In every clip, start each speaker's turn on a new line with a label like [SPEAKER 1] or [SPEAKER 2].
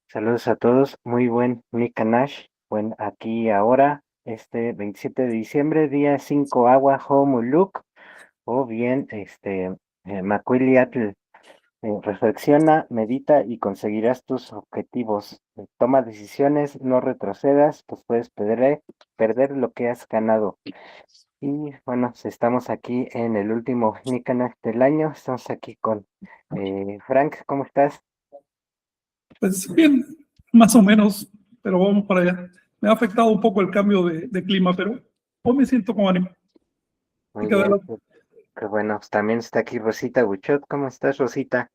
[SPEAKER 1] Saludos a todos, muy buen Nikanash, buen aquí y ahora, este 27 de diciembre, día 5 agua, Homuluk, o bien, Macuiliatl, reflexiona, medita y conseguirás tus objetivos. Toma decisiones, no retrocedas, pues puedes perder lo que has ganado. Y bueno, estamos aquí en el último Nikanash del año, estamos aquí con Frank, ¿cómo estás?
[SPEAKER 2] Pues bien, más o menos, pero vamos para allá. Me ha afectado un poco el cambio de clima, pero hoy me siento con ánimo. Así
[SPEAKER 1] Muy
[SPEAKER 2] que
[SPEAKER 1] bien.
[SPEAKER 2] adelante.
[SPEAKER 1] Qué bueno, pues también está aquí Rosita Buchot. ¿Cómo estás, Rosita?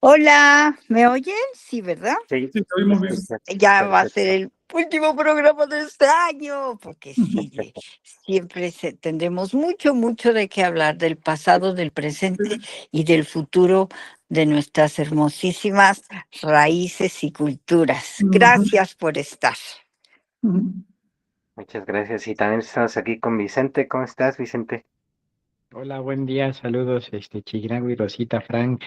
[SPEAKER 3] Hola, ¿me oyen? Sí, ¿verdad?
[SPEAKER 1] Sí,
[SPEAKER 2] Sí, te
[SPEAKER 1] te
[SPEAKER 2] oímos bien.
[SPEAKER 1] escucho.
[SPEAKER 3] Ya va a ser
[SPEAKER 1] Perfecto.
[SPEAKER 3] el último programa de este año, porque sigue. Siempre tendremos mucho de qué hablar del pasado, del presente y del futuro de nuestras hermosísimas raíces y culturas.
[SPEAKER 2] Ujú,
[SPEAKER 3] Gracias por estar.
[SPEAKER 2] ujú.
[SPEAKER 1] Muchas gracias. Y también estamos aquí con Vicente. ¿Cómo estás, Vicente?
[SPEAKER 4] Hola, buen día, saludos, Chigrangui, Rosita, Frank,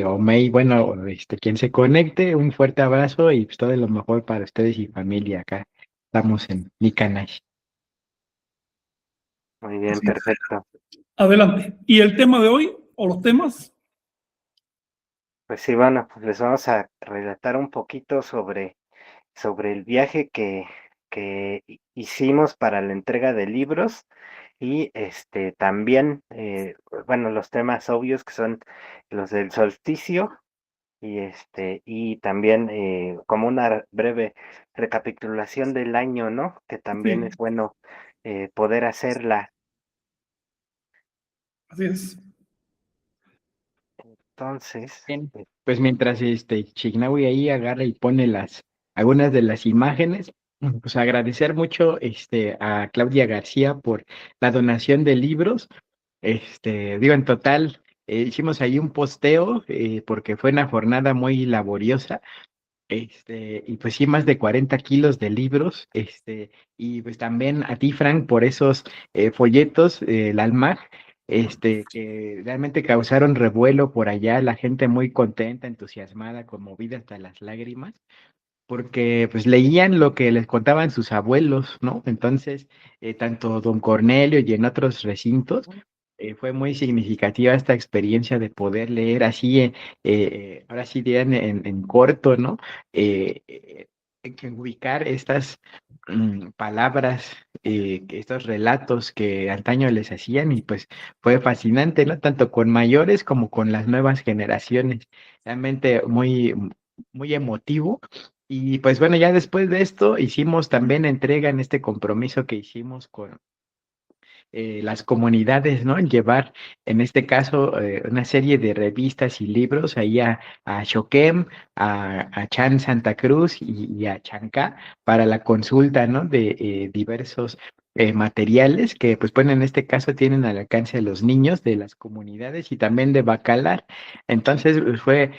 [SPEAKER 4] Omey, bueno, quien se conecte, un fuerte abrazo y pues todo lo mejor para ustedes y familia acá. Estamos en Nicanash.
[SPEAKER 1] Muy bien,
[SPEAKER 2] Así es.
[SPEAKER 1] perfecto.
[SPEAKER 2] Adelante. ¿Y el tema de hoy, o los temas?
[SPEAKER 1] Pues sí, bueno, pues les vamos a relatar un poquito sobre el viaje que hicimos para la entrega de libros y también, bueno, los temas obvios que son los del solsticio. Y también como una breve recapitulación del año, ¿no? Que también es
[SPEAKER 2] Sí,
[SPEAKER 1] bueno poder hacerla.
[SPEAKER 2] así es.
[SPEAKER 1] Entonces,
[SPEAKER 4] Bien, pues mientras Chignawi ahí agarra y pone algunas de las imágenes, pues agradecer mucho a Claudia García por la donación de libros. Digo, en total, hicimos ahí un posteo porque fue una jornada muy laboriosa. Y pues sí, más de 40 kilos de libros, y pues también a ti, Frank, por esos folletos, el ALMAG, que realmente causaron revuelo por allá, la gente muy contenta, entusiasmada, conmovida hasta las lágrimas, porque pues leían lo que les contaban sus abuelos, ¿no? Entonces, tanto don Cornelio y en otros recintos, fue muy significativa esta experiencia de poder leer así, ahora sí dirían en corto, ¿no? Que ubicar estas palabras, estos relatos que antaño les hacían y pues fue fascinante, ¿no? Tanto con mayores como con las nuevas generaciones. Realmente muy emotivo. Y pues bueno, ya después de esto hicimos también entrega en este compromiso que hicimos con las comunidades, ¿no? Llevar, en este caso, una serie de revistas y libros ahí a Xoquem, a Chan Santa Cruz y a Chancá para la consulta, ¿no? De diversos materiales que, pues, bueno, en este caso tienen al alcance de los niños de las comunidades y también de Bacalar. Entonces, pues, fue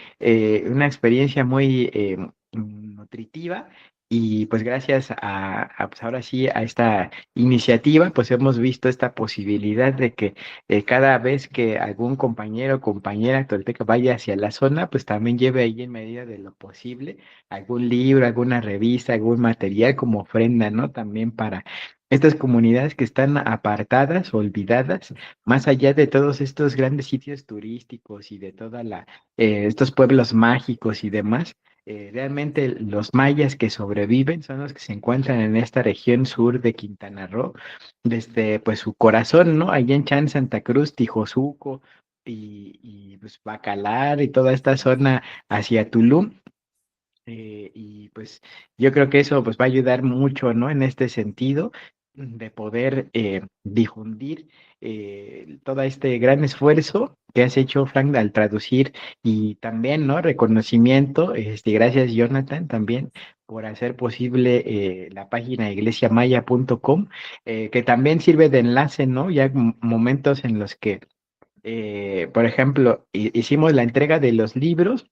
[SPEAKER 4] una experiencia muy nutritiva y pues gracias pues ahora sí a esta iniciativa, pues hemos visto esta posibilidad de que cada vez que algún compañero o compañera tolteca vaya hacia la zona, pues también lleve ahí en medida de lo posible algún libro, alguna revista, algún material como ofrenda, ¿no? También para estas comunidades que están apartadas, olvidadas, más allá de todos estos grandes sitios turísticos y de estos pueblos mágicos y demás. Realmente los mayas que sobreviven son los que se encuentran en esta región sur de Quintana Roo, desde pues su corazón, ¿no? Allá en Chan, Santa Cruz, Tijosuco y pues Bacalar y toda esta zona hacia Tulum. Y pues yo creo que eso pues va a ayudar mucho, ¿no? En este sentido de poder difundir todo este gran esfuerzo que has hecho, Frank, al traducir y también, ¿no? Reconocimiento, gracias, Jonathan, también por hacer posible la página iglesiamaya.com, que también sirve de enlace, ¿no? Ya momentos en los que, por ejemplo, hicimos la entrega de los libros,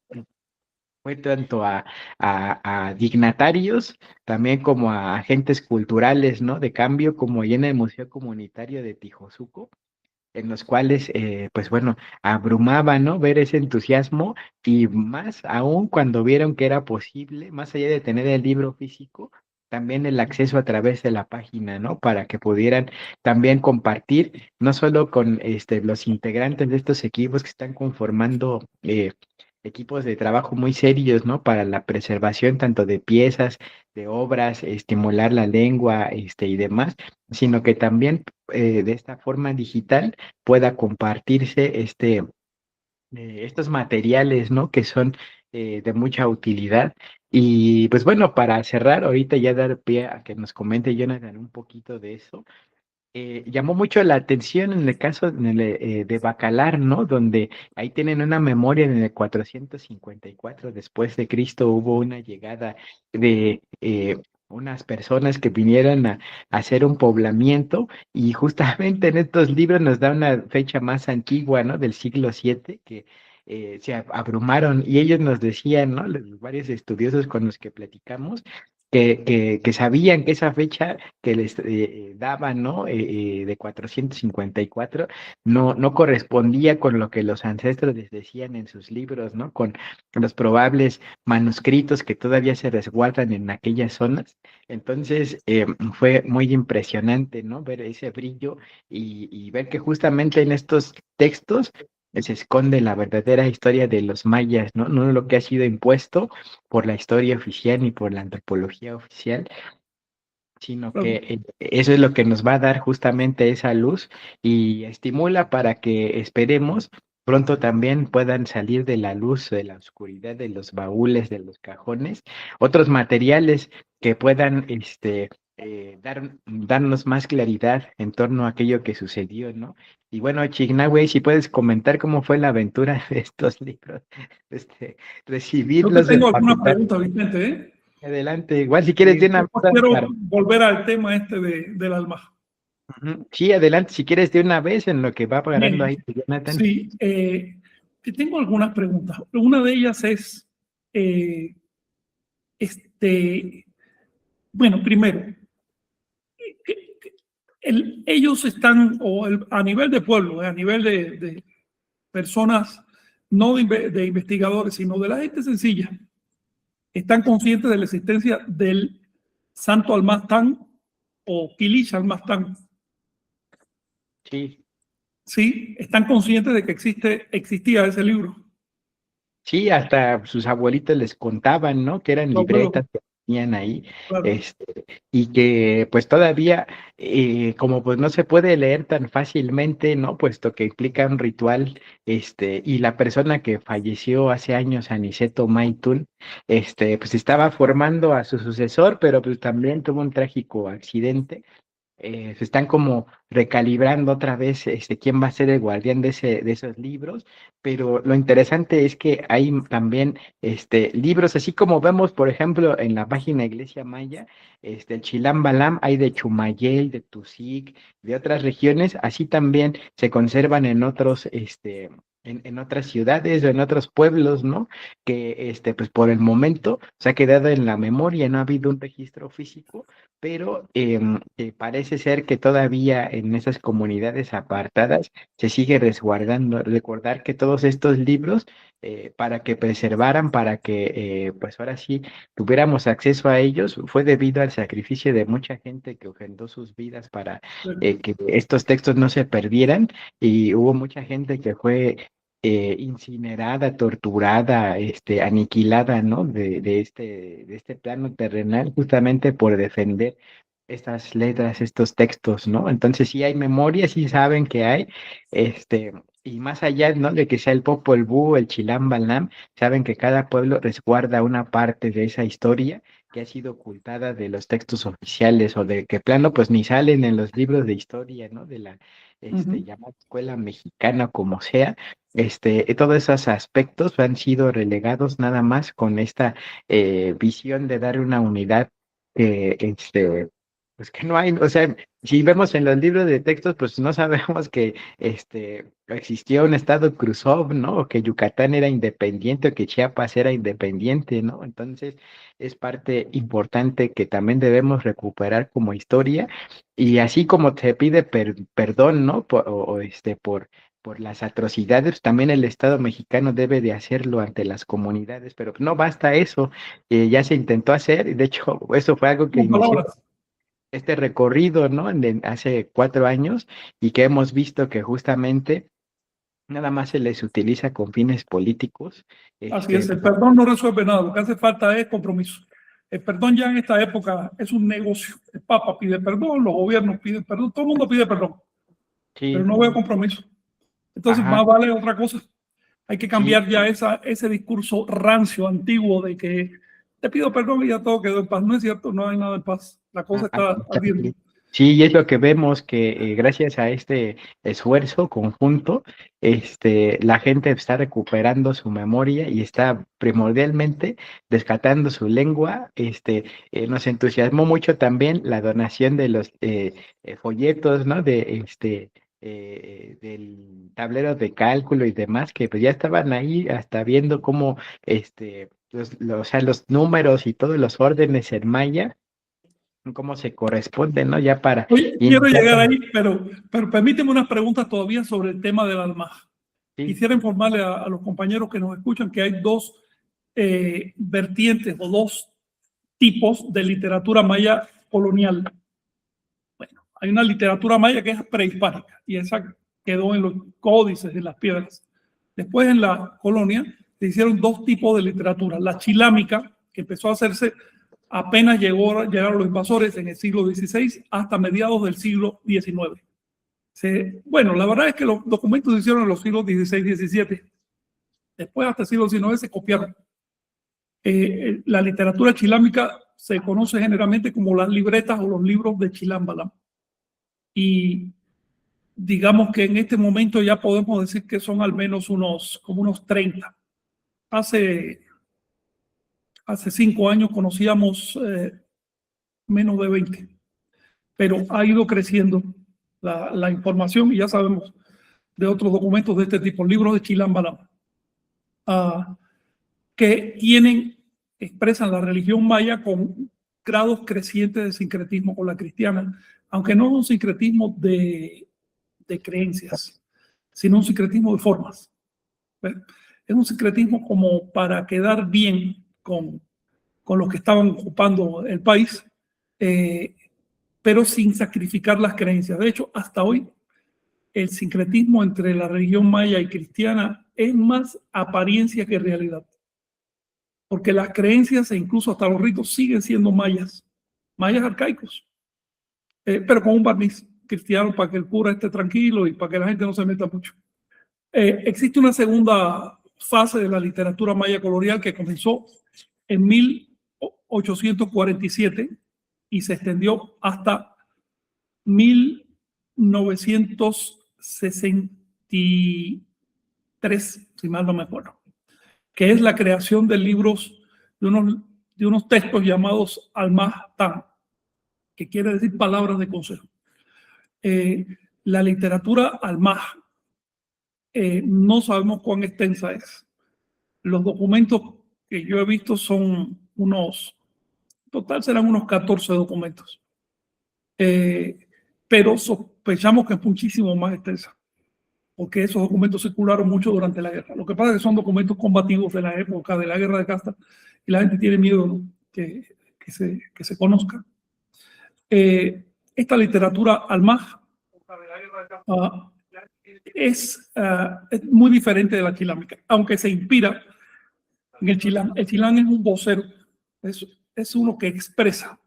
[SPEAKER 4] fue tanto a dignatarios, también como a agentes culturales, ¿no? De cambio, como ahí en el Museo Comunitario de Tijosuco. en los cuales, pues bueno, abrumaba, ¿no? Ver ese entusiasmo y más aún cuando vieron que era posible, más allá de tener el libro físico, también el acceso a través de la página, ¿no? Para que pudieran también compartir, no solo con los integrantes de estos equipos que están conformando equipos de trabajo muy serios, ¿no? Para la preservación tanto de piezas, de obras, estimular la lengua, y demás, sino que también de esta forma digital pueda compartirse estos materiales, ¿no? Que son de mucha utilidad. Y pues bueno, para cerrar, ahorita ya dar pie a que nos comente Jonathan un poquito de eso. Llamó mucho la atención en el caso de Bacalar, ¿no? Donde ahí tienen una memoria en el 454 después de Cristo hubo una llegada de unas personas que vinieron a hacer un poblamiento y justamente en estos libros nos da una fecha más antigua, ¿no? Del siglo VII que se abrumaron y ellos nos decían, ¿no? Los varios estudiosos con los que platicamos que sabían que esa fecha que les daban, ¿no? De 454, no correspondía con lo que los ancestros les decían en sus libros, ¿no? Con los probables manuscritos que todavía se resguardan en aquellas zonas. Entonces, fue muy impresionante, ¿no? Ver ese brillo y ver que justamente en estos textos se esconde la verdadera historia de los mayas, ¿no? No lo que ha sido impuesto por la historia oficial ni por la antropología oficial, sino
[SPEAKER 2] Claro.
[SPEAKER 4] que eso es lo que nos va a dar justamente esa luz y estimula para que esperemos pronto también puedan salir de la luz, de la oscuridad, de los baúles, de los cajones, otros materiales que puedan darnos más claridad en torno a aquello que sucedió, ¿no? Y bueno, Chignahue, si puedes comentar cómo fue la aventura de estos libros,
[SPEAKER 2] Yo te
[SPEAKER 4] recibirlos,
[SPEAKER 2] tengo alguna
[SPEAKER 4] empaquetar.
[SPEAKER 2] pregunta, Vicente, ¿eh?
[SPEAKER 4] Adelante, igual si quieres de una vez.
[SPEAKER 2] Quiero volver al tema del alma.
[SPEAKER 4] Ujú. Sí, adelante, si quieres de una vez en lo que va parando
[SPEAKER 2] Bien,
[SPEAKER 4] ahí, Jonathan.
[SPEAKER 2] sí, te tengo algunas preguntas. Una de ellas es, eh, bueno, primero, ellos están, a nivel de pueblo, a nivel de personas, no de investigadores, sino de la gente sencilla, están conscientes de la existencia del santo Almaztán o Kilish Almaztán.
[SPEAKER 4] Sí,
[SPEAKER 2] Sí, están conscientes de que existía ese libro.
[SPEAKER 4] sí, hasta sus abuelitos les contaban, ¿no? Que eran
[SPEAKER 2] Los abuelos,
[SPEAKER 4] libretas que tenían ahí,
[SPEAKER 2] claro.
[SPEAKER 4] y que pues todavía, como pues no se puede leer tan fácilmente, ¿no? Puesto que implica un ritual, y la persona que falleció hace años, Aniceto Maitún, pues estaba formando a su sucesor, pero pues también tuvo un trágico accidente. Se están como recalibrando otra vez quién va a ser el guardián de esos libros, pero lo interesante es que hay también libros, así como vemos, por ejemplo, en la página Iglesia Maya, el Chilam Balam, hay de Chumayel, de Tusic, de otras regiones, así también se conservan en otros, en otras ciudades o en otros pueblos, ¿no? Que pues por el momento se ha quedado en la memoria, no ha habido un registro físico, pero parece ser que todavía en esas comunidades apartadas se sigue resguardando. Recordar que todos estos libros, para que preservaran, para que pues ahora sí tuviéramos acceso a ellos, fue debido al sacrificio de mucha gente que ofrendó sus vidas para que estos textos no se perdieran y hubo mucha gente que fue incinerada, torturada, aniquilada, ¿no? De este plano terrenal, justamente por defender estas letras, estos textos, ¿no? Entonces sí hay memoria, sí saben que hay, y más allá, ¿no? De que sea el Popol Vuh, el Chilam Balam, saben que cada pueblo resguarda una parte de esa historia que ha sido ocultada de los textos oficiales o de que plano pues ni salen en los libros de historia, ¿no? De la llamada escuela mexicana, como sea, todos esos aspectos han sido relegados nada más con esta visión de dar una unidad, pues que no hay, o sea, si vemos en los libros de textos, pues no sabemos que existió un estado Khrushchev, ¿no? O que Yucatán era independiente, o que Chiapas era independiente, ¿no? Entonces, es parte importante que también debemos recuperar como historia, y así como se pide perdón, ¿no? Por las atrocidades, también el Estado mexicano debe de hacerlo ante las comunidades, pero no basta eso, ya se intentó hacer, y de hecho, eso fue algo que
[SPEAKER 2] Con
[SPEAKER 4] inició
[SPEAKER 2] palabras.
[SPEAKER 4] este recorrido, ¿no? Hace 4 años, y que hemos visto que justamente nada más se les utiliza con fines políticos.
[SPEAKER 2] Así es, el perdón no resuelve nada, lo que hace falta es compromiso. El perdón ya en esta época es un negocio. El Papa pide perdón, los gobiernos piden perdón, todo el mundo pide perdón, pero
[SPEAKER 4] Sí,
[SPEAKER 2] no veo compromiso. Entonces,
[SPEAKER 4] ajá,
[SPEAKER 2] más vale otra cosa. Hay que
[SPEAKER 4] sí,
[SPEAKER 2] cambiar ya ese discurso rancio, antiguo, de que te pido perdón y ya todo quedó en paz. No es cierto, no hay nada en paz. La cosa
[SPEAKER 4] al
[SPEAKER 2] está ardiendo.
[SPEAKER 4] contrario. Sí, y es lo que vemos que gracias a este esfuerzo conjunto, la gente está recuperando su memoria y está primordialmente rescatando su lengua. Nos entusiasmó mucho también la donación de los folletos, ¿no? Del tablero de cálculo y demás, que pues ya estaban ahí hasta viendo cómo, o sea, los números y todos los órdenes en maya cómo se corresponde, ¿no? Ya para
[SPEAKER 2] Oye, quiero
[SPEAKER 4] iniciar
[SPEAKER 2] llegar
[SPEAKER 4] con...
[SPEAKER 2] ahí, pero permíteme unas preguntas todavía sobre el tema del alma.
[SPEAKER 4] Sí,
[SPEAKER 2] Quisiera informarle a los compañeros que nos escuchan que hay dos vertientes o dos tipos de literatura maya colonial. Bueno, hay una literatura maya que es prehispánica y esa quedó en los códices, en las piedras. Después, en la colonia, se hicieron dos tipos de literatura. La chilámica, que empezó a hacerse apenas llegaron los invasores en el siglo XVI hasta mediados del siglo XIX. Bueno, la verdad es que los documentos se hicieron en los siglos XVI y XVII. Después, hasta el siglo XIX, se copiaron. La literatura chilámica se conoce generalmente como las libretas o los libros de Chilámbala. Y digamos que en este momento ya podemos decir que son al menos como unos 30. Hace 5 años conocíamos menos de 20, pero ha ido creciendo la información y ya sabemos de otros documentos de este tipo, libros de Chilámbala, que expresan la religión maya con grados crecientes de sincretismo con la cristiana, aunque no es un sincretismo de creencias, sino un sincretismo de formas. ¿Ves? Es un sincretismo como para quedar bien con los que estaban ocupando el país, pero sin sacrificar las creencias. De hecho, hasta hoy, el sincretismo entre la religión maya y cristiana es más apariencia que realidad. Porque las creencias e incluso hasta los ritos siguen siendo mayas arcaicos, pero con un barniz cristiano para que el cura esté tranquilo y para que la gente no se meta mucho. Existe una segunda fase de la literatura maya colonial que comenzó en 1847 y se extendió hasta 1963, si mal no me acuerdo, que es la creación de libros, de unos textos llamados Almaj-Tan, que quiere decir palabras de consejo. La literatura Almaj, no sabemos cuán extensa es. Los documentos que yo he visto son total serán unos 14 documentos. Pero sospechamos que es muchísimo más extensa, porque esos documentos circularon mucho durante la guerra. Lo que pasa es que son documentos combativos de la época de la guerra de casta y la gente tiene miedo, ¿no? que se conozca. Esta literatura Almaj es muy diferente de la chilámica, aunque se inspira en el chilán. El chilán es un vocero, es uno que expresa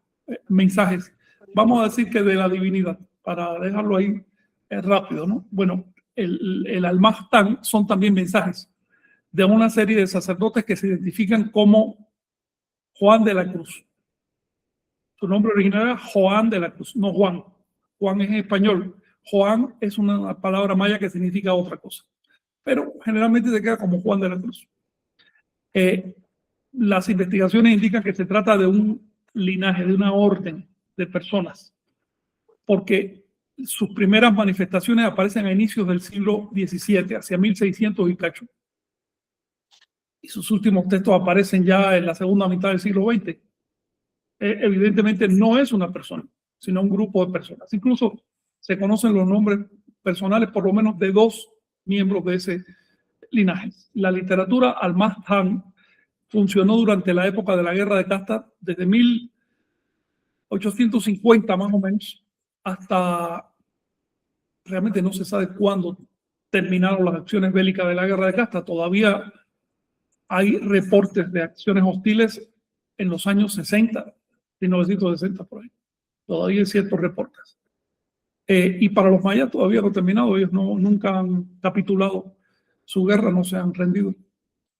[SPEAKER 2] mensajes, vamos a decir que de la divinidad, para dejarlo ahí rápido, ¿no? Bueno, el Almaj-Tan son también mensajes de una serie de sacerdotes que se identifican como Juan de la Cruz. Su nombre original era Joan de la Cruz, no Juan. Juan es en español. Joan es una palabra maya que significa otra cosa, pero generalmente se queda como Juan de la Cruz. Las investigaciones indican que se trata de un linaje, de una orden de personas porque sus primeras manifestaciones aparecen a inicios del siglo XVII, hacia 1600 y cacho. Y sus últimos textos aparecen ya en la segunda mitad del siglo XX. Evidentemente no es una persona, sino un grupo de personas. Incluso se conocen los nombres personales, por lo menos de 2 miembros de ese linaje. La literatura Almaz-Han funcionó durante la época de la Guerra de Casta, desde 1850 más o menos, hasta realmente no se sabe cuándo terminaron las acciones bélicas de la Guerra de Casta. Todavía hay reportes de acciones hostiles en los años 60, 1960 por ahí. Todavía hay ciertos reportes. Y para los mayas todavía no ha terminado. Ellos nunca han capitulado su guerra, no se han rendido.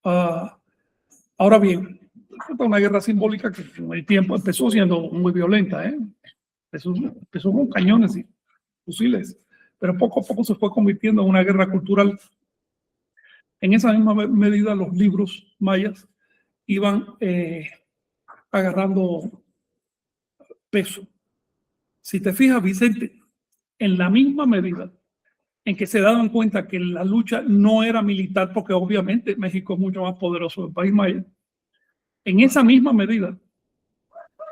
[SPEAKER 2] Ahora bien, es una guerra simbólica que con el tiempo empezó siendo muy violenta. Empezó con cañones y fusiles, pero poco a poco se fue convirtiendo en una guerra cultural. En esa misma medida, los libros mayas iban agarrando peso. Si te fijas, Vicente, en la misma medida en que se daban cuenta que la lucha no era militar, porque obviamente México es mucho más poderoso que el país maya, en esa misma medida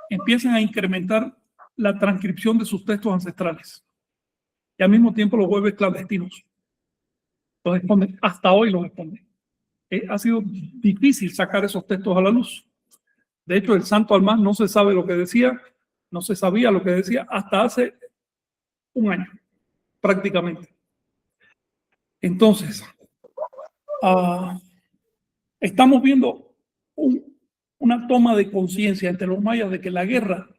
[SPEAKER 2] empiezan a incrementar la transcripción de sus textos ancestrales y al mismo tiempo los vuelve clandestinos. Los exponen, hasta hoy los exponen. Ha sido difícil sacar esos textos a la luz. De hecho, el santo Almaz no se sabe lo que decía, no se sabía lo que decía hasta hace un año, prácticamente. Entonces, estamos viendo una toma de conciencia entre los mayas de que la guerra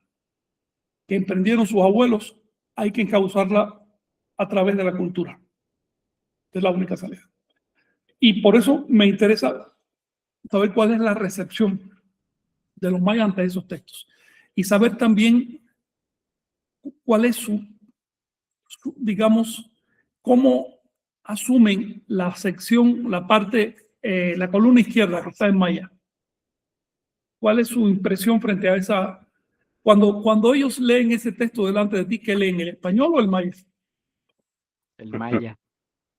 [SPEAKER 2] que emprendieron sus abuelos hay que encauzarla a través de la cultura. Es la única salida. Y por eso me interesa saber cuál es la recepción de los mayas ante esos textos y saber también cuál es digamos, cómo asumen la sección, la parte, la columna izquierda que está en maya. ¿Cuál es su impresión frente a esa? Cuando ellos leen ese texto delante de ti, ¿qué leen? ¿El español o el maya?
[SPEAKER 4] El maya.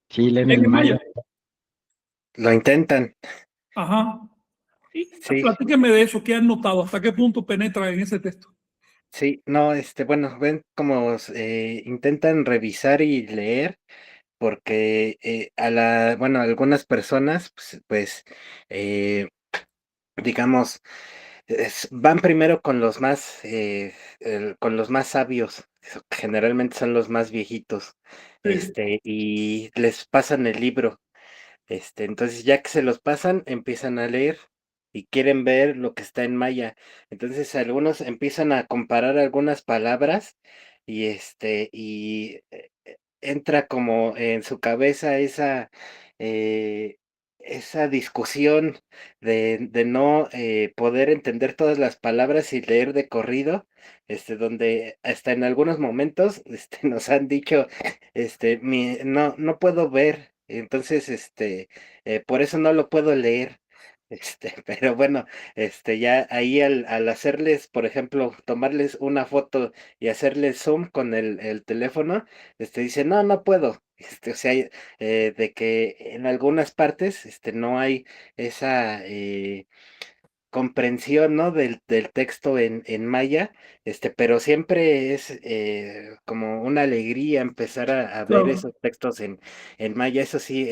[SPEAKER 4] Sí, leen
[SPEAKER 2] ¿Leen
[SPEAKER 4] el
[SPEAKER 2] el maya?
[SPEAKER 4] maya.
[SPEAKER 1] Lo intentan.
[SPEAKER 2] Ajá. Y
[SPEAKER 1] Sí,
[SPEAKER 2] platíqueme de eso, ¿qué han notado? ¿Hasta qué punto penetra en ese texto?
[SPEAKER 1] sí, no, bueno, ven como intentan revisar y leer, porque bueno, algunas personas, eh, digamos, van primero con los más, con los más sabios, generalmente son los más viejitos,
[SPEAKER 2] Sí,
[SPEAKER 1] y les pasan el libro. Entonces, ya que se los pasan, empiezan a leer y quieren ver lo que está en maya. Entonces, algunos empiezan a comparar algunas palabras y entra como en su cabeza eh, esa discusión de no poder entender todas las palabras y leer de corrido, donde hasta en algunos momentos nos han dicho, no puedo ver. Entonces, por eso no lo puedo leer. Pero bueno, ya ahí al hacerles, por ejemplo, tomarles una foto y hacerles zoom con el teléfono, dice, no, no puedo. O sea, de que en algunas partes, no hay esa comprensión, ¿no? Del texto en maya, pero siempre es como una alegría empezar a ver
[SPEAKER 2] claro.
[SPEAKER 1] esos textos en maya, eso sí,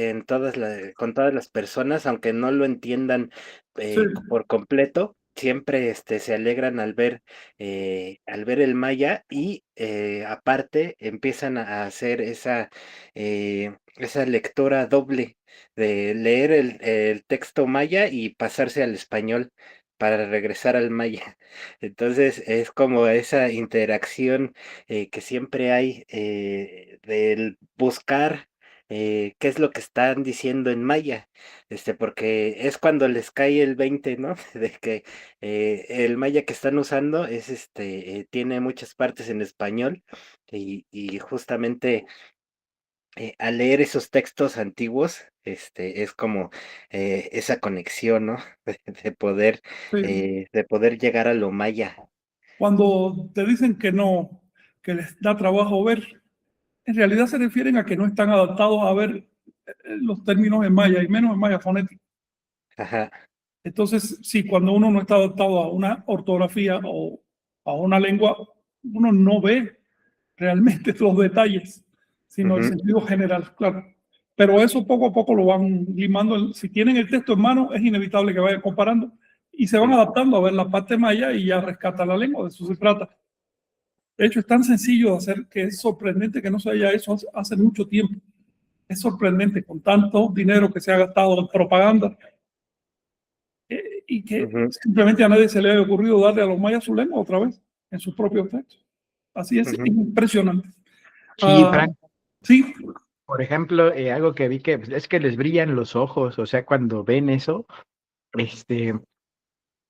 [SPEAKER 1] con todas las personas, aunque no lo entiendan
[SPEAKER 2] Sí,
[SPEAKER 1] por completo, siempre se alegran al ver el maya y aparte empiezan a hacer esa lectura doble de leer el texto maya y pasarse al español para regresar al maya. Entonces, es como esa interacción que siempre hay del buscar qué es lo que están diciendo en maya, porque es cuando les cae el 20, ¿no? De que el maya que están usando tiene muchas partes en español y justamente al leer esos textos antiguos, es como esa conexión, ¿no?
[SPEAKER 2] sí.
[SPEAKER 1] De poder llegar a lo maya.
[SPEAKER 2] Cuando te dicen que que les da trabajo ver, en realidad se refieren a que no están adaptados a ver los términos en maya y menos en maya fonético.
[SPEAKER 1] Ajá.
[SPEAKER 2] Entonces, sí, cuando uno no está adaptado a una ortografía o a una lengua, uno no ve realmente los detalles, sino el sentido general, claro. Pero eso poco a poco lo van limando. Si tienen el texto en mano, es inevitable que vayan comparando y se van adaptando a ver la parte maya y ya rescatan la lengua, de eso se trata. De hecho, es tan sencillo de hacer que es sorprendente que no se haya hecho hace mucho tiempo. Es sorprendente con tanto dinero que se ha gastado en propaganda y que simplemente a nadie se le ha ocurrido darle a los mayas su lengua otra vez en sus propios textos. Así es, impresionante.
[SPEAKER 4] Sí, Frank,
[SPEAKER 2] Sí,
[SPEAKER 4] por ejemplo, algo que vi que pues, es que les brillan los ojos, o sea, cuando ven eso,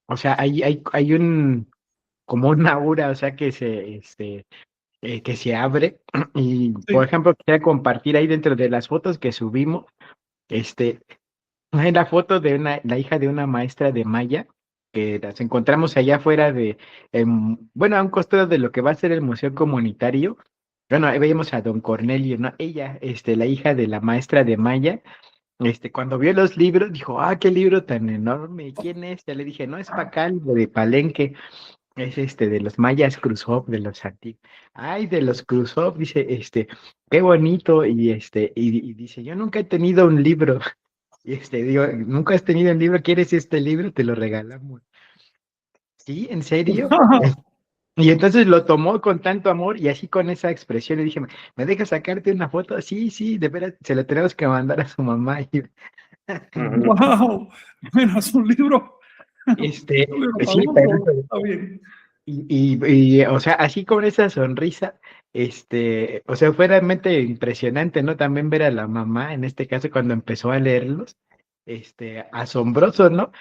[SPEAKER 4] o sea, hay como una aura, o sea, que se abre. Y, por
[SPEAKER 2] sí.
[SPEAKER 4] ejemplo, quería compartir ahí dentro de las fotos que subimos, hay la foto de la hija de una maestra de maya, que las encontramos allá afuera bueno, a un costado de lo que va a ser el museo comunitario. Bueno, ahí veíamos a don Cornelio, ¿no? Ella, la hija de la maestra de maya, cuando vio los libros, dijo, ah, qué libro tan enorme, ¿quién es? Ya le dije, no, es Pacal, de Palenque, es de los mayas Cruzov, de los antiguos. Ay, de los Cruzov, dice, qué bonito, y dice, yo nunca he tenido un libro. Y digo, nunca has tenido un libro, ¿quieres este libro? Te lo regalamos. ¿Sí? ¿En serio? Y entonces lo tomó con tanto amor y así con esa expresión le dije, ¿me dejas sacarte una foto? Sí, sí, de veras, se lo tenemos que mandar a su mamá.
[SPEAKER 2] Wow, bueno, es un libro,
[SPEAKER 4] Este,
[SPEAKER 2] un libro para
[SPEAKER 4] sí,
[SPEAKER 2] uno
[SPEAKER 4] pero,
[SPEAKER 2] solo, está bien.
[SPEAKER 4] o sea, así con esa sonrisa, o sea, fue realmente impresionante, ¿no? También ver a la mamá, en este caso, cuando empezó a leerlos, asombroso, ¿no?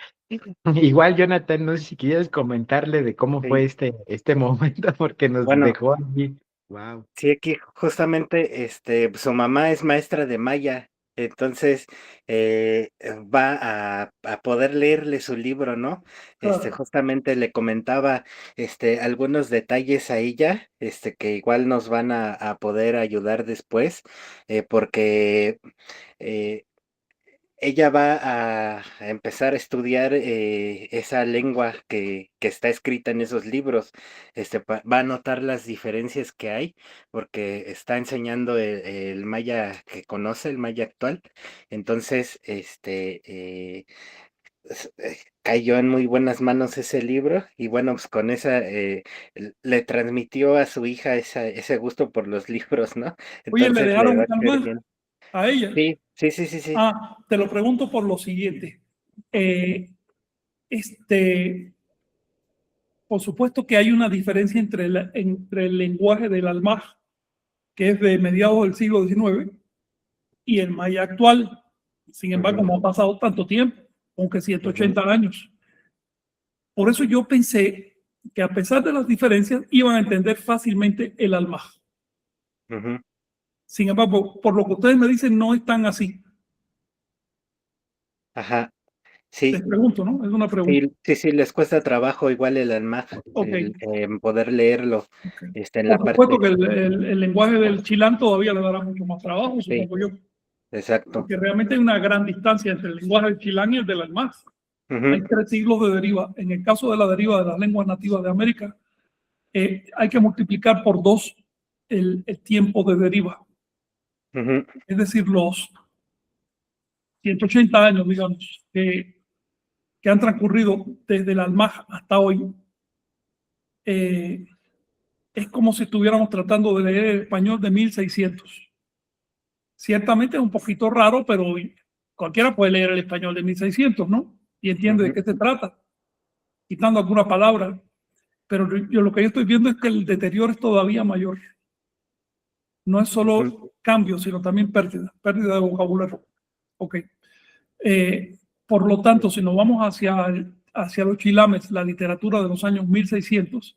[SPEAKER 4] Igual, Jonathan, no sé si quieres comentarle de cómo fue
[SPEAKER 1] Sí.
[SPEAKER 4] este momento, porque nos
[SPEAKER 1] Bueno,
[SPEAKER 4] dejó allí. Wow.
[SPEAKER 1] sí, aquí justamente su mamá es maestra de maya, entonces va a poder leerle su libro, ¿no?
[SPEAKER 2] Claro.
[SPEAKER 1] Justamente le comentaba algunos detalles a ella, que igual nos van a poder ayudar después, porque eh, ella va a empezar a estudiar esa lengua que está escrita en esos libros. Va a notar las diferencias que hay, porque está enseñando el maya que conoce, el maya actual. Entonces, cayó en muy buenas manos ese libro y bueno, pues con esa le transmitió a su hija ese gusto por los libros, ¿no?
[SPEAKER 2] Oye, ¿le
[SPEAKER 1] Entonces le
[SPEAKER 2] dejaron
[SPEAKER 1] va
[SPEAKER 2] un
[SPEAKER 1] a caer
[SPEAKER 2] alma
[SPEAKER 1] bien.
[SPEAKER 2] a ella?
[SPEAKER 1] Sí, sí, sí, sí, sí.
[SPEAKER 2] Ah, te lo pregunto por lo siguiente. Eh, este, por supuesto que hay una diferencia entre el lenguaje del Almaj, que es de mediados del siglo XIX, y el maya actual. Sin embargo,
[SPEAKER 1] Ujú,
[SPEAKER 2] no ha pasado tanto tiempo, aunque
[SPEAKER 1] ujú,
[SPEAKER 2] 180 años. Por eso yo pensé que a pesar de las diferencias, iban a entender fácilmente el Almaj.
[SPEAKER 1] ujú.
[SPEAKER 2] Sin embargo, por lo que ustedes me dicen, no es tan así.
[SPEAKER 1] Ajá,
[SPEAKER 2] Les
[SPEAKER 1] sí,
[SPEAKER 2] pregunto, ¿no? Es una pregunta.
[SPEAKER 1] sí, sí, sí, les cuesta trabajo igual el ANMAG,
[SPEAKER 2] Ok.
[SPEAKER 1] poder leerlo,
[SPEAKER 2] Okay.
[SPEAKER 1] en
[SPEAKER 2] Por
[SPEAKER 1] la
[SPEAKER 2] supuesto
[SPEAKER 1] parte,
[SPEAKER 2] que el lenguaje del chilán todavía le dará mucho más trabajo,
[SPEAKER 1] sí,
[SPEAKER 2] supongo yo,
[SPEAKER 1] exacto.
[SPEAKER 2] porque realmente hay una gran distancia entre el lenguaje del chilán y el del almaz. Hay
[SPEAKER 1] Ujú,
[SPEAKER 2] 3 siglos de deriva. En el caso de la deriva de las lenguas nativas de América, hay que multiplicar por 2 el tiempo de deriva.
[SPEAKER 1] ujú,
[SPEAKER 2] Es decir, los 180 años, digamos, que han transcurrido desde el almaj hasta hoy. eh, es como si estuviéramos tratando de leer el español de 1600. Ciertamente es un poquito raro, pero cualquiera puede leer el español de 1600, ¿no? Y entiende de
[SPEAKER 1] ujú,
[SPEAKER 2] qué se trata, quitando alguna palabra. Pero lo que yo estoy viendo es que el deterioro es todavía mayor. No es
[SPEAKER 1] ujú,
[SPEAKER 2] solo cambio, sino también pérdida de vocabulario. Ok. Eh, por lo tanto, si nos vamos hacia los chilames, la literatura de los años 1600,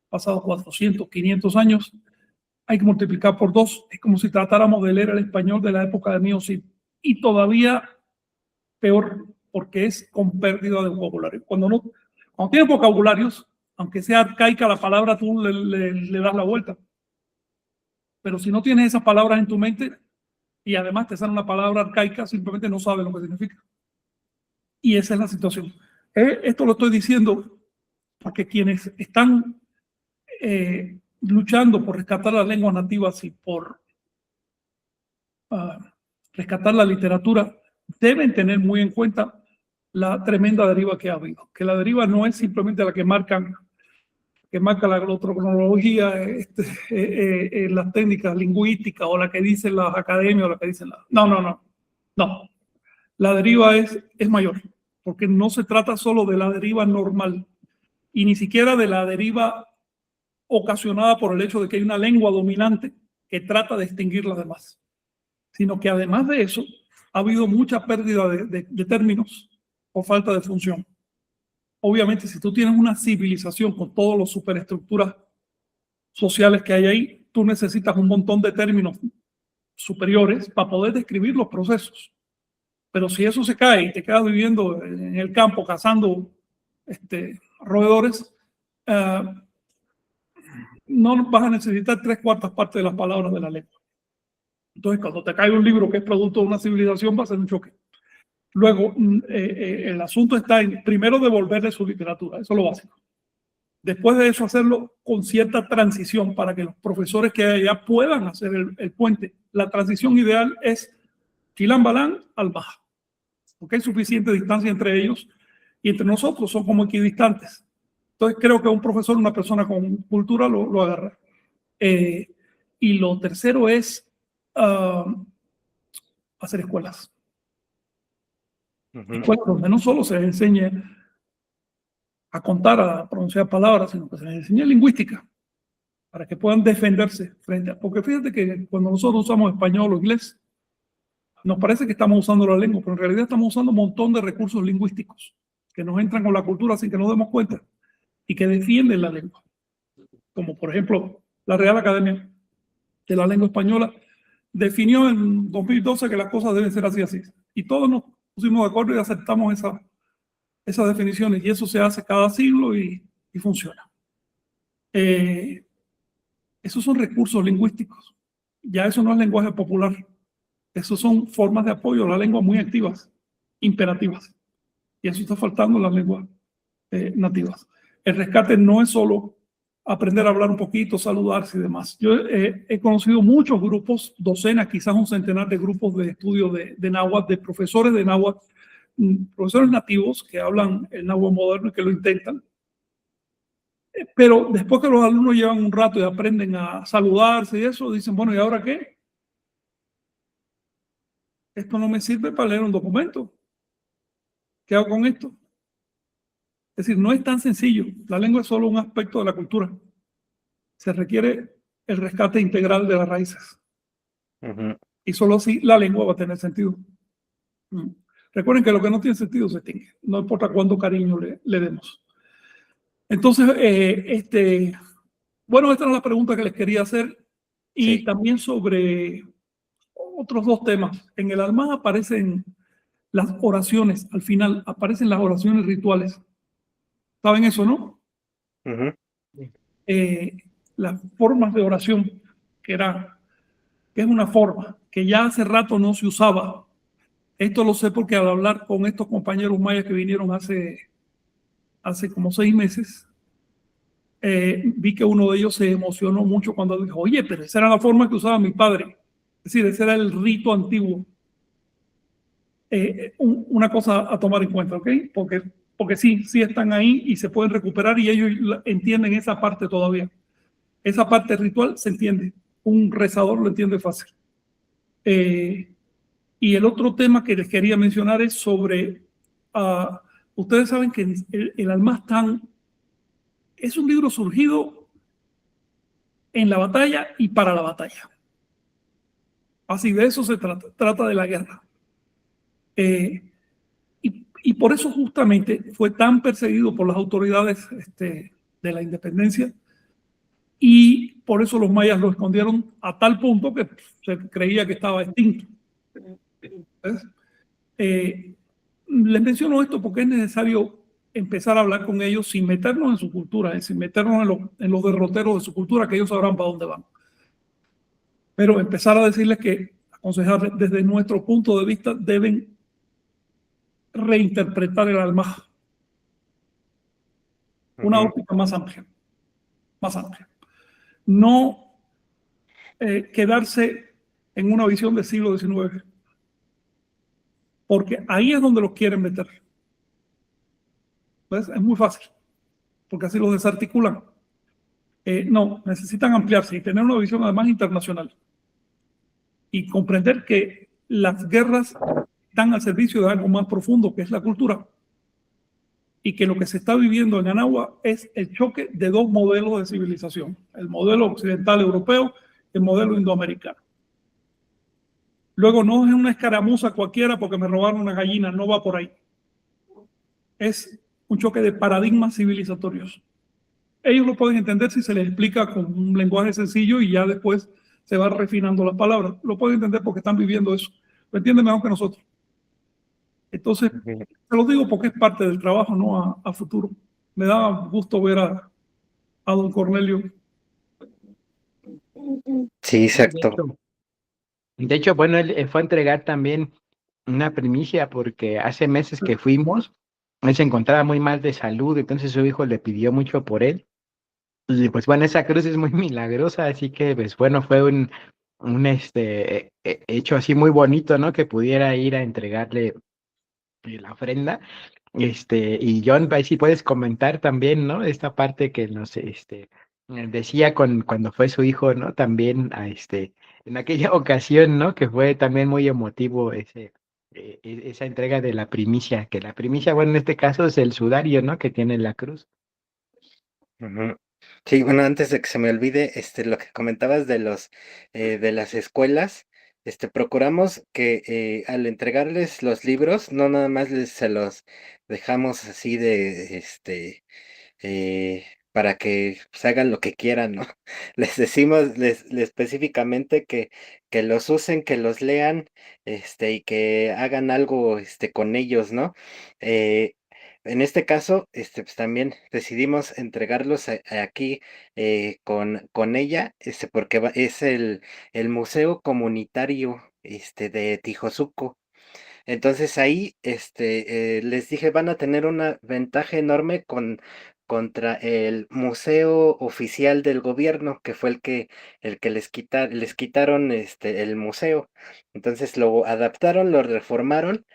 [SPEAKER 2] pasados 400, 500 años, hay que multiplicar por 2. Es como si tratáramos de leer el español de la época de Mio Cid. Y todavía peor, porque es con pérdida de vocabulario. Cuando tienes vocabularios, aunque sea arcaica la palabra, tú le das la vuelta. Pero si no tienes esas palabras en tu mente y además te sale una palabra arcaica, simplemente no sabes lo que significa. Y esa es la situación. Esto lo estoy diciendo porque quienes están luchando por rescatar las lenguas nativas y por rescatar la literatura, deben tener muy en cuenta la tremenda deriva que ha habido. Que la deriva no es simplemente la que marca la glotrología, las técnicas lingüísticas o la que dicen las academias o la que dicen las... No. La deriva es mayor, porque no se trata solo de la deriva normal y ni siquiera de la deriva ocasionada por el hecho de que hay una lengua dominante que trata de extinguir las demás, sino que además de eso ha habido mucha pérdida de términos por falta de función. Obviamente, si tú tienes una civilización con todas las superestructuras sociales que hay ahí, tú necesitas un montón de términos superiores para poder describir los procesos. Pero si eso se cae y te quedas viviendo en el campo cazando roedores, no vas a necesitar 3/4 partes de las palabras de la lengua. Entonces, cuando te cae un libro que es producto de una civilización, va a ser un choque. Luego, el asunto está en, primero, devolverle su literatura, eso es lo básico. Después de eso, hacerlo con cierta transición para que los profesores que hay allá puedan hacer el puente. La transición ideal es Quilambalán al Baja, porque hay suficiente distancia entre ellos y entre nosotros, son como equidistantes. Entonces, creo que un profesor, una persona con cultura, lo agarra. Y lo tercero es hacer escuelas. Escuelas donde no solo se les enseñe a contar, a pronunciar palabras, sino que se les enseñe lingüística para que puedan defenderse frente a... Porque fíjate que cuando nosotros usamos español o inglés, nos parece que estamos usando la lengua, pero en realidad estamos usando un montón de recursos lingüísticos que nos entran con la cultura sin que nos demos cuenta y que defienden la lengua. Como por ejemplo, la Real Academia de la Lengua Española definió en 2012 que las cosas deben ser así, así. Y todos nos pusimos de acuerdo y aceptamos esas definiciones, y eso se hace cada siglo y funciona. Esos son recursos lingüísticos. Ya eso no es lenguaje popular. Esos son formas de apoyo a la lengua muy activas, imperativas. Y eso está faltando en las lenguas nativas. El rescate no es solo aprender a hablar un poquito, saludarse y demás. Yo he conocido muchos grupos, docenas, quizás un centenar de grupos de estudio de náhuatl, de profesores de náhuatl, profesores nativos que hablan el náhuatl moderno y que lo intentan. Pero después que los alumnos llevan un rato y aprenden a saludarse y eso, dicen, bueno, ¿y ahora qué? Esto no me sirve para leer un documento. ¿Qué hago con esto? Es decir, no es tan sencillo. La lengua es solo un aspecto de la cultura. Se requiere el rescate integral de las raíces. Y solo así la lengua va a tener sentido. Recuerden que lo que no tiene sentido se extingue. No importa cuánto cariño le demos. Entonces, bueno, esta era la pregunta que les quería hacer. Y también sobre otros dos temas. En el Almá aparecen las oraciones. Al final aparecen las oraciones rituales. ¿Saben eso, no? Las formas de oración, que es una forma que ya hace rato no se usaba. Esto lo sé porque al hablar con estos compañeros mayas que vinieron hace como 6 meses, vi que uno de ellos se emocionó mucho cuando dijo, oye, pero esa era la forma que usaba mi padre. Es decir, ese era el rito antiguo. Una cosa a tomar en cuenta, ¿ok? Porque sí están ahí y se pueden recuperar y ellos entienden esa parte todavía. Esa parte ritual se entiende. Un rezador lo entiende fácil. Y el otro tema que les quería mencionar es sobre... ustedes saben que el Almaztán es un libro surgido en la batalla y para la batalla. Así de eso se trata de la guerra. Y por eso justamente fue tan perseguido por las autoridades de la independencia, y por eso los mayas lo escondieron a tal punto que se creía que estaba extinto. Les menciono esto porque es necesario empezar a hablar con ellos sin meternos en su cultura, sin meternos en los derroteros de su cultura, que ellos sabrán para dónde van. pero empezar a decirles que, aconsejarles, desde nuestro punto de vista, deben reinterpretar el Almaj, una
[SPEAKER 1] Ujú,
[SPEAKER 2] óptica más amplia, más amplia. No quedarse en una visión del siglo XIX, porque ahí es donde los quieren meter. ¿Ves? Es muy fácil, porque así los desarticulan. No, necesitan ampliarse y tener una visión además internacional y comprender que las guerras están al servicio de algo más profundo, que es la cultura, y que lo que se está viviendo en Anagua es el choque de dos modelos de civilización, el modelo occidental europeo y el modelo indoamericano. Luego no es una escaramuza cualquiera porque me robaron una gallina, no va por ahí. Es un choque de paradigmas civilizatorios. Ellos lo pueden entender si se les explica con un lenguaje sencillo y ya después se va refinando las palabras. Lo pueden entender porque están viviendo eso. Lo entienden mejor que nosotros. Entonces,
[SPEAKER 1] ujú.
[SPEAKER 2] se los digo porque es parte del trabajo, ¿no? A futuro. Me da gusto ver a don Cornelio.
[SPEAKER 1] Sí,
[SPEAKER 4] De
[SPEAKER 1] exacto.
[SPEAKER 4] hecho, de hecho, bueno, él fue a entregar también una primicia porque hace meses que fuimos, él se encontraba muy mal de salud, entonces su hijo le pidió mucho por él. Y pues bueno, esa cruz es muy milagrosa, así que pues bueno, fue un hecho así muy bonito, ¿no? Que pudiera ir a entregarle la ofrenda. Y John, ahí sí puedes comentar también, ¿no? Esta parte que nos decía cuando fue su hijo, ¿no? También en aquella ocasión, ¿no? Que fue también muy emotivo esa entrega de la primicia, que la primicia, bueno, en este caso es el sudario, ¿no? Que tiene la cruz.
[SPEAKER 1] Ujú. Sí, bueno, antes de que se me olvide, lo que comentabas de de las escuelas, procuramos que al entregarles los libros, no nada más se los dejamos así eh, para que pues, hagan lo que quieran, ¿no? Les decimos específicamente que los usen, que los lean, y que hagan algo, con ellos, ¿no? Eh, en este caso, pues también decidimos entregarlos aquí con ella, porque es el Museo Comunitario, de Tijosuco. Entonces ahí, les dije, van a tener una ventaja enorme contra el museo oficial del gobierno, que fue el que les quitaron, el museo. Entonces lo adaptaron, lo reformaron,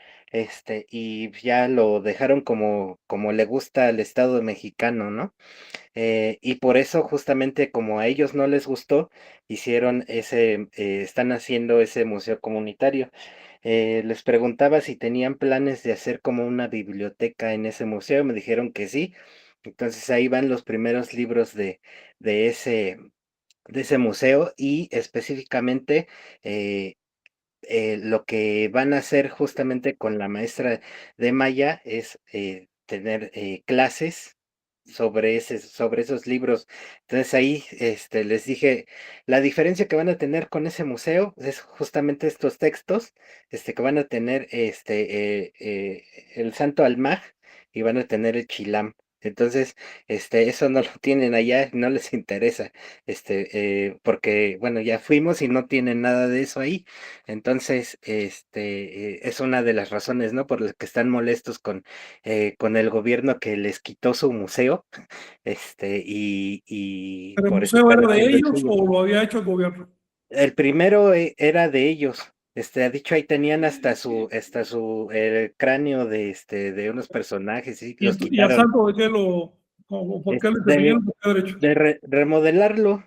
[SPEAKER 1] y ya lo dejaron como le gusta al Estado mexicano, ¿no? Y por eso, justamente, como a ellos no les gustó, están haciendo ese museo comunitario. Les preguntaba si tenían planes de hacer como una biblioteca en ese museo, me dijeron que sí. Entonces ahí van los primeros libros de ese, de ese museo y específicamente eh, lo que van a hacer justamente con la maestra de Maya es tener clases sobre esos libros. Entonces ahí les dije, la diferencia que van a tener con ese museo es justamente estos textos, que van a tener el Santo Almaj y van a tener el Chilam. Entonces, eso no lo tienen allá, no les interesa, porque, bueno, ya fuimos y no tienen nada de eso ahí. Entonces, es una de las razones, ¿no? Por las que están molestos con el gobierno que les quitó su museo, y
[SPEAKER 2] ¿Pero el
[SPEAKER 1] por eso
[SPEAKER 2] museo
[SPEAKER 1] están
[SPEAKER 2] era de
[SPEAKER 1] haciendo el
[SPEAKER 2] ellos
[SPEAKER 1] suyo.
[SPEAKER 2] o lo había hecho el gobierno?
[SPEAKER 1] El primero era de ellos. Ha dicho ahí tenían hasta su cráneo de unos personajes y los
[SPEAKER 2] Y a
[SPEAKER 1] quitaron.
[SPEAKER 2] santo de qué por qué le
[SPEAKER 1] De,
[SPEAKER 2] intervinieron? ¿Por qué derecho?
[SPEAKER 1] remodelarlo,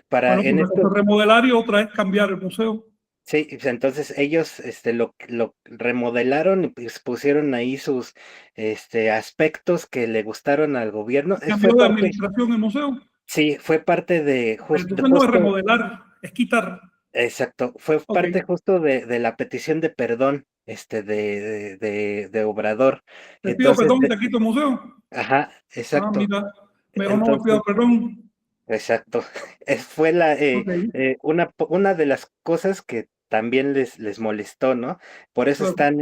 [SPEAKER 1] para
[SPEAKER 2] Bueno,
[SPEAKER 1] en
[SPEAKER 2] pues una cosa
[SPEAKER 1] esto.
[SPEAKER 2] es remodelar y otra es cambiar el museo.
[SPEAKER 1] Sí, pues, entonces ellos, lo remodelaron y pues pusieron ahí sus, aspectos que le gustaron al gobierno. Fue
[SPEAKER 2] Cambió de
[SPEAKER 1] parte,
[SPEAKER 2] administración el museo.
[SPEAKER 1] sí, fue parte de
[SPEAKER 2] Entonces no es
[SPEAKER 1] justo,
[SPEAKER 2] remodelar, es quitar.
[SPEAKER 1] exacto, fue
[SPEAKER 2] Ok.
[SPEAKER 1] parte justo de la petición de perdón, de Obrador.
[SPEAKER 2] Te pido
[SPEAKER 1] Entonces,
[SPEAKER 2] perdón y te quito el museo.
[SPEAKER 1] ajá,
[SPEAKER 2] Ah,
[SPEAKER 1] exacto.
[SPEAKER 2] mira, mejor no me
[SPEAKER 1] Entonces,
[SPEAKER 2] pido perdón.
[SPEAKER 1] exacto. Fue
[SPEAKER 2] Ok,
[SPEAKER 1] una de las cosas que también les molestó, ¿no? Por eso
[SPEAKER 2] claro.
[SPEAKER 1] están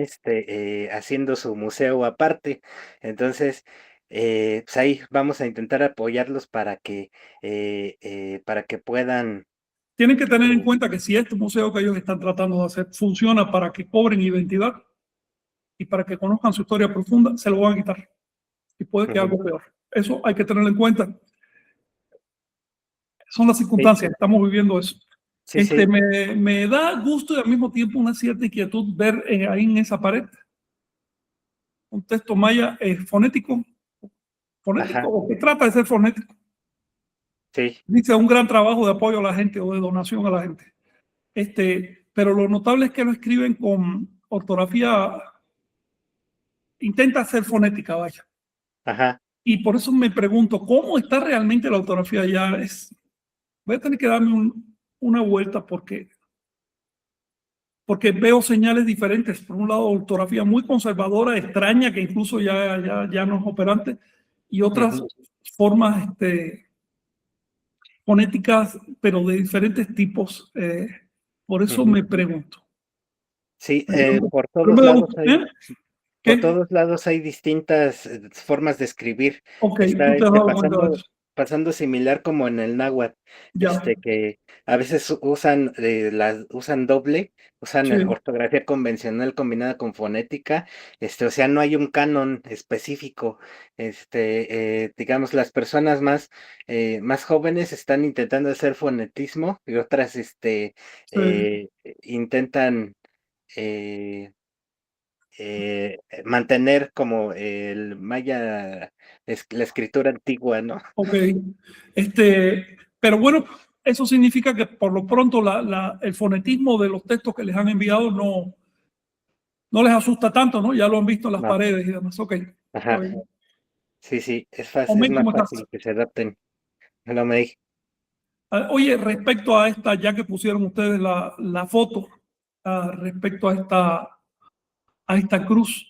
[SPEAKER 1] haciendo su museo aparte. Entonces, pues ahí vamos a intentar apoyarlos para que puedan
[SPEAKER 2] Tienen que tener en cuenta que si este museo que ellos están tratando de hacer funciona para que cobren identidad y para que conozcan su historia profunda, se lo van a quitar. Y puede que algo peor. Eso hay que tenerlo en cuenta. Son las circunstancias, estamos viviendo eso.
[SPEAKER 1] Sí, sí.
[SPEAKER 2] Me da gusto y al mismo tiempo una cierta inquietud ver ahí en esa pared un texto maya fonético
[SPEAKER 1] Ajá.
[SPEAKER 2] o que trata de ser fonético.
[SPEAKER 1] Sí.
[SPEAKER 2] Dice un gran trabajo de apoyo a la gente o de donación a la gente. Pero lo notable es que lo escriben con ortografía, intenta ser fonética, vaya.
[SPEAKER 1] Ajá.
[SPEAKER 2] Y por eso me pregunto, ¿cómo está realmente la ortografía ya? Voy a tener que darme una vuelta porque veo señales diferentes. Por un lado, ortografía muy conservadora, extraña, que incluso ya no es operante, y otras formas fonéticas, pero de diferentes tipos. Por eso me pregunto.
[SPEAKER 1] Sí,
[SPEAKER 2] Pero
[SPEAKER 1] por
[SPEAKER 2] me
[SPEAKER 1] todos lados
[SPEAKER 2] gusta,
[SPEAKER 1] hay,
[SPEAKER 2] ¿eh?
[SPEAKER 1] por
[SPEAKER 2] ¿Qué?
[SPEAKER 1] todos lados hay distintas formas de escribir.
[SPEAKER 2] Ok,
[SPEAKER 1] Está
[SPEAKER 2] tú te has dado cuenta de eso.
[SPEAKER 1] pasando similar como en el náhuatl,
[SPEAKER 2] Ya,
[SPEAKER 1] que a veces usan doble, usan
[SPEAKER 2] sí,
[SPEAKER 1] ortografía convencional combinada con fonética, o sea, no hay un canon específico. Digamos, las personas más jóvenes están intentando hacer fonetismo y otras,
[SPEAKER 2] sí.
[SPEAKER 1] intentan eh, mantener como el maya, la escritura antigua, ¿no?
[SPEAKER 2] Ok. Pero bueno, eso significa que por lo pronto el fonetismo de los textos que les han enviado no les asusta tanto, ¿no? Ya lo han visto en las
[SPEAKER 1] No,
[SPEAKER 2] paredes y demás. Ok. Está
[SPEAKER 1] ajá,
[SPEAKER 2] bien.
[SPEAKER 1] sí, sí, es fácil, es
[SPEAKER 2] Omar,
[SPEAKER 1] más
[SPEAKER 2] ¿cómo estás?
[SPEAKER 1] fácil que se adapten. Hello, May.
[SPEAKER 2] Oye, respecto a esta, ya que pusieron ustedes la foto, respecto a esta cruz,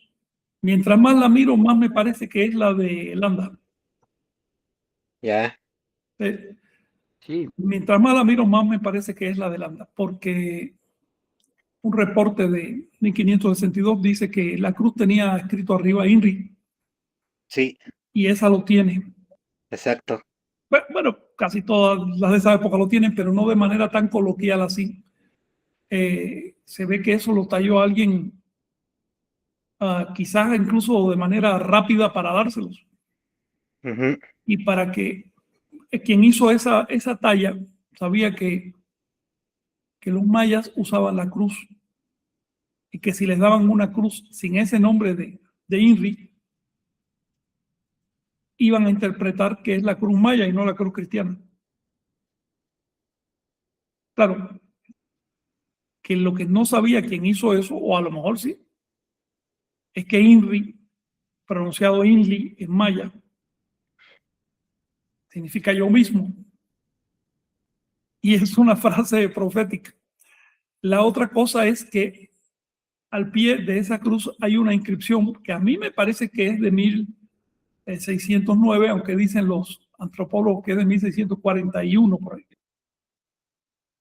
[SPEAKER 2] mientras más la miro, más me parece que es la de Landa.
[SPEAKER 1] Ya,
[SPEAKER 4] Sí,
[SPEAKER 2] Mientras más la miro, más me parece que es la de Landa, porque un reporte de 1562 dice que la cruz tenía escrito arriba INRI
[SPEAKER 1] sí,
[SPEAKER 2] y esa lo tiene.
[SPEAKER 1] exacto.
[SPEAKER 2] Bueno, casi todas las de esa época lo tienen, pero no de manera tan coloquial así. Se ve que eso lo talló alguien, quizás incluso de manera rápida para dárselos.
[SPEAKER 1] Ujú,
[SPEAKER 2] Y para que quien hizo esa talla sabía que los mayas usaban la cruz y que si les daban una cruz sin ese nombre de INRI, iban a interpretar que es la cruz maya y no la cruz cristiana. Claro, que lo que no sabía quien hizo eso, o a lo mejor sí, es que INRI, pronunciado INLI en maya, significa yo mismo. Y es una frase profética. La otra cosa es que al pie de esa cruz hay una inscripción que a mí me parece que es de 1609, aunque dicen los antropólogos que es de 1641 por ahí.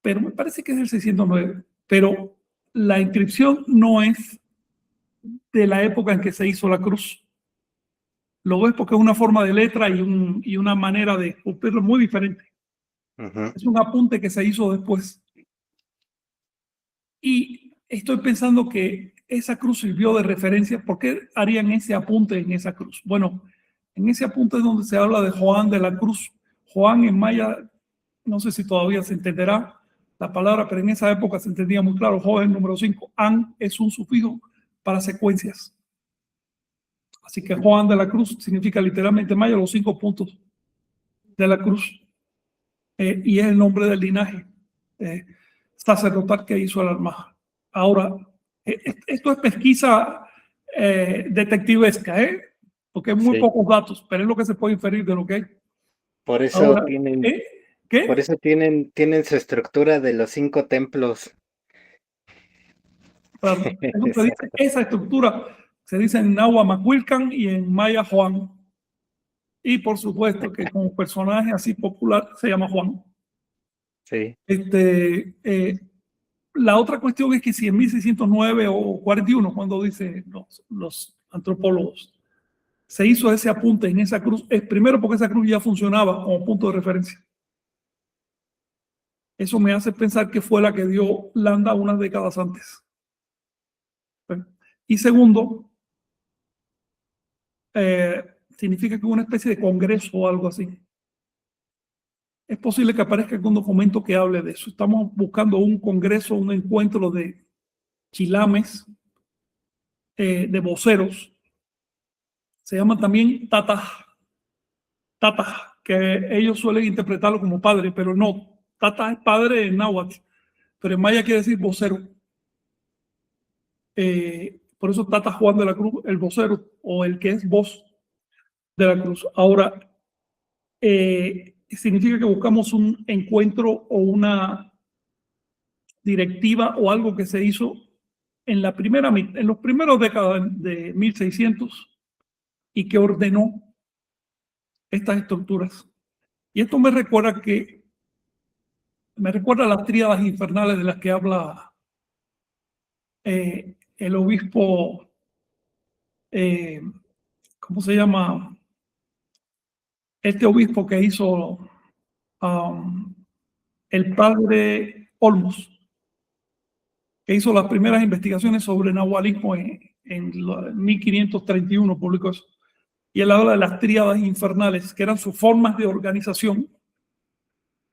[SPEAKER 2] Pero me parece que es del 609. Pero la inscripción no es de la época en que se hizo la cruz. Lo ves porque es una forma de letra y una manera de esculpirlo muy diferente.
[SPEAKER 1] ujú.
[SPEAKER 2] Es un apunte que se hizo después. Y estoy pensando que esa cruz sirvió de referencia. ¿Por qué harían ese apunte en esa cruz? Bueno, en ese apunte es donde se habla de Joan de la Cruz. Joan en maya, no sé si todavía se entenderá la palabra, pero en esa época se entendía muy claro. Joan número 5. An es un sufijo para secuencias. Así que Joan de la Cruz significa literalmente maya, los 5 puntos de la cruz. Y es el nombre del linaje sacerdotal que hizo el Almaja. Ahora, esto es pesquisa detectivesca, porque hay muy
[SPEAKER 1] Sí,
[SPEAKER 2] pocos datos, pero es lo que se puede inferir de lo que hay.
[SPEAKER 1] por eso
[SPEAKER 2] Ahora,
[SPEAKER 1] tienen, por
[SPEAKER 2] ¿qué?
[SPEAKER 1] eso tienen su estructura de los 5 templos.
[SPEAKER 2] Claro, eso se dice, esa estructura se dice en Nahua Macuilcan y en Maya Juan. Y por supuesto que como personaje así popular se llama Juan.
[SPEAKER 1] Sí,
[SPEAKER 2] La otra cuestión es que si en 1609 o 41, cuando dicen los antropólogos, se hizo ese apunte en esa cruz, es primero porque esa cruz ya funcionaba como punto de referencia. Eso me hace pensar que fue la que dio Landa unas décadas antes. Y segundo, significa que es una especie de congreso o algo así. Es posible que aparezca algún documento que hable de eso. Estamos buscando un congreso, un encuentro de chilames, de voceros. Se llaman también tatas, que ellos suelen interpretarlo como padre, pero no. Tata es padre en náhuatl, pero en maya quiere decir vocero. Por eso Tata Juan de la Cruz, el vocero o el que es voz de la cruz. Ahora, significa que buscamos un encuentro o una directiva o algo que se hizo en los primeros décadas de 1600 y que ordenó estas estructuras. Y esto me recuerda a las tríadas infernales de las que habla el obispo, ¿cómo se llama? Este obispo que hizo el padre Olmos, que hizo las primeras investigaciones sobre nahualismo en 1531, publicó eso. Y él habla de las tríadas infernales, que eran sus formas de organización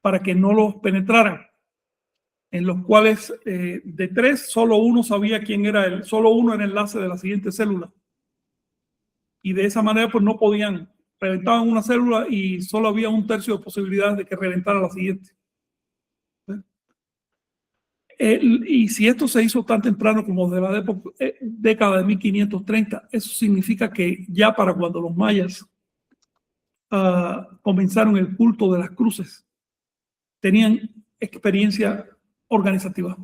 [SPEAKER 2] para que no los penetraran, en los cuales de tres, solo uno sabía quién era él, solo uno era el enlace de la siguiente célula. Y de esa manera, pues no podían, reventaban una célula y solo había un tercio de posibilidades de que reventara la siguiente. Y si esto se hizo tan temprano como de la década de 1530, eso significa que ya para cuando los mayas comenzaron el culto de las cruces, tenían experiencia organizativa.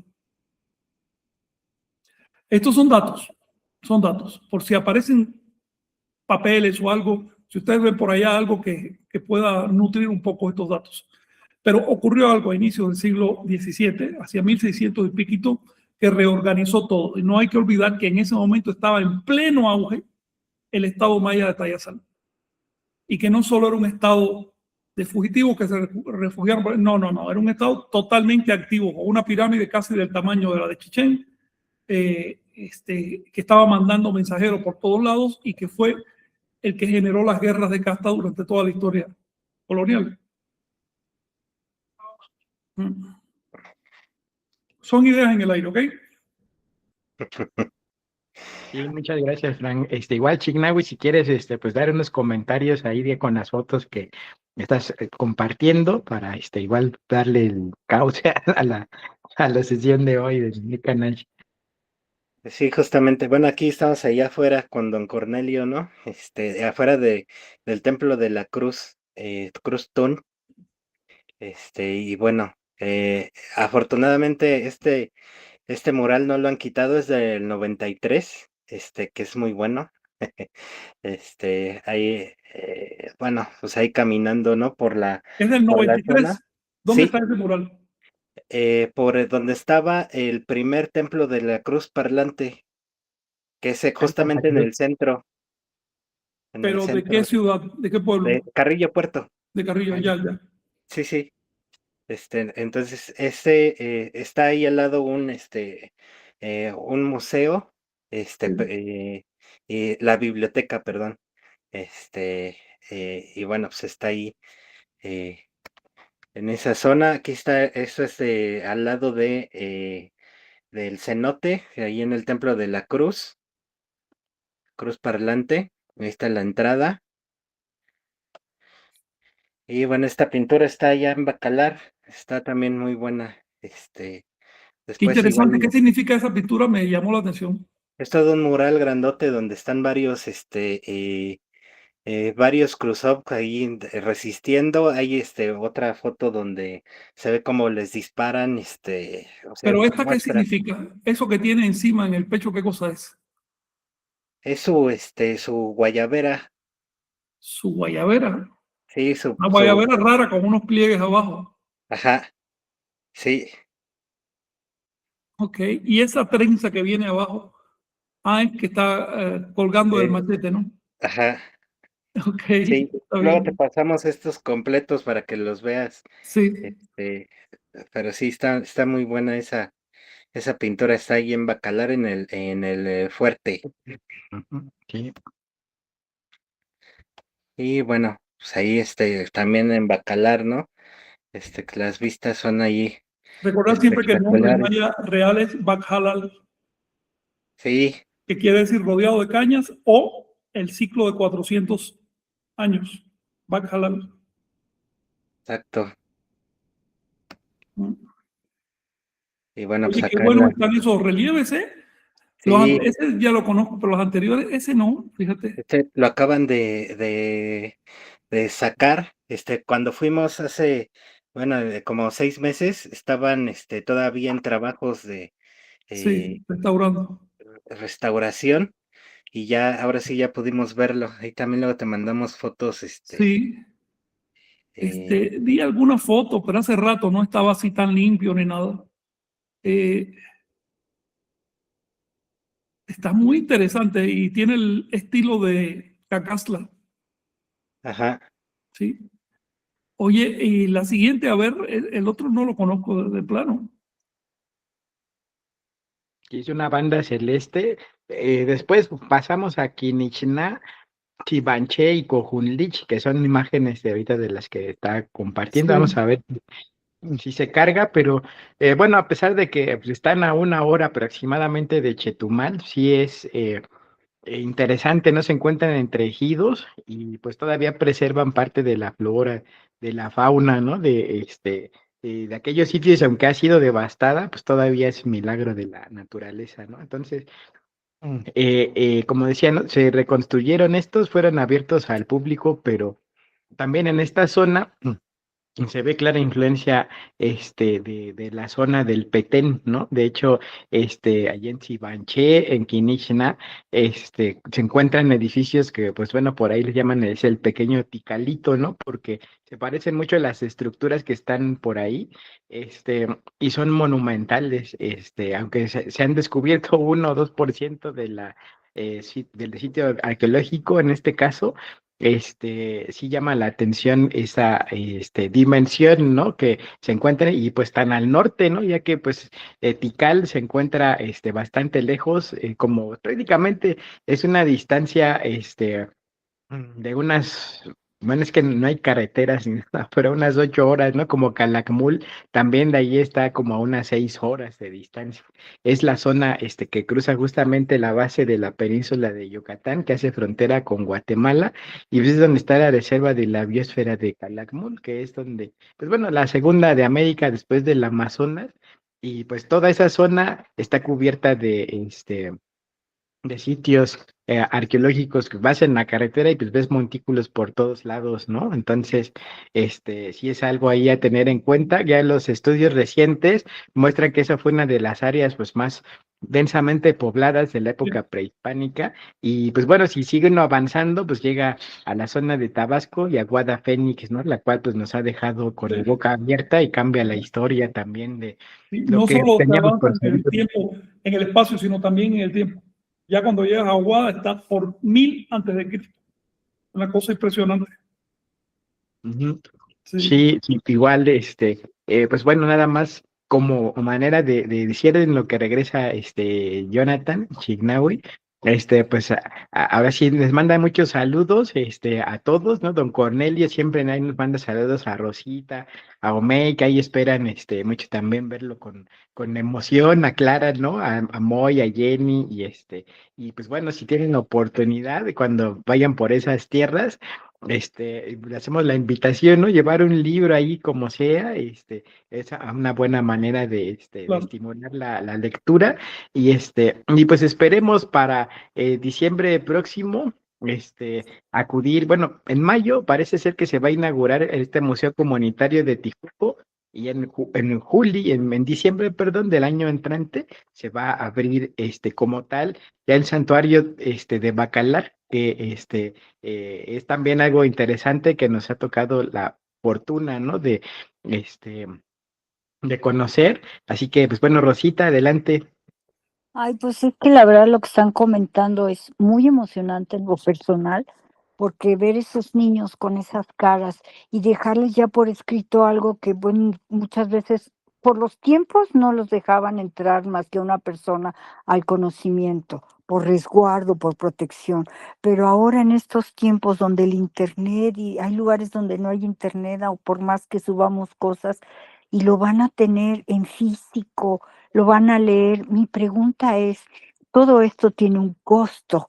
[SPEAKER 2] Estos son datos. Por si aparecen papeles o algo, si ustedes ven por allá algo que pueda nutrir un poco estos datos. Pero ocurrió algo a inicios del siglo XVII, hacia 1600 y piquito, que reorganizó todo. Y no hay que olvidar que en ese momento estaba en pleno auge el estado maya de Tayasal. Y que no solo era un estado de fugitivos que se refugiaron, no, era un estado totalmente activo, con una pirámide casi del tamaño de la de Chichén, que estaba mandando mensajeros por todos lados y que fue el que generó las guerras de casta durante toda la historia colonial. Son ideas en el aire, ¿ok?
[SPEAKER 4] Sí, muchas gracias, Frank. Igual, Chignahui, si quieres, pues dar unos comentarios ahí con las fotos que estás compartiendo para, igual darle el cauce a la sesión de hoy de mi canal.
[SPEAKER 1] Sí, justamente. Bueno, aquí estamos allá afuera con don Cornelio, ¿no? Afuera del templo de la Cruz, Cruz Tun. Y bueno, afortunadamente este mural no lo han quitado, es del 93, que es muy bueno. Ahí, bueno, pues ahí caminando, ¿no?
[SPEAKER 2] Es del
[SPEAKER 1] Por la
[SPEAKER 2] 93.
[SPEAKER 1] zona.
[SPEAKER 2] ¿Dónde
[SPEAKER 1] Sí,
[SPEAKER 2] está ese mural?
[SPEAKER 1] por donde estaba el primer templo de la Cruz Parlante, que es justamente en el centro. En el
[SPEAKER 2] ¿Pero de qué
[SPEAKER 1] centro
[SPEAKER 2] ciudad? ¿De qué pueblo?
[SPEAKER 1] de Carrillo Puerto.
[SPEAKER 2] De Carrillo,
[SPEAKER 1] Ahí.
[SPEAKER 2] ya.
[SPEAKER 1] Sí, sí. Entonces, está ahí al lado un museo, y la biblioteca, perdón. Y bueno, pues está ahí, en esa zona. Aquí está, eso es al lado del cenote, ahí en el Templo de la Cruz Parlante. Ahí está la entrada. Y bueno, esta pintura está allá en Bacalar, está también muy buena.
[SPEAKER 2] Qué
[SPEAKER 1] Después
[SPEAKER 2] interesante.
[SPEAKER 1] igual
[SPEAKER 2] ¿Qué significa esa pintura? Me llamó la atención.
[SPEAKER 1] es todo un mural grandote donde están varios close-up ahí resistiendo. Hay otra foto donde se ve cómo les disparan, o sea,
[SPEAKER 2] ¿Pero esta qué
[SPEAKER 1] muestra.
[SPEAKER 2] significa? ¿Eso que tiene encima en el pecho, qué cosa es?
[SPEAKER 1] Es su guayabera,
[SPEAKER 2] Su guayabera.
[SPEAKER 1] sí,
[SPEAKER 2] Una guayabera rara con unos pliegues abajo.
[SPEAKER 1] ajá, sí.
[SPEAKER 2] Ok. Y esa trenza que viene abajo, es que está colgando del
[SPEAKER 1] eh,
[SPEAKER 2] machete, ¿no?
[SPEAKER 1] ajá,
[SPEAKER 2] Ok.
[SPEAKER 1] sí.
[SPEAKER 2] Está
[SPEAKER 1] Luego te
[SPEAKER 2] bien.
[SPEAKER 1] pasamos estos completos para que los veas.
[SPEAKER 2] Sí.
[SPEAKER 1] Este, pero sí está muy buena esa pintura, está ahí en Bacalar en el fuerte.
[SPEAKER 4] Ujú, sí.
[SPEAKER 1] Y bueno, pues ahí también en Bacalar, ¿no? Que las vistas son ahí
[SPEAKER 2] Recordar siempre que el nombre en
[SPEAKER 1] espectaculares.
[SPEAKER 2] maya real es Bakhalal,
[SPEAKER 1] Sí,
[SPEAKER 2] que quiere decir rodeado de cañas o el ciclo de 400 años. Bakhalal.
[SPEAKER 1] exacto.
[SPEAKER 2] ¿No?
[SPEAKER 1] Y bueno, pues
[SPEAKER 2] Oye, qué
[SPEAKER 1] acá en
[SPEAKER 2] bueno
[SPEAKER 1] la,
[SPEAKER 2] están esos relieves, ¿eh?
[SPEAKER 1] sí,
[SPEAKER 2] Ese ya lo conozco, pero los anteriores, ese no, fíjate.
[SPEAKER 1] lo acaban de sacar, cuando fuimos hace, bueno, como 6 meses, estaban, todavía en trabajos de eh,
[SPEAKER 2] Sí, restaurando.
[SPEAKER 1] restauración y ya, ahora sí ya pudimos verlo. Ahí también luego te mandamos fotos,
[SPEAKER 2] Sí,
[SPEAKER 1] eh,
[SPEAKER 2] di alguna foto, pero hace rato no estaba así tan limpio ni nada. Eh, Está muy interesante y tiene el estilo de Cacasla,
[SPEAKER 1] ajá,
[SPEAKER 2] ¿sí? Oye, y la siguiente, a ver, el otro no lo conozco de plano.
[SPEAKER 4] Que es una banda celeste. Después pasamos a Kinichna, Chibanche y Cojunlich, que son imágenes de ahorita de las que está compartiendo. Vamos
[SPEAKER 2] Sí,
[SPEAKER 4] a ver si se carga, pero bueno, a pesar de que pues, están a 1 hora aproximadamente de Chetumal, sí es interesante, ¿no? Se encuentran entre ejidos y pues todavía preservan parte de la flora, de la fauna, ¿no? De aquellos sitios, aunque ha sido devastada, pues todavía es milagro de la naturaleza, ¿no? Entonces, como decía, ¿no? Se reconstruyeron estos, fueron abiertos al público, pero también en esta zona se ve clara influencia de la zona del Petén, ¿no? De hecho, allí en Sibanché, en Quinixna, se encuentran edificios que, pues bueno, por ahí les llaman es el pequeño Ticalito, ¿no? Porque se parecen mucho a las estructuras que están por ahí, y son monumentales, aunque se han descubierto 1 o 2% de del sitio arqueológico en este caso, sí llama la atención esa dimensión, ¿no? Que se encuentra y pues tan al norte, ¿no? Ya que pues Tikal se encuentra bastante lejos, como prácticamente es una distancia de unas, bueno, es que no hay carreteras ni nada, pero unas 8 horas, ¿no? Como Calakmul, también de ahí está como a unas 6 horas de distancia. Es la zona que cruza justamente la base de la península de Yucatán, que hace frontera con Guatemala, y pues es donde está la reserva de la biosfera de Calakmul, que es donde, pues bueno, la segunda de América después del Amazonas, y pues toda esa zona está cubierta de sitios arqueológicos que vas en la carretera y pues ves montículos por todos lados, ¿no? Entonces, sí es algo ahí a tener en cuenta. Ya los estudios recientes muestran que esa fue una de las áreas pues más densamente pobladas de la época prehispánica y pues bueno, si siguen avanzando, pues llega a la zona de Tabasco y a Guada Fénix, ¿no? La cual pues nos ha dejado con la boca abierta y cambia la historia también de
[SPEAKER 2] sí,
[SPEAKER 4] lo
[SPEAKER 2] no
[SPEAKER 4] que
[SPEAKER 2] solo se
[SPEAKER 4] teníamos
[SPEAKER 2] avanza
[SPEAKER 4] por
[SPEAKER 2] en el
[SPEAKER 4] sabido.
[SPEAKER 2] tiempo, en el espacio, sino también en el tiempo. Ya cuando llegas a Aguada está por 1000 antes de Cristo. Una cosa impresionante.
[SPEAKER 4] Ujú.
[SPEAKER 2] Sí,
[SPEAKER 4] Sí, sí, igual, pues bueno, nada más como manera de decir en lo que regresa Jonathan Chignawi, pues ahora sí les manda muchos saludos, a todos, ¿no? Don Cornelio siempre ahí nos manda saludos a Rosita, a Omey, que ahí esperan, mucho también verlo con emoción, a Clara, ¿no? A Moy, a Jenny, y pues bueno, si tienen la oportunidad, cuando vayan por esas tierras, le hacemos la invitación, ¿no? Llevar un libro ahí como sea, es una buena manera de
[SPEAKER 2] claro.
[SPEAKER 4] estimular la lectura y pues esperemos para diciembre próximo, acudir, bueno, en mayo parece ser que se va a inaugurar este Museo Comunitario de Tijuco y en diciembre, perdón, del año entrante se va a abrir como tal ya el santuario de Bacalar, que es también algo interesante que nos ha tocado la fortuna, ¿no? Este, de conocer. Así que, pues bueno, Rosita, adelante.
[SPEAKER 3] Ay, pues es que la verdad lo que están comentando es muy emocionante en lo personal, porque ver esos niños con esas caras y dejarles ya por escrito algo que, bueno, muchas veces por los tiempos no los dejaban entrar más que una persona al conocimiento, por resguardo, por protección. Pero ahora en estos tiempos donde el internet y hay lugares donde no hay internet o por más que subamos cosas y lo van a tener en físico, lo van a leer. Mi pregunta es, todo esto tiene un costo.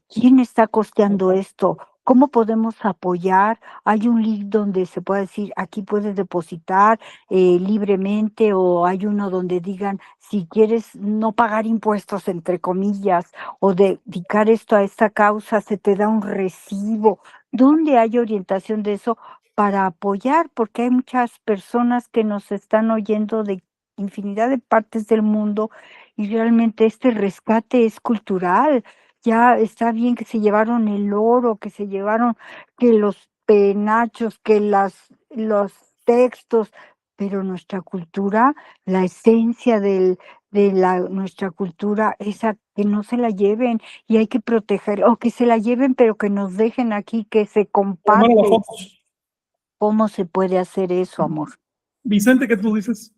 [SPEAKER 3] ¿Quién está costeando esto? ¿Cómo podemos apoyar? Hay un link donde se puede decir, aquí puedes depositar libremente, o hay uno donde digan, si quieres no pagar impuestos, entre comillas, o dedicar esto a esta causa, se te da un recibo. ¿Dónde hay orientación de eso para apoyar? Porque hay muchas personas que nos están oyendo de infinidad de partes del mundo y realmente este rescate es cultural. Ya está bien que se llevaron el oro, que se llevaron que los penachos, que los textos, pero nuestra cultura, la esencia nuestra cultura, esa que no se la lleven y hay que proteger, o que se la lleven, pero que nos dejen aquí, que se
[SPEAKER 2] Por lo menos las
[SPEAKER 3] comparte.
[SPEAKER 2] fotos.
[SPEAKER 3] ¿Cómo se puede hacer eso, amor?
[SPEAKER 2] Vicente, ¿qué tú dices?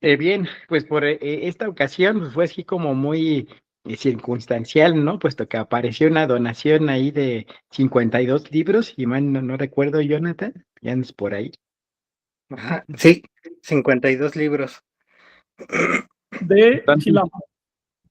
[SPEAKER 4] Bien, pues por esta ocasión pues, fue así como muy circunstancial, ¿no? Puesto que apareció una donación ahí de 52 libros, y mal no recuerdo, Jonathan, ya andas por ahí.
[SPEAKER 1] Ajá, sí, 52 libros
[SPEAKER 2] De
[SPEAKER 4] Entonces,
[SPEAKER 2] Chilam.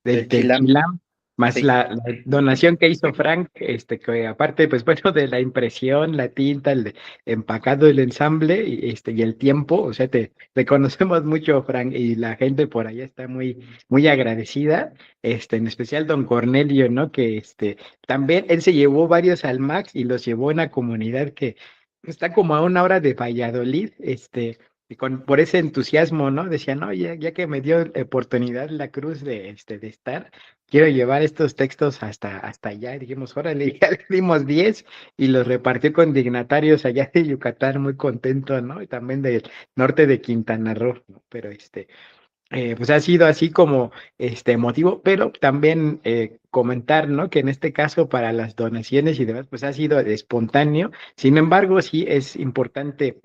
[SPEAKER 1] del
[SPEAKER 4] del
[SPEAKER 1] Chilam.
[SPEAKER 4] Chilam, más
[SPEAKER 1] Sí.
[SPEAKER 4] la donación que hizo Frank, que aparte, pues bueno, de la impresión, la tinta, el empacado, el ensamble y el tiempo, o sea, te conocemos mucho, Frank, y la gente por allá está muy, muy agradecida, en especial don Cornelio, ¿no? Que también él se llevó varios al Max y los llevó a una comunidad que está como a una hora de Valladolid, y por ese entusiasmo, ¿no? Decía, no, ya que me dio oportunidad la cruz de estar, quiero llevar estos textos hasta allá. Y dijimos, órale, ya le dimos 10 y los repartió con dignatarios allá de Yucatán, muy contento, ¿no? Y también del norte de Quintana Roo, ¿no? Pero pues ha sido así como emotivo, pero también comentar, ¿no? Que en este caso para las donaciones y demás, pues ha sido espontáneo. Sin embargo, sí es importante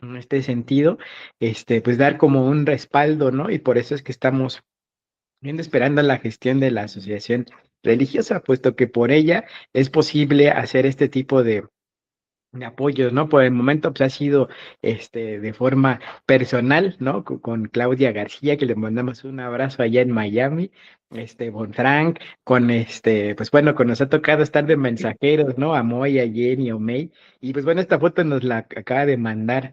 [SPEAKER 4] en este sentido, pues dar como un respaldo, ¿no? Y por eso es que estamos viendo, esperando la gestión de la asociación religiosa, puesto que por ella es posible hacer este tipo de apoyos, ¿no? Por el momento, pues ha sido de forma personal, ¿no? Con Claudia García, que le mandamos un abrazo allá en Miami, con Frank, con pues bueno, nos ha tocado estar de mensajeros, ¿no? A Moy, a Jenny, a May, y pues bueno, esta foto nos la acaba de mandar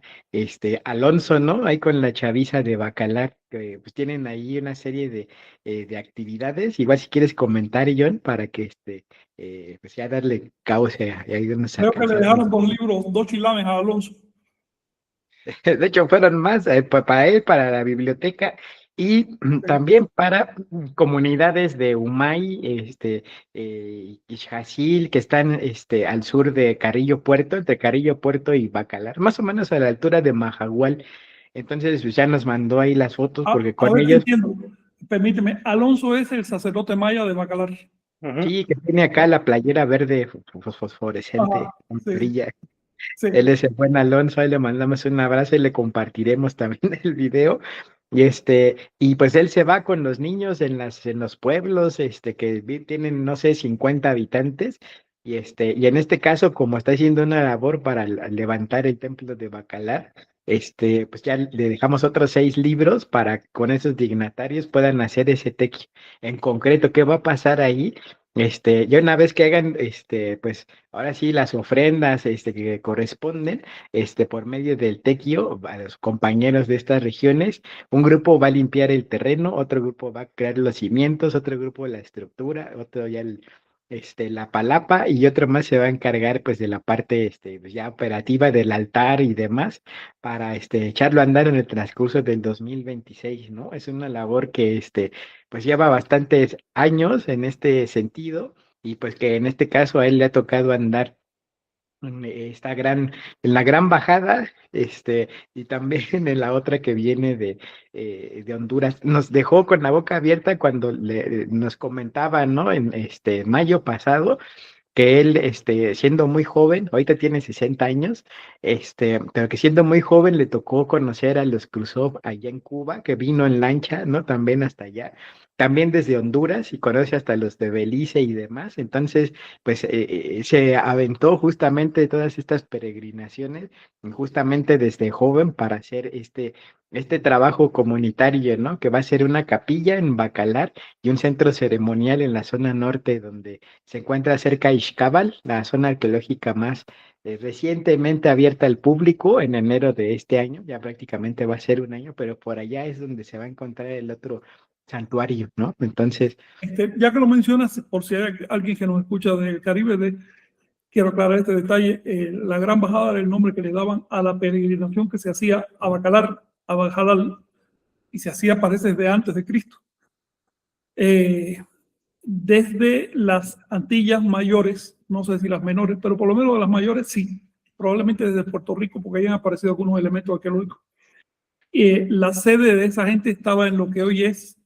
[SPEAKER 4] Alonso, ¿no? Ahí con la chaviza de Bacalar, que pues tienen ahí una serie de actividades. Igual si quieres comentar, John, para que pues ya darle cauce y ahí nos
[SPEAKER 2] Creo que le
[SPEAKER 4] alcanzamos.
[SPEAKER 2] dejaron 2 libros, 2 chilames a Alonso.
[SPEAKER 4] De hecho, fueron más para él, para la biblioteca y también para comunidades de Umay, Ixjacil, que están al sur de Carrillo Puerto, entre Carrillo Puerto y Bacalar, más o menos a la altura de Majahual. Entonces, pues ya nos mandó ahí las fotos porque
[SPEAKER 2] A
[SPEAKER 4] con
[SPEAKER 2] ver si
[SPEAKER 4] ellos,
[SPEAKER 2] entiendo. Permíteme, Alonso es el sacerdote maya de Bacalar.
[SPEAKER 1] Ujú.
[SPEAKER 4] sí, que tiene acá la playera verde fosforescente,
[SPEAKER 2] Ajá, sí,
[SPEAKER 4] brilla.
[SPEAKER 2] sí.
[SPEAKER 4] Él es el buen Alonso, ahí le mandamos un abrazo y le compartiremos también el video. Y pues él se va con los niños en los pueblos, que tienen, no sé, 50 habitantes. Y en este caso, como está haciendo una labor para levantar el templo de Bacalar, pues ya le dejamos otros 6 libros para que con esos dignatarios puedan hacer ese tequio. En concreto, ¿qué va a pasar ahí? Ya una vez que hagan, pues ahora sí, las ofrendas que corresponden por medio del tequio a los compañeros de estas regiones, un grupo va a limpiar el terreno, otro grupo va a crear los cimientos, otro grupo la estructura, otro ya la palapa, y otro más se va a encargar pues de la parte pues, ya operativa del altar y demás para echarlo a andar en el transcurso del 2026, ¿no? Es una labor que pues lleva bastantes años en este sentido, y pues que en este caso a él le ha tocado andar en en la gran bajada, y también en la otra que viene de Honduras. Nos dejó con la boca abierta cuando nos comentaba, ¿no? En mayo pasado, que él, siendo muy joven, ahorita tiene 60 años, pero que siendo muy joven le tocó conocer a los Khrushchev allá en Cuba, que vino en lancha, ¿no? También hasta allá, también desde Honduras y conoce hasta los de Belice y demás. Entonces, pues se aventó justamente todas estas peregrinaciones, justamente desde joven para hacer este trabajo comunitario, ¿no? Que va a ser una capilla en Bacalar y un centro ceremonial en la zona norte donde se encuentra cerca de Ixcabal, la zona arqueológica más recientemente abierta al público en enero de este año, ya prácticamente va a ser un año, pero por allá es donde se va a encontrar el otro santuario, ¿no? Entonces,
[SPEAKER 2] Ya que lo mencionas, por si hay alguien que nos escucha del Caribe, quiero aclarar este detalle, la Gran Bajada era el nombre que le daban a la peregrinación que se hacía a Bacalar, a Bajalal, y se hacía, parece, desde antes de Cristo. Desde las Antillas mayores, no sé si las menores, pero por lo menos de las mayores sí, probablemente desde Puerto Rico, porque ahí han aparecido algunos elementos arqueológicos. La sede de esa gente estaba en lo que hoy es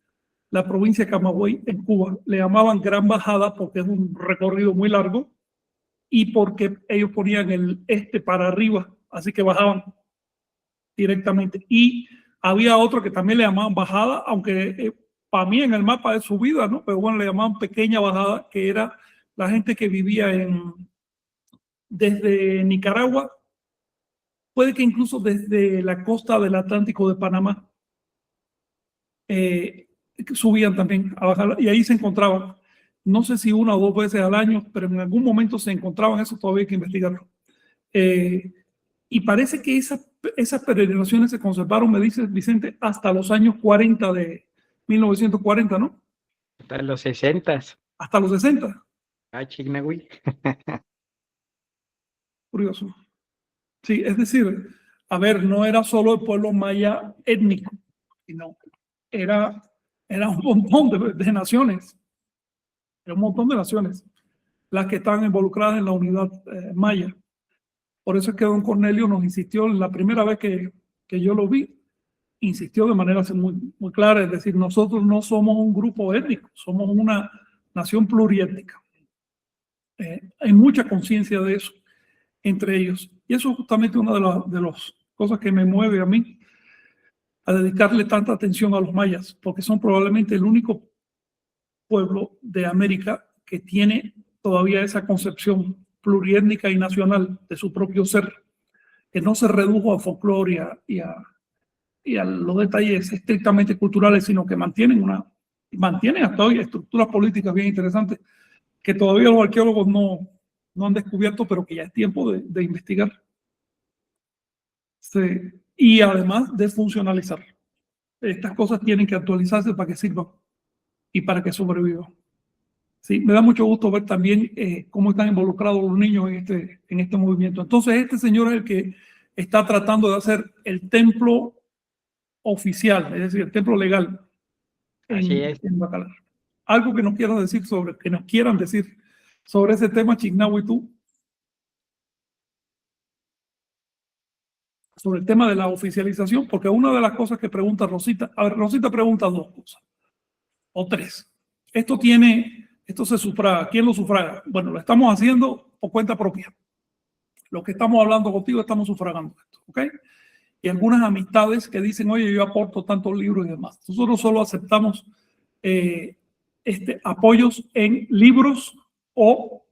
[SPEAKER 2] la provincia de Camagüey, en Cuba. Le llamaban Gran Bajada porque es un recorrido muy largo y porque ellos ponían el para arriba, así que bajaban directamente. Y había otro que también le llamaban bajada, aunque para mí en el mapa de subida, ¿no? Pero bueno, le llamaban pequeña bajada, que era la gente que vivía desde Nicaragua, puede que incluso desde la costa del Atlántico de Panamá, subían también a bajar y ahí se encontraban, no sé si una o dos veces al año, pero en algún momento se encontraban, eso todavía hay que investigarlo. Y parece que esas peregrinaciones se conservaron, me dice Vicente, hasta los años 40 de 1940, ¿no?
[SPEAKER 4] hasta los 60s.
[SPEAKER 2] Hasta los 60.
[SPEAKER 4] Chignahui.
[SPEAKER 2] Curioso. Sí, es decir, a ver, no era solo el pueblo maya étnico, sino era un montón de naciones. Era un montón de naciones las que estaban involucradas en la unidad maya. Por eso es que don Cornelio nos insistió, la primera vez que yo lo vi, insistió de manera muy, muy clara, es decir, nosotros no somos un grupo étnico, somos una nación pluriétnica. Hay mucha conciencia de eso entre ellos. Y eso es justamente una de las cosas que me mueve a mí a dedicarle tanta atención a los mayas, porque son probablemente el único pueblo de América que tiene todavía esa concepción pluriétnica y nacional de su propio ser, que no se redujo a folclore y a los detalles estrictamente culturales, sino que mantienen hasta hoy estructuras políticas bien interesantes que todavía los arqueólogos no han descubierto, pero que ya es tiempo de investigar. Sí. Y además de funcionalizar. Estas cosas tienen que actualizarse para que sirvan y para que sobrevivan. Sí, me da mucho gusto ver también cómo están involucrados los niños en este movimiento. Entonces, este señor es el que está tratando de hacer el templo oficial, es decir, el templo legal en Bacalar. Algo que nos quieran decir sobre ese tema, Chignahui, tú, sobre el tema de la oficialización, porque una de las cosas que pregunta Rosita, a ver, Rosita pregunta dos cosas, o tres. Esto se sufraga. ¿Quién lo sufraga? Bueno, lo estamos haciendo por cuenta propia. Lo que estamos hablando contigo, estamos sufragando esto, ¿ok? Y algunas amistades que dicen, oye, yo aporto tantos libros y demás. Nosotros solo aceptamos apoyos en libros o,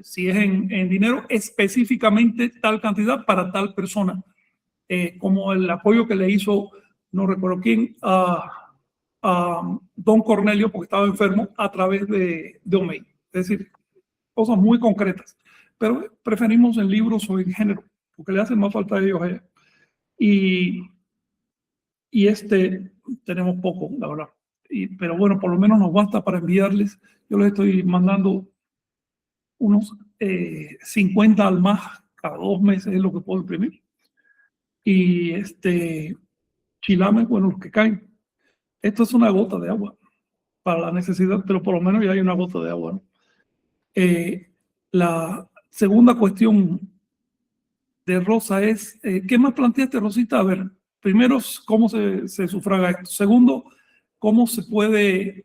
[SPEAKER 2] si es en dinero, específicamente tal cantidad para tal persona. Como el apoyo que le hizo, no recuerdo quién, a don Cornelio, porque estaba enfermo, a través de OMEI. Es decir, cosas muy concretas. Pero preferimos en libros o en género, porque le hacen más falta a ellos allá. Y tenemos poco, la verdad. Pero bueno, por lo menos nos basta para enviarles. Yo les estoy mandando unos 50 al más cada 2 meses, es lo que puedo imprimir. Y chilames, bueno, los que caen. Esto es una gota de agua para la necesidad, pero por lo menos ya hay una gota de agua, ¿no? La segunda cuestión de Rosa es, ¿qué más planteaste, Rosita? A ver, primero, ¿cómo se sufraga esto? Segundo, ¿cómo se puede,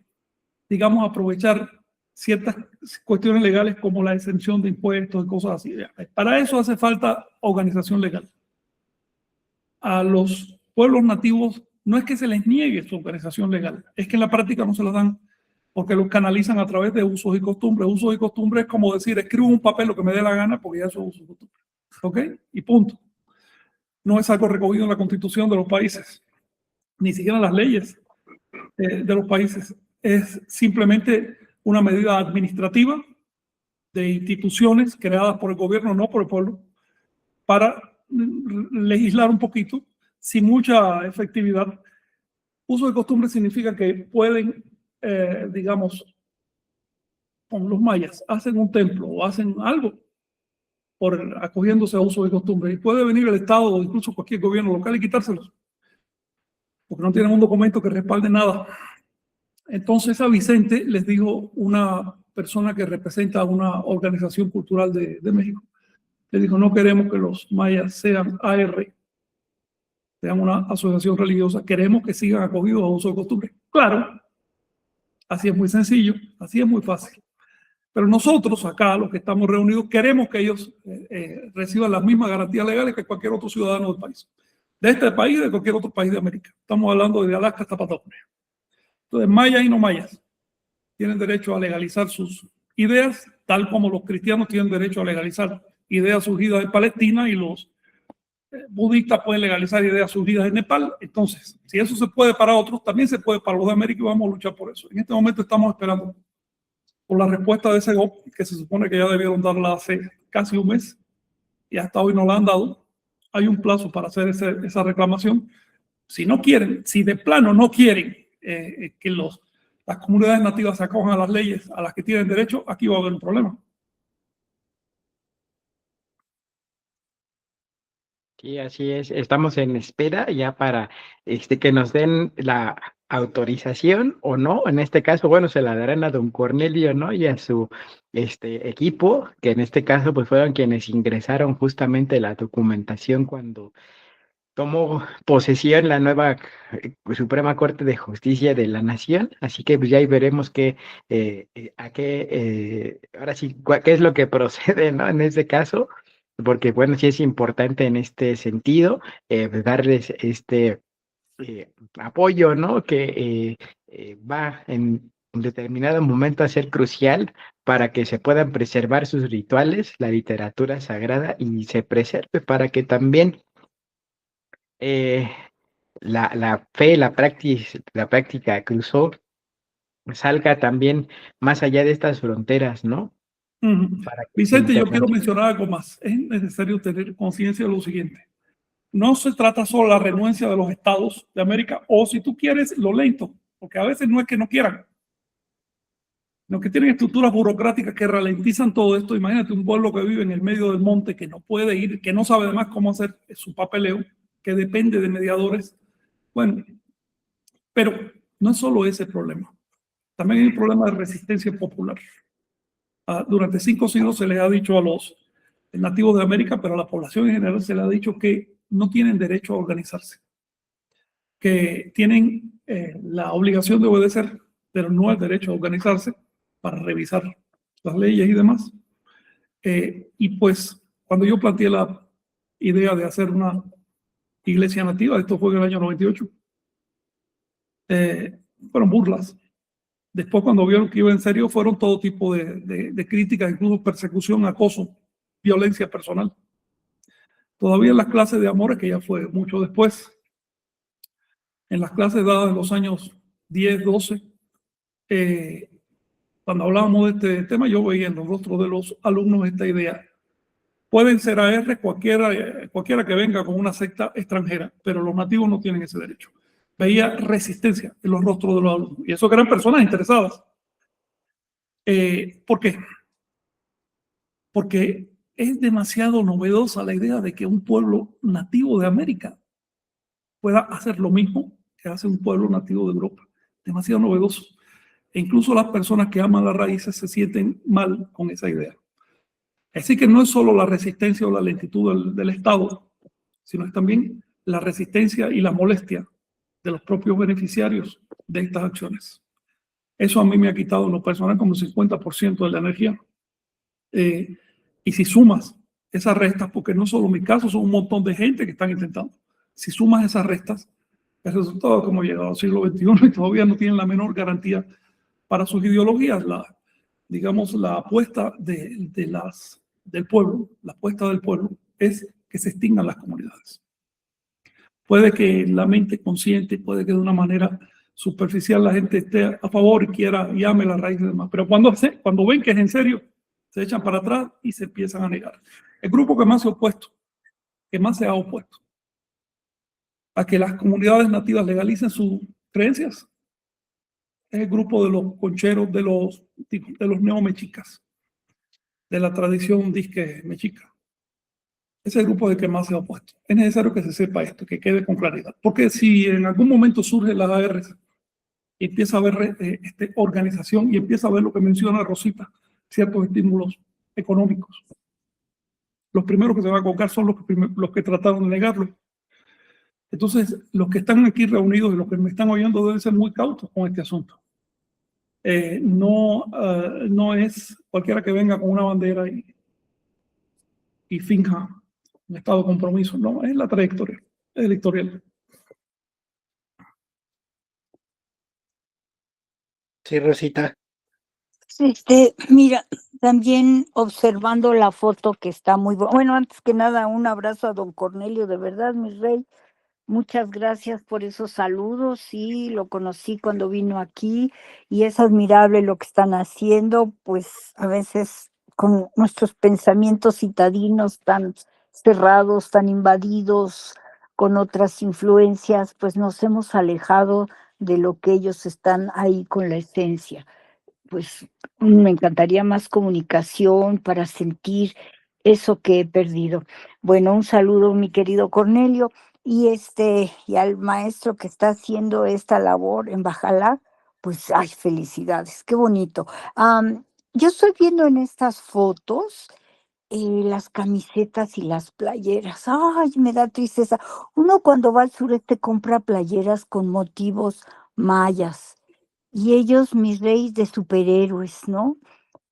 [SPEAKER 2] digamos, aprovechar ciertas cuestiones legales como la exención de impuestos y cosas así. Para eso hace falta organización legal. A los pueblos nativos no es que se les niegue su organización legal, es que en la práctica no se la dan porque los canalizan a través de usos y costumbres. Usos y costumbres es como decir, escribo un papel lo que me dé la gana porque ya eso es uso y costumbre. ¿Ok? Y punto. No es algo recogido en la constitución de los países, ni siquiera en las leyes de los países. Es simplemente una medida administrativa de instituciones creadas por el gobierno, no por el pueblo, para legislar un poquito, sin mucha efectividad. Uso de costumbre significa que pueden, digamos, con los mayas, hacen un templo o hacen algo por acogiéndose a uso de costumbre. Y puede venir el Estado o incluso cualquier gobierno local y quitárselos, porque no tienen un documento que respalde nada. Entonces a Vicente les dijo una persona que representa a una organización cultural de México, le dijo, no queremos que los mayas sean AR, sean una asociación religiosa, queremos que sigan acogidos a uso de costumbre. Claro, así es muy sencillo, así es muy fácil. Pero nosotros acá, los que estamos reunidos, queremos que ellos reciban las mismas garantías legales que cualquier otro ciudadano del país. De este país y de cualquier otro país de América. Estamos hablando de Alaska hasta Patagonia. Entonces, mayas y no mayas tienen derecho a legalizar sus ideas, tal como los cristianos tienen derecho a legalizar ideas surgidas en Palestina y los budistas pueden legalizar ideas surgidas en Nepal. Entonces, si eso se puede para otros, también se puede para los de América y vamos a luchar por eso. En este momento estamos esperando por la respuesta de SEGOP, que se supone que ya debieron darla hace casi un mes y hasta hoy no la han dado. Hay un plazo para hacer esa reclamación. Si no quieren, si de plano no quieren que las comunidades nativas se acojan a las leyes a las que tienen derecho, aquí va a haber un problema.
[SPEAKER 4] Sí, así es. Estamos en espera ya para que nos den la autorización o no. En este caso, bueno, se la darán a don Cornelio, ¿no? Y a su equipo, que en este caso pues fueron quienes ingresaron justamente la documentación cuando tomó posesión la nueva Suprema Corte de Justicia de la Nación. Así que pues ya ahí veremos ahora sí, qué es lo que procede, ¿no? En este caso. Porque, bueno, sí es importante en este sentido darles este apoyo, ¿no? Que va en un determinado momento a ser crucial para que se puedan preservar sus rituales, la literatura sagrada y se preserve para que también la fe, la práctica cruzó salga también más allá de estas fronteras, ¿no?
[SPEAKER 2] Vicente, yo quiero mencionar algo más. Es necesario tener conciencia de lo siguiente. No se trata solo de la renuencia de los estados de América, o si tú quieres, lo lento, porque a veces no es que no quieran, sino que tienen estructuras burocráticas que ralentizan todo esto. Imagínate un pueblo que vive en el medio del monte, que no puede ir, que no sabe además cómo hacer su papeleo, que depende de mediadores. Bueno, pero no es solo ese problema. También hay un problema de resistencia popular. Durante 5 siglos se les ha dicho a los nativos de América, pero a la población en general se les ha dicho que no tienen derecho a organizarse, que tienen la obligación de obedecer, pero no el derecho a organizarse para revisar las leyes y demás. Y pues cuando yo planteé la idea de hacer una iglesia nativa, esto fue en el año 98, fueron burlas. Después, cuando vieron que iba en serio, fueron todo tipo de críticas, incluso persecución, acoso, violencia personal. Todavía en las clases de amores, que ya fue mucho después, en las clases dadas en los años 10, 12, cuando hablábamos de este tema, yo veía en los rostros de los alumnos esta idea. Pueden ser AR cualquiera que venga con una secta extranjera, pero los nativos no tienen ese derecho. Veía resistencia en los rostros de los alumnos. Y eso que eran personas interesadas. ¿Por qué? Porque es demasiado novedosa la idea de que un pueblo nativo de América pueda hacer lo mismo que hace un pueblo nativo de Europa. Demasiado novedoso. E incluso las personas que aman las raíces se sienten mal con esa idea. Así que no es solo la resistencia o la lentitud del Estado, sino es también la resistencia y la molestia de los propios beneficiarios de estas acciones. Eso a mí me ha quitado en lo personal como el 50% de la energía. Y si sumas esas restas, porque no solo mi caso, son un montón de gente que están intentando. Si sumas esas restas, el resultado es como llegado al siglo XXI y todavía no tienen la menor garantía para sus ideologías. Digamos, la apuesta del pueblo, la apuesta del pueblo es que se extingan las comunidades. Puede que la mente consciente, puede que de una manera superficial la gente esté a favor y quiera y ame la raíz y demás, pero cuando ven que es en serio, se echan para atrás y se empiezan a negar. El grupo que más se ha opuesto a que las comunidades nativas legalicen sus creencias es el grupo de los concheros, de los neomexicas, de la tradición disque mexica. Ese es el grupo de que más se ha opuesto. Es necesario que se sepa esto, que quede con claridad. Porque si en algún momento surge la ARS y empieza a haber organización y empieza a ver lo que menciona Rosita, ciertos estímulos económicos, los primeros que se van a colocar son los que trataron de negarlo. Entonces, los que están aquí reunidos y los que me están oyendo deben ser muy cautos con este asunto. No es cualquiera que venga con una bandera y finja un estado de compromiso. No, es la trayectoria, es el historial.
[SPEAKER 1] Sí, Rosita.
[SPEAKER 3] Mira, también observando la foto que está muy buena. Bueno, antes que nada, un abrazo a don Cornelio, de verdad, mi rey. Muchas gracias por esos saludos. Sí, lo conocí cuando vino aquí y es admirable lo que están haciendo, pues a veces con nuestros pensamientos citadinos tan cerrados, tan invadidos con otras influencias, pues nos hemos alejado de lo que ellos están ahí con la esencia. Pues me encantaría más comunicación para sentir eso que he perdido. Bueno, un saludo, mi querido Cornelio, y al maestro que está haciendo esta labor en Bajalá, pues ay, felicidades, qué bonito. Yo estoy viendo en estas fotos las camisetas y las playeras. Ay, me da tristeza. Uno cuando va al sureste compra playeras con motivos mayas y ellos, mis reyes de superhéroes, ¿no?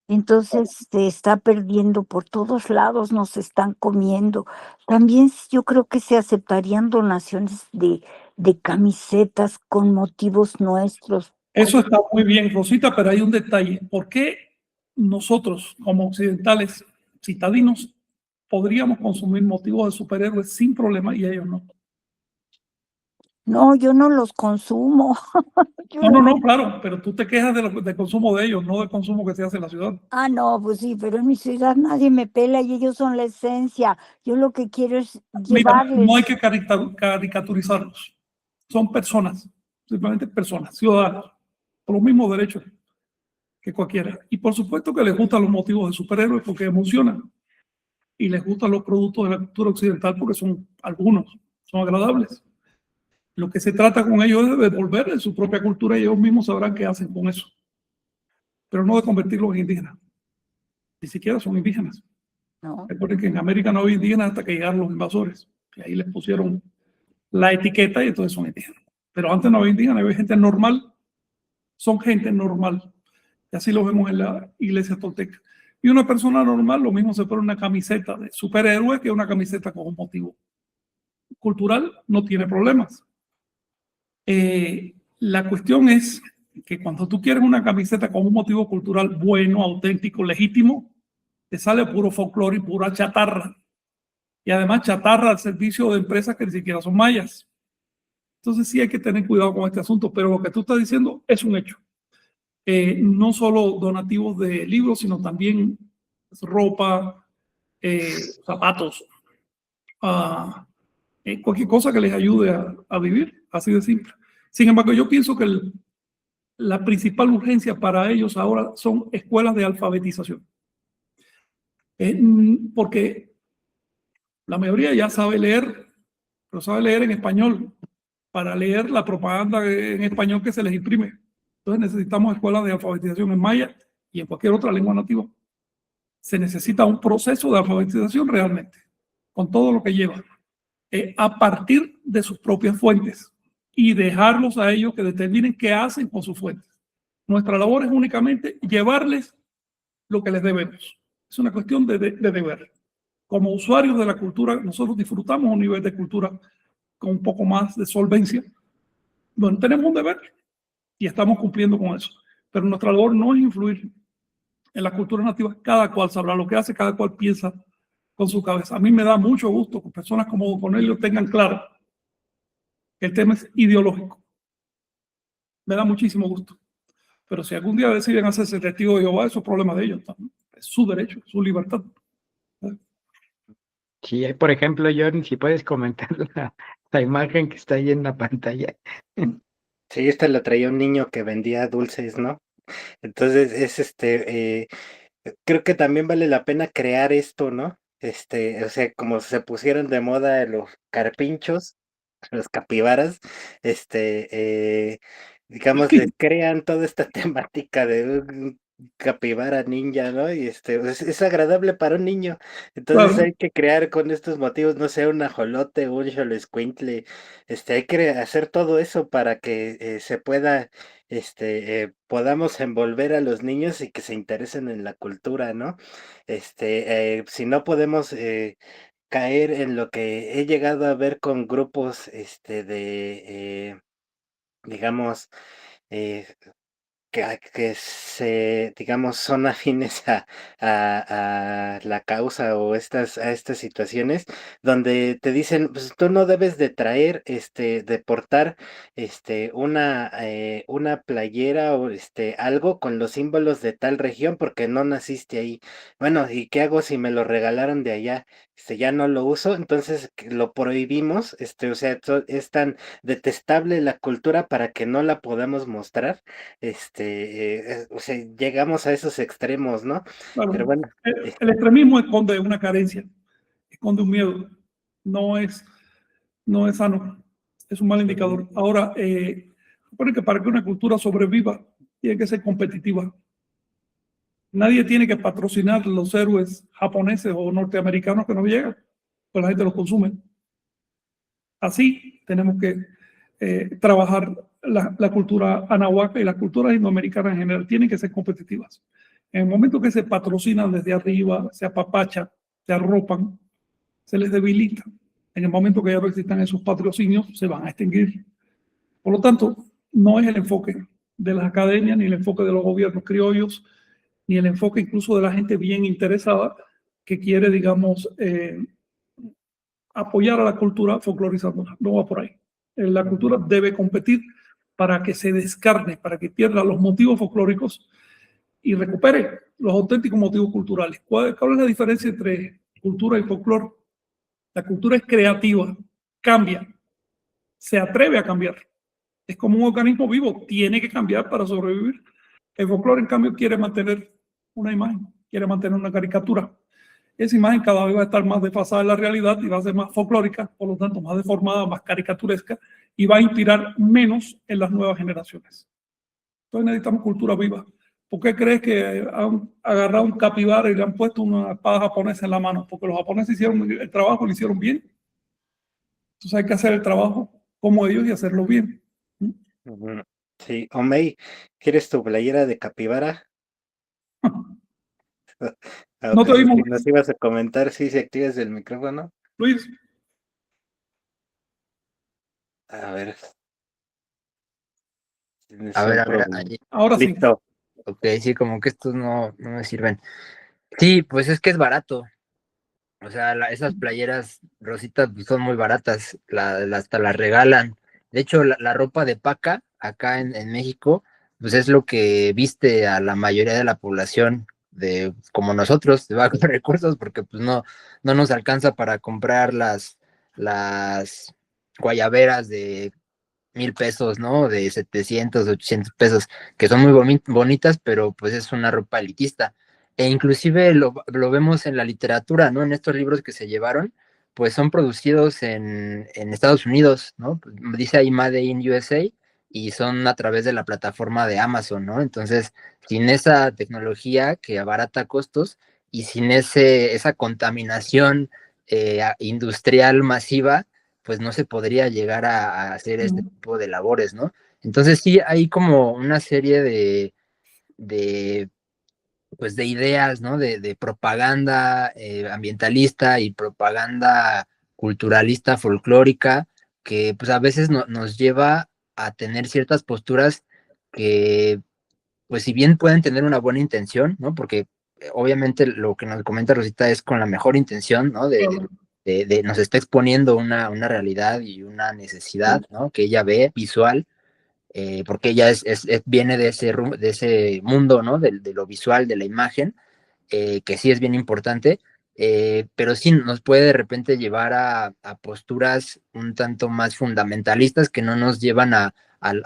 [SPEAKER 3] Entonces se está perdiendo por todos lados, nos están comiendo. También yo creo que se aceptarían donaciones de camisetas con motivos nuestros.
[SPEAKER 2] Eso está muy bien, Rosita, pero hay un detalle. ¿Por qué nosotros, como occidentales citadinos, podríamos consumir motivos de superhéroes sin problema y ellos no?
[SPEAKER 3] No, yo no los consumo.
[SPEAKER 2] No, claro, pero tú te quejas del consumo de ellos, no del consumo que se hace en la ciudad.
[SPEAKER 3] No, pues sí, pero en mi ciudad nadie me pela y ellos son la esencia. Yo lo que quiero es
[SPEAKER 2] Mira,
[SPEAKER 3] llevarles.
[SPEAKER 2] no hay que caricaturizarlos. Son personas, simplemente personas, ciudadanos, con los mismos derechos que cualquiera. Y por supuesto que les gustan los motivos de superhéroes porque emocionan. Y les gustan los productos de la cultura occidental porque son algunos, son agradables. Lo que se trata con ellos es de devolverles su propia cultura y ellos mismos sabrán qué hacen con eso. Pero no de convertirlos en indígenas. Ni siquiera son indígenas.
[SPEAKER 3] No.
[SPEAKER 2] Recuerden que en América no había indígenas hasta que llegaron los invasores. Y ahí les pusieron la etiqueta y entonces son indígenas. Pero antes no había indígenas, había gente normal. Son gente normal. Y así lo vemos en la iglesia tolteca. Y una persona normal, lo mismo se pone una camiseta de superhéroe que una camiseta con un motivo cultural, no tiene problemas. La cuestión es que cuando tú quieres una camiseta con un motivo cultural bueno, auténtico, legítimo, te sale puro folclore y pura chatarra. Y además chatarra al servicio de empresas que ni siquiera son mayas. Entonces sí hay que tener cuidado con este asunto, pero lo que tú estás diciendo es un hecho. No solo donativos de libros, sino también ropa, zapatos, cualquier cosa que les ayude a vivir, así de simple. Sin embargo, yo pienso que la principal urgencia para ellos ahora son escuelas de alfabetización. Porque la mayoría ya sabe leer, pero sabe leer en español para leer la propaganda en español que se les imprime. Entonces necesitamos escuelas de alfabetización en maya y en cualquier otra lengua nativa. Se necesita un proceso de alfabetización realmente, con todo lo que lleva, a partir de sus propias fuentes y dejarlos a ellos que determinen qué hacen con sus fuentes. Nuestra labor es únicamente llevarles lo que les debemos. Es una cuestión de deber. Como usuarios de la cultura, nosotros disfrutamos un nivel de cultura con un poco más de solvencia. Bueno, tenemos un deber y estamos cumpliendo con eso. Pero nuestra labor no es influir en la cultura nativa. Cada cual sabrá lo que hace, cada cual piensa con su cabeza. A mí me da mucho gusto que personas como Don Cornelio tengan claro que el tema es ideológico. Me da muchísimo gusto. Pero si algún día deciden hacerse testigo de Jehová, eso es problema de ellos también. Es su derecho, su libertad.
[SPEAKER 4] Sí, por ejemplo, John, si puedes comentar la imagen que está ahí en la pantalla.
[SPEAKER 1] Sí, esta la traía un niño que vendía dulces, ¿no? Entonces creo que también vale la pena crear esto, ¿no? O sea, como se pusieron de moda los carpinchos, los capibaras, digamos, les crean toda esta temática de un capibara ninja, ¿no? Y es agradable para un niño. Entonces
[SPEAKER 2] Claro,
[SPEAKER 1] hay que crear con estos motivos, no sé, un ajolote, un xoloescuintle, hay que hacer todo eso para que se pueda, podamos envolver a los niños y que se interesen en la cultura, ¿no? Si no podemos caer en lo que he llegado a ver con grupos, digamos, eh, que digamos, son afines a la causa o a estas situaciones, donde te dicen, pues tú no debes de traer, de portar, una playera o algo con los símbolos de tal región porque no naciste ahí. Bueno, ¿y qué hago si me lo regalaron de allá? Ya no lo uso, entonces que lo prohibimos, o sea, es tan detestable la cultura para que no la podamos mostrar, o sea, llegamos a esos extremos, ¿no? Pero
[SPEAKER 2] claro.
[SPEAKER 1] bueno,
[SPEAKER 2] El extremismo esconde una carencia, esconde un miedo. No es, no es sano. Es un mal indicador. Ahora, recuerden que para que una cultura sobreviva, tiene que ser competitiva. Nadie tiene que patrocinar los héroes japoneses o norteamericanos que no llegan, pues la gente los consume. Así tenemos que trabajar la cultura anahuaca y las culturas indoamericanas en general. Tienen que ser competitivas. En el momento que se patrocinan desde arriba, se apapachan, se arropan, se les debilita. En el momento que ya no existan esos patrocinios, se van a extinguir. Por lo tanto, no es el enfoque de las academias, ni el enfoque de los gobiernos criollos, ni el enfoque incluso de la gente bien interesada que quiere, digamos, apoyar a la cultura folclorizándola. No va por ahí. La cultura debe competir para que se descarne, para que pierda los motivos folclóricos y recupere los auténticos motivos culturales. ¿Cuál es la diferencia entre cultura y folclore? La cultura es creativa, cambia, se atreve a cambiar. Es como un organismo vivo, tiene que cambiar para sobrevivir. El folclore, en cambio, quiere mantener una imagen, quiere mantener una caricatura. Esa imagen cada vez va a estar más desfasada de la realidad y va a ser más folclórica, por lo tanto más deformada, más caricaturesca y va a inspirar menos en las nuevas generaciones. Entonces necesitamos cultura viva. ¿Por qué crees que han agarrado un capibara y le han puesto una espada japonesa en la mano? Porque los japoneses hicieron el trabajo, lo hicieron bien. Entonces hay que hacer el trabajo como ellos y hacerlo bien.
[SPEAKER 1] sí, Omei, ¿quieres tu playera de capibara?
[SPEAKER 2] No
[SPEAKER 1] Ok,
[SPEAKER 2] te oímos,
[SPEAKER 1] si nos ibas a comentar, sí, si activas el micrófono.
[SPEAKER 2] Luis.
[SPEAKER 1] A ver, tienes
[SPEAKER 5] A ver,
[SPEAKER 1] un
[SPEAKER 5] a ver,
[SPEAKER 1] problema.
[SPEAKER 2] Ahora sí.
[SPEAKER 1] Listo.
[SPEAKER 5] ok, sí, como que estos no me sirven. Sí, pues es que es barato. O sea, esas playeras rositas pues, son muy baratas, hasta las regalan. De hecho, la ropa de paca acá en México, pues es lo que viste a la mayoría de la población de como nosotros, de bajos recursos, porque pues no nos alcanza para comprar las guayaberas de 1,000 pesos, ¿no? De 700, 800 pesos, que son muy bonitas, pero pues es una ropa elitista. E inclusive lo vemos en la literatura, ¿no? En estos libros que se llevaron, pues son producidos en Estados Unidos, ¿no? Dice ahí Made in USA y son a través de la plataforma de Amazon, ¿no? Entonces, sin esa tecnología que abarata costos y sin esa contaminación industrial masiva, pues no se podría llegar a hacer este tipo de labores, ¿no? Entonces sí, hay como una serie de pues de ideas, ¿no? De propaganda ambientalista y propaganda culturalista, folclórica, que pues a veces nos lleva a tener ciertas posturas que, pues si bien pueden tener una buena intención, ¿no? Porque obviamente lo que nos comenta Rosita es con la mejor intención, ¿no?
[SPEAKER 2] Claro,
[SPEAKER 5] Nos está exponiendo una realidad y una necesidad,
[SPEAKER 2] sí,
[SPEAKER 5] ¿no? Que ella ve visual, porque ella viene de ese mundo, ¿no? De lo visual, de la imagen, que sí es bien importante, pero sí nos puede de repente llevar a posturas un tanto más fundamentalistas que no nos llevan a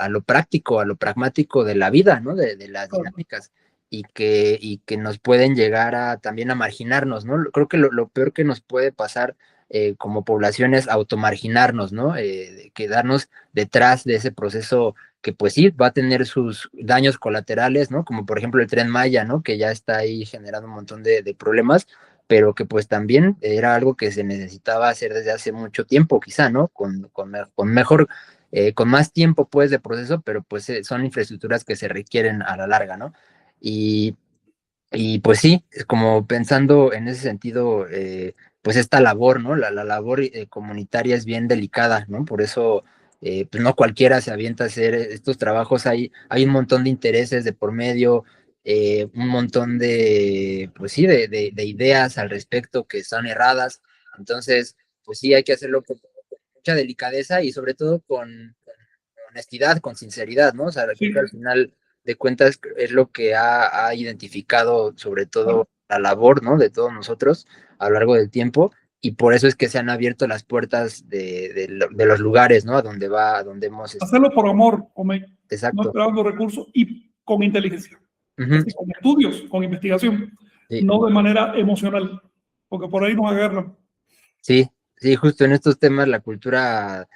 [SPEAKER 5] lo práctico, a lo pragmático de la vida, ¿no? De las
[SPEAKER 2] claro.
[SPEAKER 5] dinámicas. Y que nos pueden llegar a también a marginarnos, ¿no? Creo que lo peor que nos puede pasar como población es automarginarnos, ¿no? Quedarnos detrás de ese proceso que pues sí, va a tener sus daños colaterales, ¿no? Como por ejemplo el Tren Maya, ¿no? Que ya está ahí generando un montón de problemas, pero que pues también era algo que se necesitaba hacer desde hace mucho tiempo, quizá, ¿no? Con mejor, con más tiempo pues de proceso, pero pues son infraestructuras que se requieren a la larga, ¿no? Y, y pues sí, como pensando en ese sentido, pues esta labor, ¿no? La labor comunitaria es bien delicada, ¿no? Por eso, pues no cualquiera se avienta a hacer estos trabajos, hay un montón de intereses de por medio, un montón de, pues sí, de ideas al respecto que son erradas, entonces, pues sí, hay que hacerlo con mucha delicadeza y sobre todo con honestidad, con sinceridad, ¿no? O sea, creo que al
[SPEAKER 2] Sí,
[SPEAKER 5] final de cuentas es lo que ha identificado sobre
[SPEAKER 2] claro.
[SPEAKER 5] todo la labor, ¿no? De todos nosotros a lo largo del tiempo y por eso es que se han abierto las puertas de los lugares, ¿no? A donde hemos,
[SPEAKER 2] Hacerlo por amor, Omey, no
[SPEAKER 5] exacto.
[SPEAKER 2] esperando recursos y con inteligencia. Es
[SPEAKER 5] Ujú,
[SPEAKER 2] decir, con estudios, con investigación,
[SPEAKER 5] sí,
[SPEAKER 2] no de manera emocional, porque por ahí nos agarran.
[SPEAKER 5] sí, sí, justo en estos temas la cultura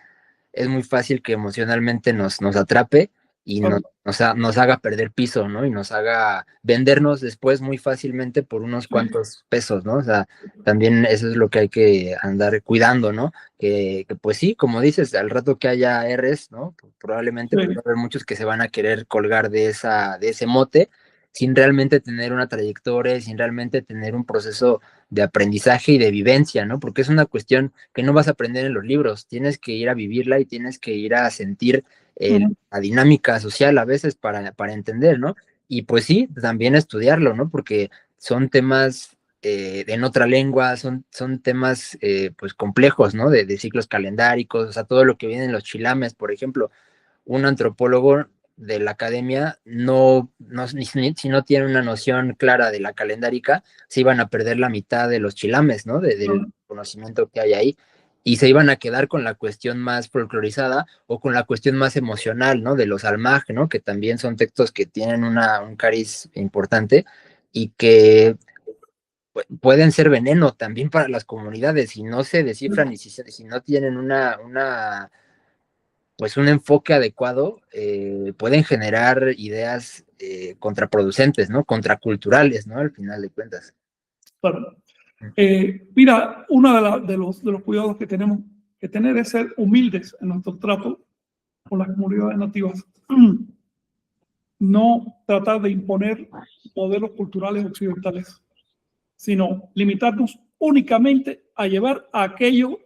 [SPEAKER 5] es muy fácil que emocionalmente nos atrape y
[SPEAKER 2] Claro,
[SPEAKER 5] nos haga perder piso, ¿no? Y nos haga vendernos después muy fácilmente por unos
[SPEAKER 2] sí,
[SPEAKER 5] cuantos pesos, ¿no? O sea, también eso es lo que hay que andar cuidando, ¿no? Que pues sí, como dices, al rato que haya Rs, ¿no? Probablemente pues, va
[SPEAKER 2] sí.
[SPEAKER 5] a haber muchos que se van a querer colgar de ese mote sin realmente tener una trayectoria, sin realmente tener un proceso de aprendizaje y de vivencia, ¿no? Porque es una cuestión que no vas a aprender en los libros, tienes que ir a vivirla y tienes que ir a sentir
[SPEAKER 2] Ujú.
[SPEAKER 5] la dinámica social a veces para entender, ¿no? Y pues sí, también estudiarlo, ¿no? Porque son temas en otra lengua, son temas pues complejos, ¿no? De ciclos calendáricos, o sea, todo lo que viene en los chilames, por ejemplo, un antropólogo de la academia si no tiene una noción clara de la calendárica, se iban a perder la mitad de los chilames, ¿no? Del conocimiento que hay ahí. Y se iban a quedar con la cuestión más folclorizada o con la cuestión más emocional, ¿no? De los almaj, ¿no? Que también son textos que tienen un cariz importante y que pueden ser veneno también para las comunidades si no se descifran y si no tienen pues un enfoque adecuado, pueden generar ideas contraproducentes, ¿no? Contraculturales, ¿no? Al final de cuentas.
[SPEAKER 2] Claro. Mira, uno de los cuidados que tenemos que tener es ser humildes en nuestro trato con las comunidades nativas. No tratar de imponer modelos culturales occidentales, sino limitarnos únicamente a llevar a aquello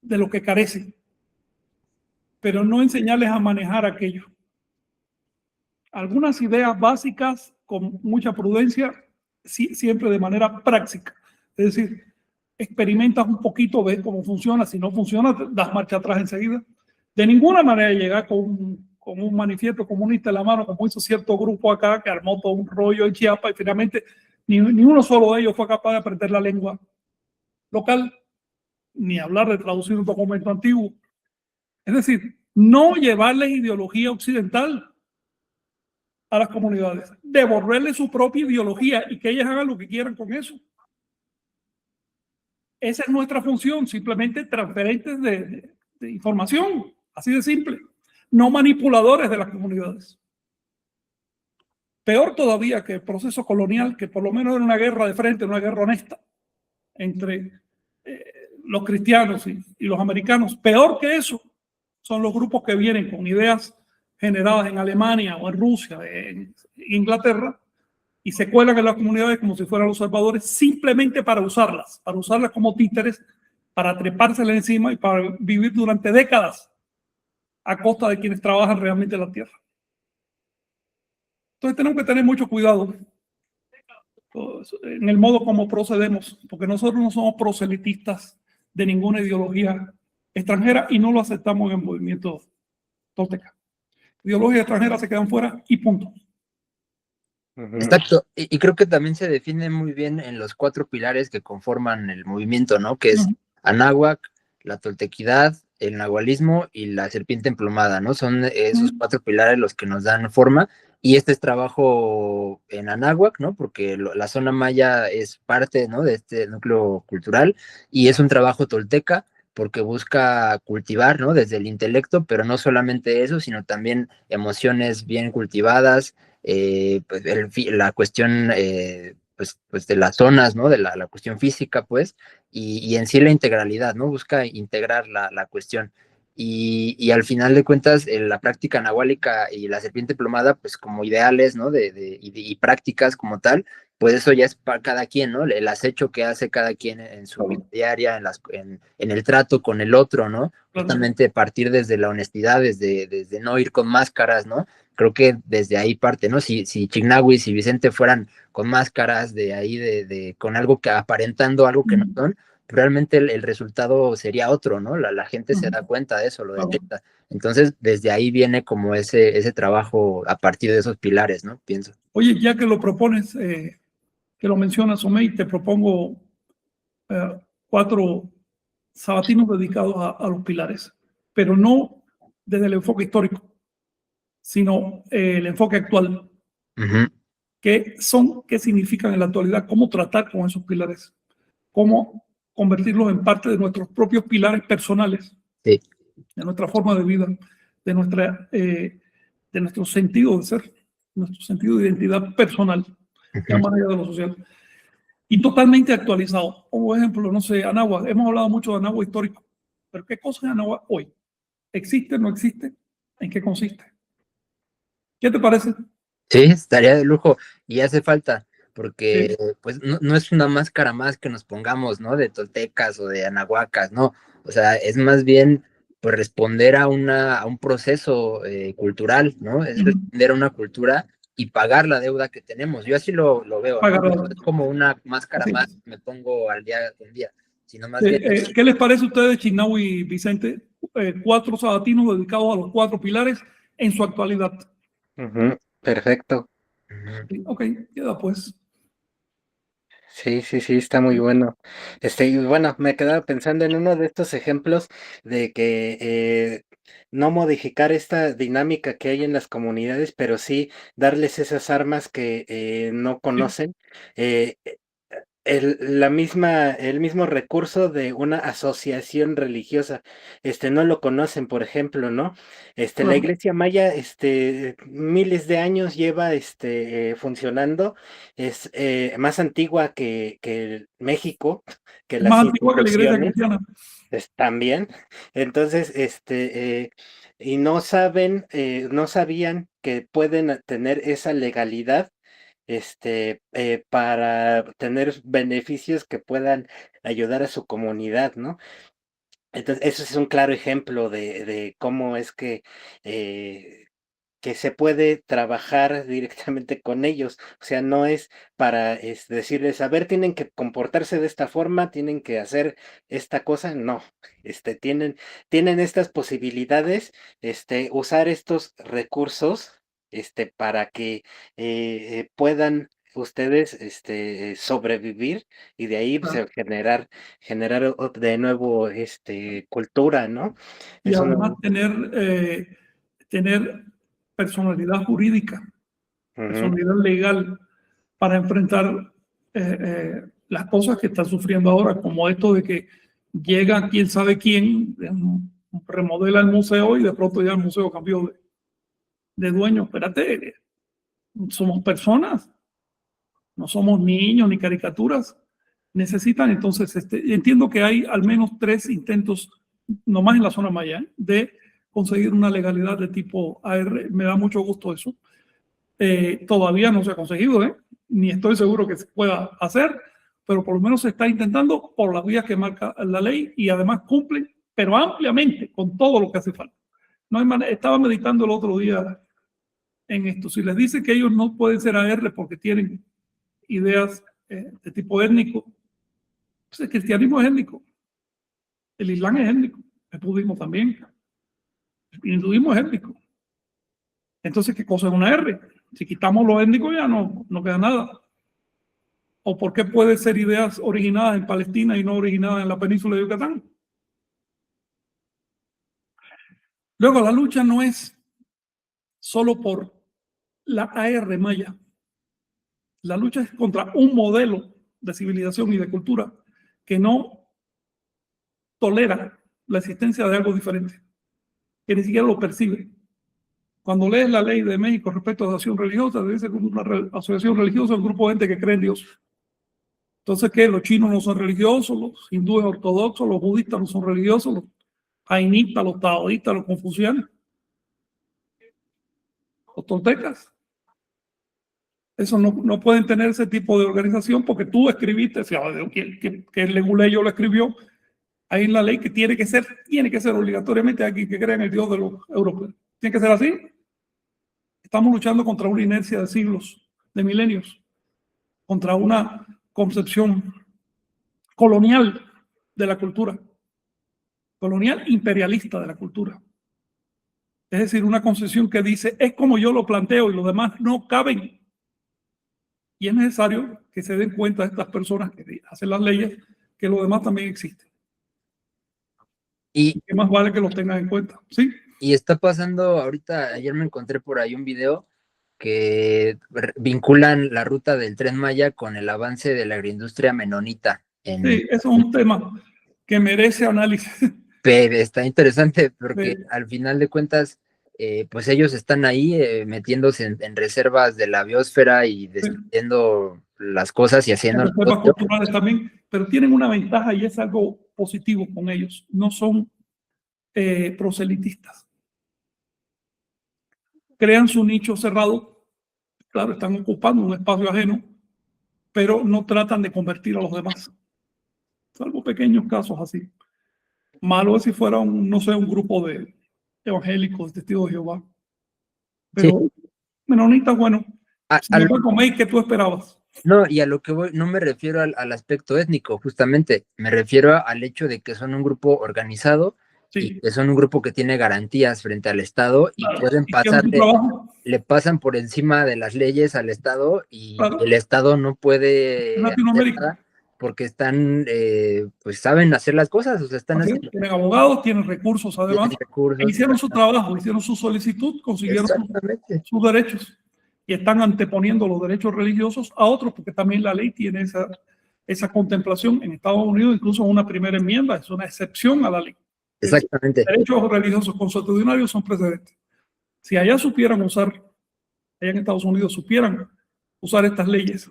[SPEAKER 2] de lo que carecen, pero no enseñarles a manejar aquello. Algunas ideas básicas con mucha prudencia, siempre de manera práctica. Es decir, experimentas un poquito, ves cómo funciona, si no funciona, das marcha atrás enseguida. De ninguna manera llegar con un manifiesto comunista en la mano, como hizo cierto grupo acá que armó todo un rollo en Chiapas y finalmente ni uno solo de ellos fue capaz de aprender la lengua local, ni hablar de traducir un documento antiguo. Es decir, no llevarles ideología occidental a las comunidades, devolverles su propia ideología y que ellas hagan lo que quieran con eso. Esa es nuestra función, simplemente transferentes de información, así de simple, no manipuladores de las comunidades. Peor todavía que el proceso colonial, que por lo menos era una guerra de frente, una guerra honesta entre los cristianos y los americanos. Peor que eso son los grupos que vienen con ideas generadas en Alemania o en Rusia, en Inglaterra, y se cuelan en las comunidades como si fueran los salvadores, simplemente para usarlas como títeres, para trepárselas encima y para vivir durante décadas a costa de quienes trabajan realmente la tierra. Entonces tenemos que tener mucho cuidado en el modo como procedemos, porque nosotros no somos proselitistas de ninguna ideología extranjera y no lo aceptamos en el movimiento tolteca. Ideologías extranjeras se quedan fuera y punto.
[SPEAKER 5] Exacto, y creo que también se define muy bien en los 4 pilares que conforman el movimiento, ¿no? Que es Anáhuac, la toltequidad, el nahualismo y la serpiente emplumada, ¿no? Son esos 4 pilares los que nos dan forma, y este es trabajo en Anáhuac, ¿no? Porque la zona maya es parte, ¿no?, de este núcleo cultural, y es un trabajo tolteca porque busca cultivar, ¿no?, desde el intelecto, pero no solamente eso, sino también emociones bien cultivadas, pues la cuestión pues de las zonas, ¿no? De la cuestión física, pues, y en sí la integralidad, ¿no? Busca integrar la cuestión. Y al final de cuentas, la práctica nahuálica y la serpiente plomada, pues como ideales, ¿no? Y prácticas como tal, pues eso ya es para cada quien, ¿no? El acecho que hace cada quien en su vida diaria, en el trato con el otro, ¿no? Justamente partir desde la honestidad, desde no ir con máscaras, ¿no? Creo que desde ahí parte, ¿no? Si Chignahuis y Vicente fueran con máscaras de ahí, con algo que aparentando algo que no son, realmente el resultado sería otro, ¿no? La gente se da cuenta de eso, lo detecta. Entonces, desde ahí viene como ese trabajo a partir de esos pilares, ¿no? Pienso.
[SPEAKER 2] Oye, ya que lo propones, que lo mencionas, Omey, te propongo 4 sabatinos dedicados a los pilares, pero no desde el enfoque histórico, sino el enfoque actual. ¿Qué significan en la actualidad? ¿Cómo tratar con esos pilares? ¿Cómo convertirlos en parte de nuestros propios pilares personales?
[SPEAKER 5] Sí.
[SPEAKER 2] De nuestra forma de vida, de nuestro sentido de ser, nuestro sentido de identidad personal, ya más allá de lo social. Y totalmente actualizado. Como ejemplo, no sé, Anáhuac. Hemos hablado mucho de Anáhuac histórico, pero ¿qué cosa es Anáhuac hoy? ¿Existe, no existe? ¿En qué consiste? ¿Qué te parece?
[SPEAKER 5] Sí, estaría de lujo y hace falta, porque pues no es una máscara más que nos pongamos, ¿no? De toltecas o de anahuacas, ¿no? O sea, es más bien pues responder a un proceso cultural, ¿no? Es responder a una cultura y pagar la deuda que tenemos. Yo así lo veo, ¿no? No es como una máscara más que me pongo al día con día, sino más bien...
[SPEAKER 2] ¿Qué les parece a ustedes, Chignahui y Vicente? 4 sabatinos dedicados a los 4 pilares en su actualidad.
[SPEAKER 1] Perfecto.
[SPEAKER 2] Ok, queda pues.
[SPEAKER 1] Sí, está muy bueno. Y bueno, me quedaba pensando en uno de estos ejemplos de que no modificar esta dinámica que hay en las comunidades, pero sí darles esas armas que no conocen. El mismo recurso de una asociación religiosa, no lo conocen, por ejemplo, ¿no? La iglesia maya, miles de años lleva, funcionando, es más antigua que México, que las
[SPEAKER 2] Más antigua que la iglesia
[SPEAKER 1] instituciones,
[SPEAKER 2] cristiana.
[SPEAKER 1] también. Entonces, y no sabían que pueden tener esa legalidad para tener beneficios que puedan ayudar a su comunidad, ¿no? Entonces, eso es un claro ejemplo de cómo es que se puede trabajar directamente con ellos. O sea, no es para decirles, a ver, tienen que comportarse de esta forma, tienen que hacer esta cosa. No, tienen estas posibilidades, usar estos recursos, para que puedan ustedes sobrevivir y de ahí pues, generar de nuevo cultura, ¿no?
[SPEAKER 2] Y además tener personalidad jurídica, personalidad legal para enfrentar las cosas que están sufriendo ahora, como esto de que llega quién sabe quién, remodela el museo y de pronto ya el museo cambió de dueño. Espérate, somos personas, no somos niños ni caricaturas. Necesitan entonces, entiendo que hay al menos 3 intentos, nomás en la zona maya, de conseguir una legalidad de tipo AR. Me da mucho gusto eso. Todavía no se ha conseguido, ni estoy seguro que se pueda hacer, pero por lo menos se está intentando por las vías que marca la ley y además cumplen, pero ampliamente, con todo lo que hace falta. No hay manera. Estaba meditando el otro día en esto. Si les dicen que ellos no pueden ser AR porque tienen ideas de tipo étnico, pues el cristianismo es étnico, el islam es étnico, el budismo también, el hinduismo es étnico. Entonces, ¿qué cosa es una R? Si quitamos los étnicos ya no queda nada. ¿O por qué puede ser ideas originadas en Palestina y no originadas en la península de Yucatán? Luego, la lucha no es solo por la AR maya. La lucha es contra un modelo de civilización y de cultura que no tolera la existencia de algo diferente, que ni siquiera lo percibe. Cuando lees la ley de México respecto a la asociación religiosa, dice que una asociación religiosa es un grupo de gente que cree en Dios. Entonces, ¿qué? Los chinos no son religiosos, los hindúes ortodoxos, los budistas no son religiosos, los jainistas, los taoístas, los confucianos, los toltecas. Eso no pueden tener ese tipo de organización porque tú escribiste, que el leguleyo lo escribió, hay en la ley que tiene que ser obligatoriamente alguien que crea en el Dios de los europeos. Tiene que ser así. Estamos luchando contra una inercia de siglos, de milenios, contra una concepción colonial de la cultura, colonial imperialista de la cultura. Es decir, una concepción que dice, es como yo lo planteo y los demás no caben. Y es necesario que se den cuenta estas personas que hacen las leyes, que los demás también existen. Y que más vale que los tengan en cuenta, ¿sí?
[SPEAKER 5] Y está pasando ahorita, ayer me encontré por ahí un video que vinculan la ruta del Tren Maya con el avance de la agroindustria menonita.
[SPEAKER 2] Sí, eso es un tema que merece análisis.
[SPEAKER 5] Pero está interesante porque al final de cuentas, pues ellos están ahí metiéndose en reservas de la biosfera y destruyendo las cosas y haciendo...
[SPEAKER 2] Reservas culturales también, pero tienen una ventaja y es algo positivo con ellos. No son proselitistas. Crean su nicho cerrado, claro, están ocupando un espacio ajeno, pero no tratan de convertir a los demás, salvo pequeños casos así. Malo es si fuera un grupo de evangélicos, testigos de Jehová. Pero sí. Menonitas, bueno, ¿qué tú esperabas?
[SPEAKER 5] No, y a lo que voy, no me refiero al aspecto étnico, justamente, me refiero al hecho de que son un grupo organizado, sí, y que son un grupo que tiene garantías frente al Estado y claro, pueden pasar, le pasan por encima de las leyes al Estado y claro, el Estado no puede hacer nada porque están, pues saben hacer las cosas, o sea, están haciendo...
[SPEAKER 2] Tienen abogados, tienen recursos además, hicieron su trabajo, hicieron su solicitud, consiguieron sus derechos. Y están anteponiendo los derechos religiosos a otros, porque también la ley tiene esa contemplación en Estados Unidos, incluso una primera enmienda, es una excepción a la ley.
[SPEAKER 5] Exactamente.
[SPEAKER 2] Los derechos religiosos consuetudinarios son precedentes. Si allá supieran usar, allá en Estados Unidos supieran usar estas leyes,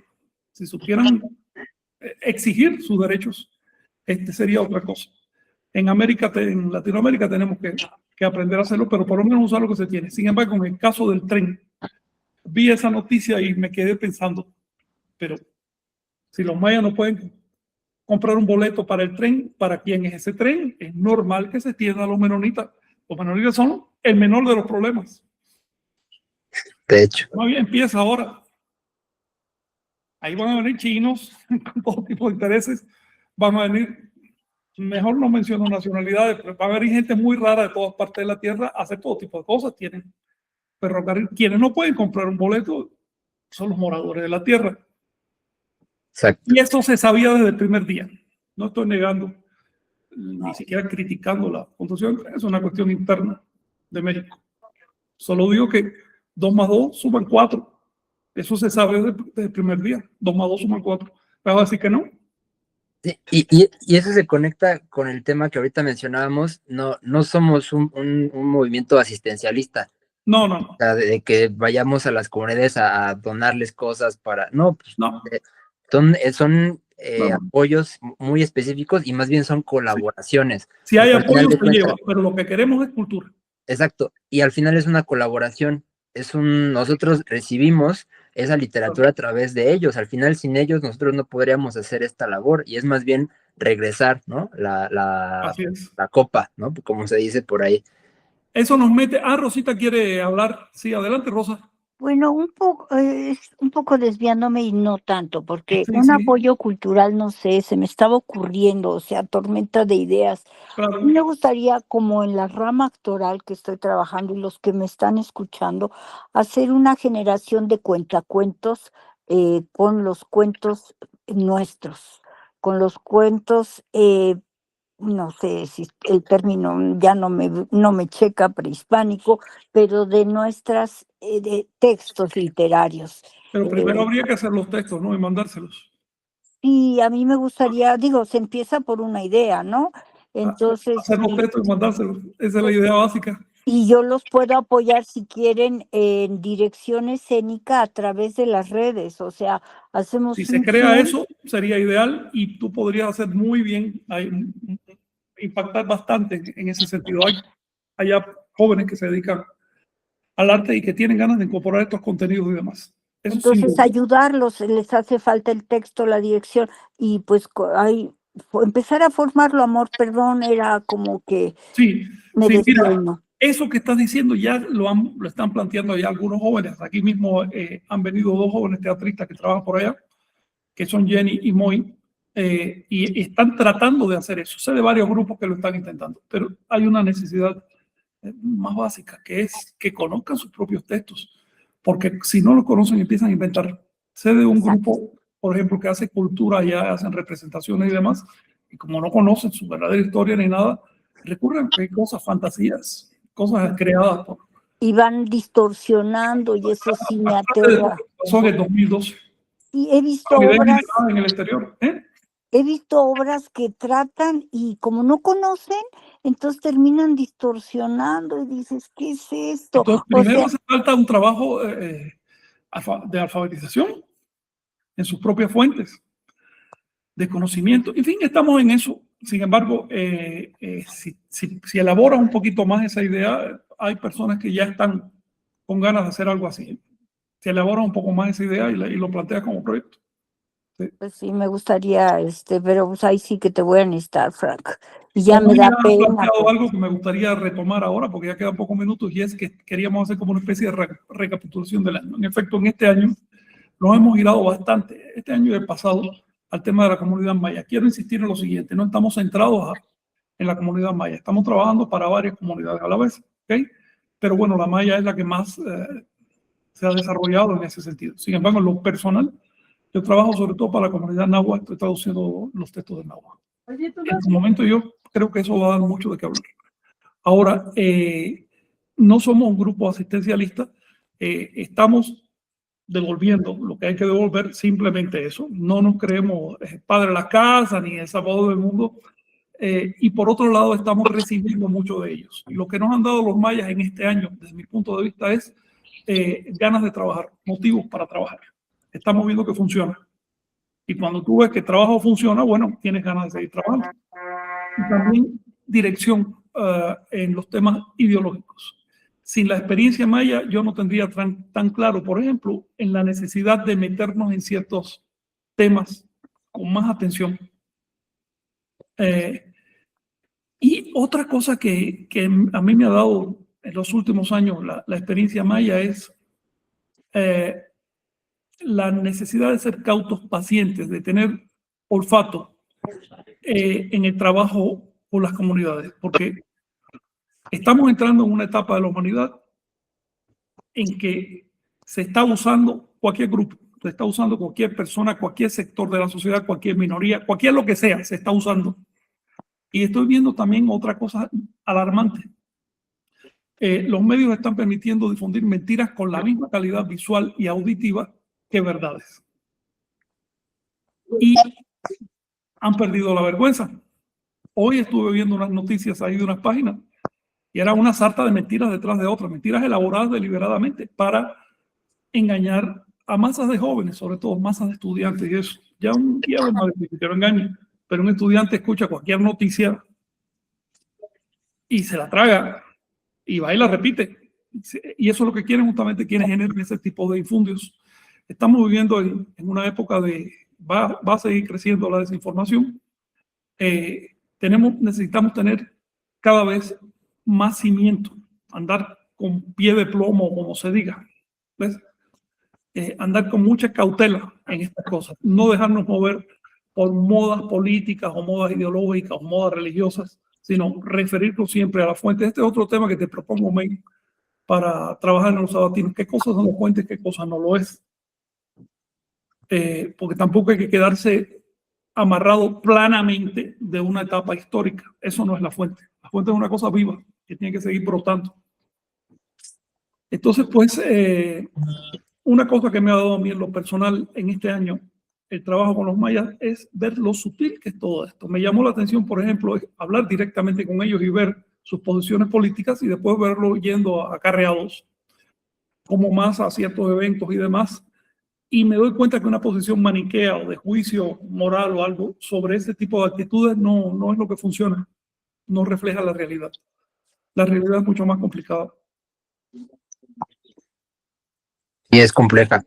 [SPEAKER 2] si supieran exigir sus derechos, sería otra cosa. En Latinoamérica tenemos que aprender a hacerlo, pero por lo menos usar lo que se tiene. Sin embargo, en el caso del tren, vi esa noticia y me quedé pensando, pero si los mayas no pueden comprar un boleto para el tren, ¿para quién es ese tren? Es normal que se tienda a los menonitas. Los menonitas son el menor de los problemas.
[SPEAKER 5] De hecho.
[SPEAKER 2] Empieza ahora. Ahí van a venir chinos con todo tipo de intereses. Van a venir, mejor no menciono nacionalidades, pero va a venir gente muy rara de todas partes de la tierra a hacer todo tipo de cosas. Tienen ferrocarril. Quienes no pueden comprar un boleto son los moradores de la tierra.
[SPEAKER 5] Exacto.
[SPEAKER 2] Y eso se sabía desde el primer día. No estoy negando, ni siquiera criticando la Constitución, es una cuestión interna de México. Solo digo que 2 más 2 suman 4. Eso se sabe desde el primer día. 2 más 2 suman 4. ¿Me vas a decir que no?
[SPEAKER 5] Sí, y eso se conecta con el tema que ahorita mencionábamos. No somos un movimiento asistencialista.
[SPEAKER 2] No.
[SPEAKER 5] O sea, de que vayamos a las comunidades a donarles cosas para... No, pues,
[SPEAKER 2] no.
[SPEAKER 5] Son apoyos muy específicos y más bien son colaboraciones.
[SPEAKER 2] Si hay apoyo se lleva, pero lo que queremos es cultura.
[SPEAKER 5] exacto, y al final es una colaboración, nosotros recibimos esa literatura a través de ellos, al final sin ellos nosotros no podríamos hacer esta labor, y es más bien regresar, ¿no?
[SPEAKER 2] Así es.
[SPEAKER 5] La copa, ¿no? Como se dice por ahí.
[SPEAKER 2] Eso nos mete. Rosita quiere hablar. Sí, adelante, Rosa.
[SPEAKER 3] Bueno, un poco desviándome y no tanto, porque
[SPEAKER 2] Sí,
[SPEAKER 3] un
[SPEAKER 2] sí,
[SPEAKER 3] apoyo cultural, no sé, se me estaba ocurriendo, o sea, tormenta de ideas.
[SPEAKER 2] claro.
[SPEAKER 3] Me gustaría, como en la rama actoral que estoy trabajando y los que me están escuchando, hacer una generación de cuentacuentos con los cuentos nuestros, con los cuentos, no sé si el término ya no me checa, prehispánico, pero de nuestras de textos literarios.
[SPEAKER 2] Pero primero habría que hacer los textos, ¿no? Y mandárselos.
[SPEAKER 3] Y a mí me gustaría, digo, se empieza por una idea, ¿no? Entonces,
[SPEAKER 2] Hacer los textos y mandárselos. Esa es la idea básica.
[SPEAKER 3] y yo los puedo apoyar si quieren en dirección escénica a través de las redes, o sea, hacemos
[SPEAKER 2] Si se
[SPEAKER 3] un
[SPEAKER 2] crea
[SPEAKER 3] Zoom.
[SPEAKER 2] eso, sería ideal y tú podrías hacer muy bien, impactar bastante en ese sentido. Hay ya jóvenes que se dedican al arte y que tienen ganas de incorporar estos contenidos y demás. Eso sin
[SPEAKER 3] Entonces,
[SPEAKER 2] duda.
[SPEAKER 3] ayudarlos, les hace falta el texto, la dirección, y pues empezar a formarlo, amor, perdón, era como que
[SPEAKER 2] Sí,
[SPEAKER 3] me
[SPEAKER 2] sí, mira,
[SPEAKER 3] despeino.
[SPEAKER 2] eso que estás diciendo ya lo están planteando ya algunos jóvenes. Aquí mismo han venido 2 jóvenes teatristas que trabajan por allá, que son Jenny y Moy, y están tratando de hacer eso. Sé de varios grupos que lo están intentando, pero hay una necesidad más básica, que es que conozcan sus propios textos, porque si no los conocen empiezan a inventar. Sé de un
[SPEAKER 3] Exacto.
[SPEAKER 2] grupo, por ejemplo, que hace cultura, ya hacen representaciones y demás, y como no conocen su verdadera historia ni nada, recurren a cosas, fantasías, cosas creadas por...
[SPEAKER 3] Y van distorsionando, y eso sí me
[SPEAKER 2] Aparte de lo
[SPEAKER 3] aterra.
[SPEAKER 2] que pasó en el 2012,
[SPEAKER 3] Y he visto
[SPEAKER 2] una idea
[SPEAKER 3] obras,
[SPEAKER 2] generada en el exterior.
[SPEAKER 3] que tratan y como no conocen, entonces terminan distorsionando y dices, ¿qué es esto?
[SPEAKER 2] Entonces,
[SPEAKER 3] O
[SPEAKER 2] primero
[SPEAKER 3] sea,
[SPEAKER 2] hace falta un trabajo de alfabetización en sus propias fuentes de conocimiento. En fin, estamos en eso. Sin embargo, si elaboras un poquito más esa idea, hay personas que ya están con ganas de hacer algo así. Si elaboras un poco más esa idea y lo planteas como proyecto. Sí.
[SPEAKER 3] pues sí, me gustaría, pero pues ahí sí que te voy a necesitar, Frank. Y ya
[SPEAKER 2] Como
[SPEAKER 3] me
[SPEAKER 2] ya
[SPEAKER 3] da
[SPEAKER 2] has
[SPEAKER 3] pena.
[SPEAKER 2] planteado
[SPEAKER 3] Pues.
[SPEAKER 2] algo que me gustaría retomar ahora, porque ya quedan pocos minutos, y es que queríamos hacer como una especie de recapitulación del año. En efecto, en este año nos hemos girado bastante, este año y el pasado, al tema de la comunidad maya. Quiero insistir en lo siguiente, no estamos centrados en la comunidad maya, estamos trabajando para varias comunidades a la vez, ¿ok? Pero bueno, la maya es la que más se ha desarrollado en ese sentido. Sin embargo, en lo personal, yo trabajo sobre todo para la comunidad náhuatl, estoy traduciendo los textos de náhuatl. En este momento yo creo que eso va a dar mucho de qué hablar. Ahora, no somos un grupo asistencialista, estamos devolviendo lo que hay que devolver, simplemente eso. No nos creemos padre de la casa ni el salvador del mundo. Y por otro lado, estamos recibiendo mucho de ellos. Y lo que nos han dado los mayas en este año, desde mi punto de vista, es ganas de trabajar, motivos para trabajar. Estamos viendo que funciona. Y cuando tú ves que el trabajo funciona, bueno, tienes ganas de seguir trabajando. Y también dirección en los temas ideológicos. Sin la experiencia maya, yo no tendría tan claro, por ejemplo, en la necesidad de meternos en ciertos temas con más atención. Y otra cosa que a mí me ha dado en los últimos años la experiencia maya es la necesidad de ser cautos, pacientes, de tener olfato en el trabajo con las comunidades, porque estamos entrando en una etapa de la humanidad en que se está usando cualquier grupo, se está usando cualquier persona, cualquier sector de la sociedad, cualquier minoría, cualquier lo que sea, se está usando. Y estoy viendo también otra cosa alarmante. Los medios están permitiendo difundir mentiras con la misma calidad visual y auditiva que verdades. Y han perdido la vergüenza. Hoy estuve viendo unas noticias ahí de unas páginas y era una sarta de mentiras detrás de otras, mentiras elaboradas deliberadamente para engañar a masas de jóvenes, sobre todo masas de estudiantes y eso. Ya un viejo más difícil que lo engañe, pero un estudiante escucha cualquier noticia y se la traga y va y la repite. Y eso es lo que quieren justamente quienes generan ese tipo de infundios. Estamos viviendo en una época de, va a seguir creciendo la desinformación. Necesitamos tener cada vez más cimiento, andar con pie de plomo, como se diga. ¿Ves? Andar con mucha cautela en estas cosas, no dejarnos mover por modas políticas o modas ideológicas o modas religiosas, sino referirnos siempre a la fuente. Este es otro tema que te propongo, May, para trabajar en los sabatinos. ¿Qué cosas son las fuentes, qué cosas no lo es? Porque tampoco hay que quedarse amarrado planamente de una etapa histórica. Eso no es la fuente. La fuente es una cosa viva que tiene que seguir brotando. Entonces, pues, una cosa que me ha dado a mí en lo personal en este año, el trabajo con los mayas, es ver lo sutil que es todo esto. Me llamó la atención, por ejemplo, hablar directamente con ellos y ver sus posiciones políticas y después verlo yendo a acarreados como más a ciertos eventos y demás. Y me doy cuenta que una posición maniquea o de juicio moral o algo sobre ese tipo de actitudes no es lo que funciona, no refleja la realidad. La realidad es mucho más complicada.
[SPEAKER 5] Y es compleja.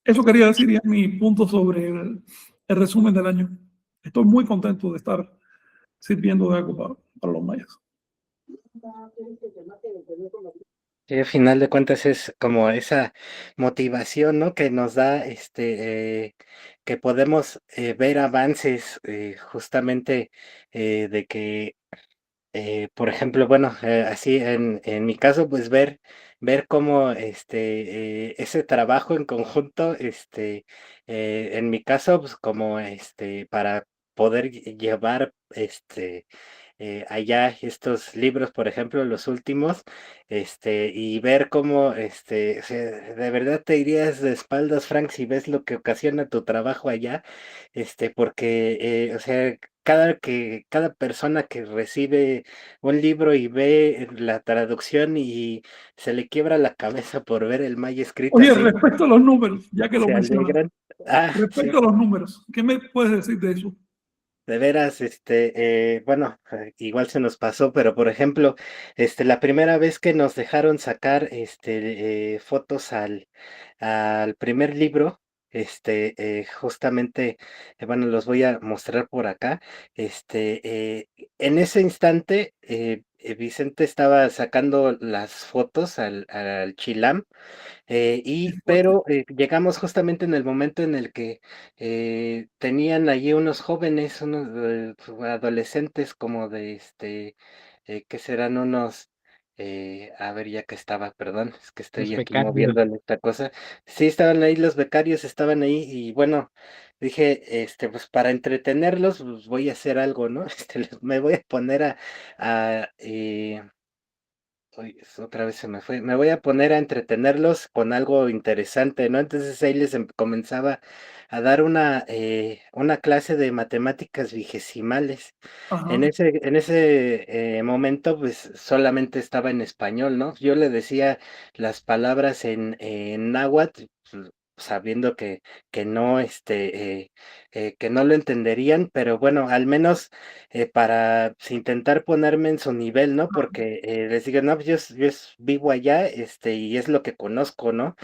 [SPEAKER 2] Eso quería decir ya mi punto sobre el resumen del año. Estoy muy contento de estar sirviendo de algo para los mayas.
[SPEAKER 1] Sí, al final de cuentas es como esa motivación, ¿no? Que nos da, que podemos ver avances justamente de que, por ejemplo, bueno, así en mi caso, pues ver cómo ese trabajo en conjunto, en mi caso, pues como para poder llevar allá estos libros, por ejemplo, los últimos, y ver cómo, o sea, de verdad te irías de espaldas, Frank, si ves lo que ocasiona tu trabajo allá, porque, o sea, cada persona que recibe un libro y ve la traducción y se le quiebra la cabeza por ver el maya escrito
[SPEAKER 2] Oye,
[SPEAKER 1] así,
[SPEAKER 2] respecto a los números, ya que lo
[SPEAKER 1] se
[SPEAKER 2] mencionas,
[SPEAKER 1] alegran. Ah, sí.
[SPEAKER 2] respecto a los números, ¿qué me puedes decir de eso?
[SPEAKER 1] De veras, bueno, igual se nos pasó, pero por ejemplo, la primera vez que nos dejaron sacar, fotos al primer libro, justamente, bueno, los voy a mostrar por acá, en ese instante, Vicente estaba sacando las fotos al Chilam,
[SPEAKER 2] Qué fuerte.
[SPEAKER 1] pero llegamos justamente en el momento en el que tenían allí unos jóvenes, unos adolescentes como de que serán unos, a ver, ya que estaba, perdón, es que
[SPEAKER 4] Los
[SPEAKER 1] estoy aquí
[SPEAKER 4] becarios.
[SPEAKER 1] moviendo esta cosa. Sí, estaban ahí los becarios, estaban ahí y bueno, dije, pues para entretenerlos, pues voy a hacer algo, ¿no? Me voy a poner a uy, otra vez se me fue. Me voy a poner a entretenerlos con algo interesante, ¿no? Entonces ahí les comenzaba a dar una clase de matemáticas vigesimales.
[SPEAKER 2] Ajá.
[SPEAKER 1] En ese momento, pues solamente estaba en español, ¿no? Yo le decía las palabras en náhuatl, pues, sabiendo que no lo entenderían, pero bueno, al menos para pues, intentar ponerme en su nivel, ¿no? Porque les digo, no, pues vivo allá, y es lo que conozco, ¿no?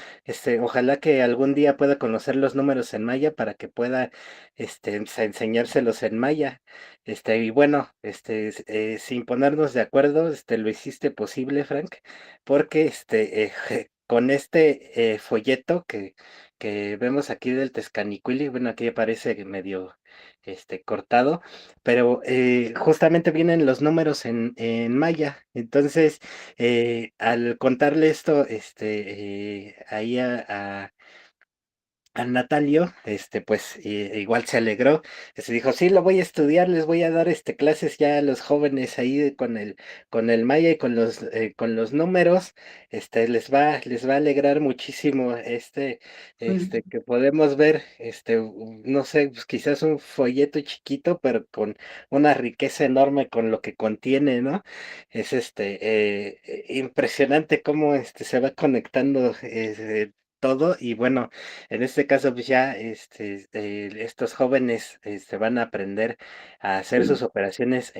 [SPEAKER 1] Ojalá que algún día pueda conocer los números en maya para que pueda, enseñárselos en maya. Y bueno, sin ponernos de acuerdo, lo hiciste posible, Frank, porque con este folleto que vemos aquí del Tezcanicuili, bueno, aquí aparece medio cortado, pero justamente vienen los números en maya. Entonces, al contarle esto, ahí a Natalio, pues igual se alegró, se dijo, sí, lo voy a estudiar, les voy a dar clases ya a los jóvenes ahí con el maya y con los números, les va a alegrar muchísimo
[SPEAKER 2] Sí.
[SPEAKER 1] que podemos ver, no sé, pues quizás un folleto chiquito, pero con una riqueza enorme con lo que contiene, ¿no? Es impresionante cómo se va conectando todo y bueno, en este caso, pues ya estos jóvenes van a aprender a hacer sus operaciones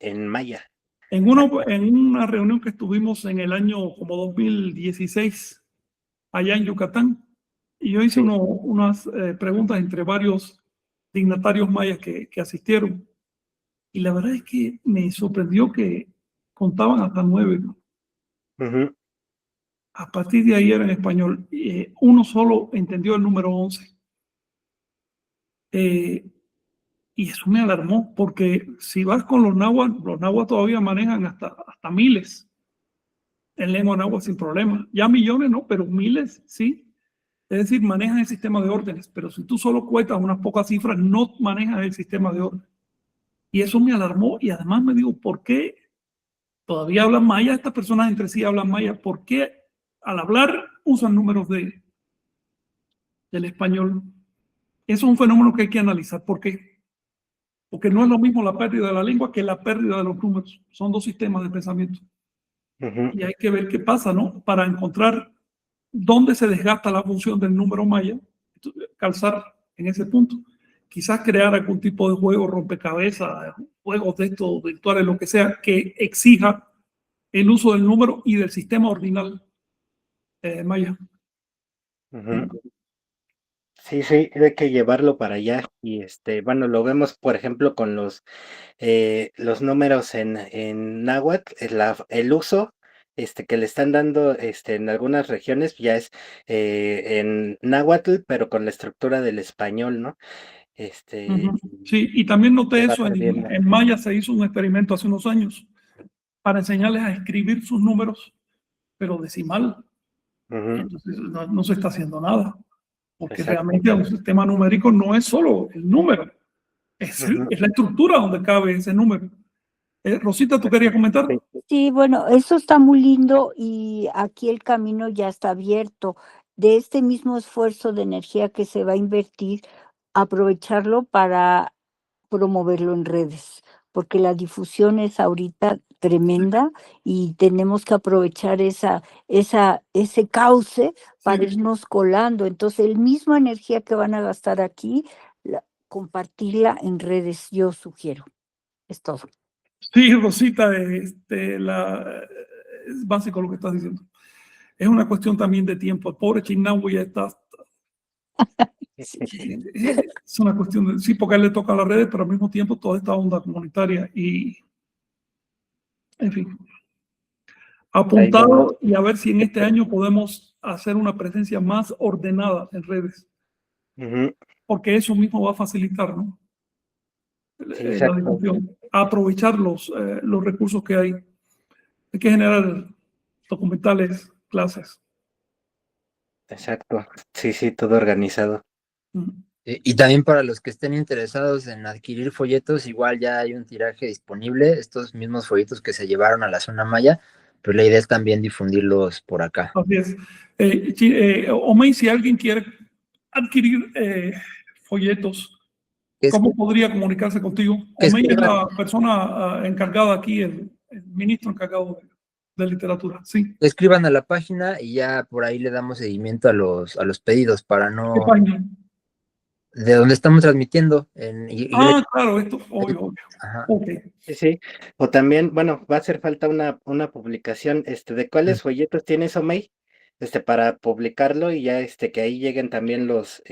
[SPEAKER 1] en maya.
[SPEAKER 2] En una reunión que estuvimos en el año como 2016, allá en Yucatán, y yo hice
[SPEAKER 1] Sí.
[SPEAKER 2] unas preguntas entre varios dignatarios mayas que asistieron, y la verdad es que me sorprendió que contaban hasta 9, ¿no?
[SPEAKER 1] Ujú,
[SPEAKER 2] A partir de ahí era en español. Uno solo entendió el número 11. Y eso me alarmó, porque si vas con los nahuas todavía manejan hasta miles en lengua náhuatl sin problema. Ya millones no, pero miles sí. Es decir, manejan el sistema de órdenes, pero si tú solo cuentas unas pocas cifras, no manejas el sistema de orden. Y eso me alarmó, y además me digo, ¿por qué todavía hablan maya? Estas personas entre sí hablan maya. ¿Por qué al hablar usan números del español? Eso es un fenómeno que hay que analizar. ¿Por qué? Porque no es lo mismo la pérdida de la lengua que la pérdida de los números. Son dos sistemas de pensamiento.
[SPEAKER 1] ujú,
[SPEAKER 2] Y hay que ver qué pasa, ¿no? Para encontrar dónde se desgasta la función del número maya, calzar en ese punto. Quizás crear algún tipo de juego, rompecabezas, juegos de estos virtuales, lo que sea, que exija el uso del número y del sistema ordinal maya.
[SPEAKER 1] ujú. Sí, sí, hay que llevarlo para allá. Y bueno, lo vemos, por ejemplo, con los números en náhuatl, el uso que le están dando en algunas regiones ya es en náhuatl, pero con la estructura del español, ¿no?
[SPEAKER 2] Ujú. Sí, y también noté
[SPEAKER 1] Se va
[SPEAKER 2] eso
[SPEAKER 1] perdiendo.
[SPEAKER 2] en maya. Se hizo un experimento hace unos años para enseñarles a escribir sus números, pero decimal.
[SPEAKER 1] Ujú,
[SPEAKER 2] Entonces no se está haciendo nada, porque
[SPEAKER 1] exacto.
[SPEAKER 2] realmente un sistema numérico no es solo el número, es
[SPEAKER 1] Ujú,
[SPEAKER 2] la estructura donde cabe ese número. Rosita, ¿tú querías comentar?
[SPEAKER 1] sí,
[SPEAKER 3] Sí, bueno, eso está muy lindo y aquí el camino ya está abierto. De este mismo esfuerzo de energía que se va a invertir, aprovecharlo para promoverlo en redes, porque la difusión es ahorita tremenda y tenemos que aprovechar ese cauce para
[SPEAKER 2] Sí.
[SPEAKER 3] irnos colando. Entonces, el misma energía que van a gastar aquí, compartirla en redes, yo sugiero. Es todo.
[SPEAKER 2] Sí, Rosita, es básico lo que estás diciendo. Es una cuestión también de tiempo. El pobre Chinagüe ya está. Es una cuestión de. Sí, porque a él le toca las redes, pero al mismo tiempo toda esta onda comunitaria. Y, en fin,
[SPEAKER 1] ahí vamos.
[SPEAKER 2] apuntado, y a ver si en este año podemos hacer una presencia más ordenada en redes,
[SPEAKER 1] Ujú,
[SPEAKER 2] porque eso mismo va a facilitar, ¿no?
[SPEAKER 1] sí,
[SPEAKER 2] La
[SPEAKER 1] exacto.
[SPEAKER 2] difusión, aprovechar los recursos que hay. Hay que generar documentales, clases.
[SPEAKER 1] Exacto. Sí, sí, todo organizado.
[SPEAKER 2] Mm.
[SPEAKER 5] Y también para los que estén interesados en adquirir folletos, igual ya hay un tiraje disponible, estos mismos folletos que se llevaron a la zona maya, pues la idea es también difundirlos por acá.
[SPEAKER 2] Así es. Omey, si alguien quiere adquirir folletos,
[SPEAKER 5] Que, es-
[SPEAKER 2] ¿cómo podría comunicarse contigo?
[SPEAKER 5] que
[SPEAKER 2] Omey es
[SPEAKER 5] escriban,
[SPEAKER 2] la persona encargada aquí, el ministro encargado de literatura. Sí.
[SPEAKER 5] que escriban a la página y ya por ahí le damos seguimiento a los pedidos para
[SPEAKER 2] ¿Qué
[SPEAKER 5] no,
[SPEAKER 2] página?
[SPEAKER 5] de donde estamos transmitiendo en Iglesia.
[SPEAKER 2] Ah, claro, esto, obvio.
[SPEAKER 5] Ajá.
[SPEAKER 2] Ok.
[SPEAKER 1] Sí, sí. O también, bueno, va a hacer falta una publicación, de cuáles folletos tienes, Omey, para publicarlo y ya, que ahí lleguen también los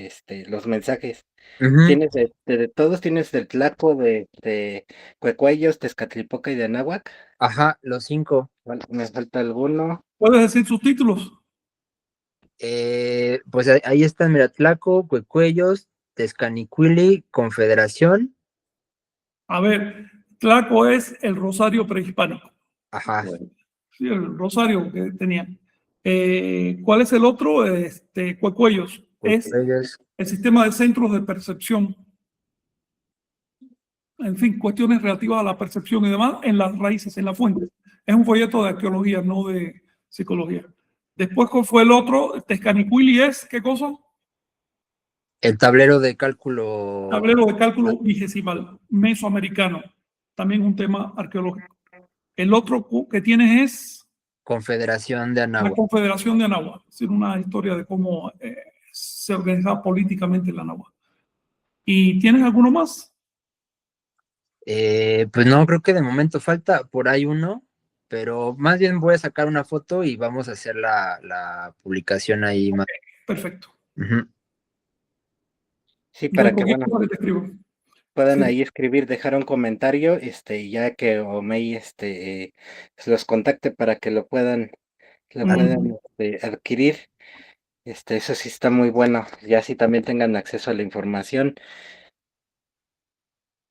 [SPEAKER 1] mensajes.
[SPEAKER 5] Ujú.
[SPEAKER 1] ¿Tienes de todos? ¿Tienes del Tlaco, de Cuecuellos, Tezcatlipoca y de Anáhuac?
[SPEAKER 5] Ajá, los 5.
[SPEAKER 1] Me falta alguno.
[SPEAKER 2] ¿Puedes decir sus títulos?
[SPEAKER 5] Pues ahí están Miratlaco, Cuecuellos, Tezcanicuili, Confederación.
[SPEAKER 2] A ver, Tlaco es el rosario prehispánico.
[SPEAKER 5] Ajá,
[SPEAKER 2] Sí, el rosario que tenía. ¿Cuál es el otro? Cuecuellos. Es
[SPEAKER 5] Cuecuellos.
[SPEAKER 2] el sistema de centros de percepción. En fin, cuestiones relativas a la percepción y demás en las raíces, en la fuente. Es un folleto de arqueología, no de psicología. Después, ¿cuál fue el otro? Tezcanicuili es, ¿qué cosa?
[SPEAKER 5] El tablero de cálculo.
[SPEAKER 2] Tablero de cálculo vigesimal, mesoamericano. También un tema arqueológico. El otro que tienes es
[SPEAKER 5] Confederación de
[SPEAKER 2] la
[SPEAKER 5] Anáhuac.
[SPEAKER 2] Confederación de Anáhuac, es decir, una historia de cómo se organizaba políticamente la Anáhuac. ¿Y tienes alguno más?
[SPEAKER 5] Pues no, creo que de momento falta por ahí uno, pero más bien voy a sacar una foto y vamos a hacer la publicación ahí más.
[SPEAKER 2] Perfecto.
[SPEAKER 5] Ujú.
[SPEAKER 1] Sí,
[SPEAKER 2] Yo
[SPEAKER 1] para que,
[SPEAKER 2] cualquier
[SPEAKER 1] bueno,
[SPEAKER 2] cosa que te escribo.
[SPEAKER 1] puedan
[SPEAKER 2] Sí.
[SPEAKER 1] ahí escribir, dejar un comentario, y ya que Omei, los contacte para que lo puedan, adquirir. Eso sí está muy bueno, ya así también tengan acceso a la información.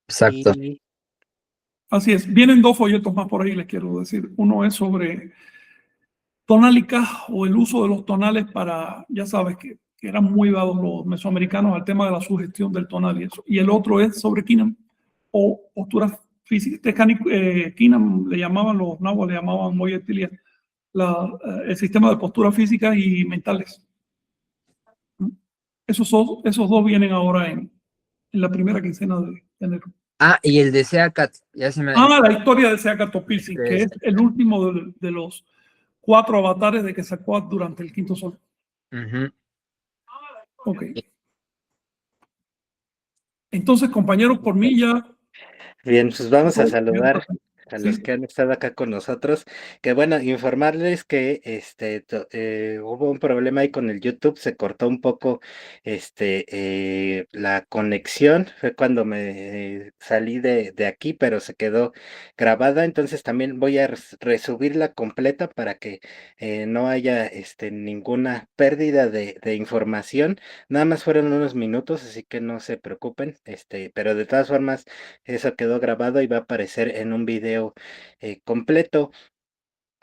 [SPEAKER 5] Exacto.
[SPEAKER 1] Y
[SPEAKER 2] Así es. Vienen dos folletos más por ahí, les quiero decir. Uno es sobre tonálica o el uso de los tonales para, ya sabes, que eran muy dados los mesoamericanos al tema de la sugestión del tonal y eso. Y el otro es sobre Kinam o posturas físicas. Kinam le llamaban, los nahuas le llamaban Moyetilia, el sistema de posturas físicas y mentales. Esos dos vienen ahora en la primera quincena de enero.
[SPEAKER 5] Ah, y el de Seacat, ya se me...
[SPEAKER 2] La historia de Seacatopilsin, que es el último de los 4 avatares de Quetzalcóatl durante el quinto sol.
[SPEAKER 5] Ujú.
[SPEAKER 2] Ok. Entonces, compañeros, por mí ya.
[SPEAKER 1] bien, pues vamos a saludar a los
[SPEAKER 2] Sí.
[SPEAKER 1] que han estado acá con nosotros. Que bueno, informarles que hubo un problema ahí con el YouTube, se cortó un poco la conexión. Fue cuando me salí de aquí, pero se quedó grabada. Entonces también voy a resubirla completa para que no haya ninguna pérdida de información. Nada más fueron unos minutos, así que no se preocupen. Pero de todas formas. Eso quedó grabado y va a aparecer en un video completo.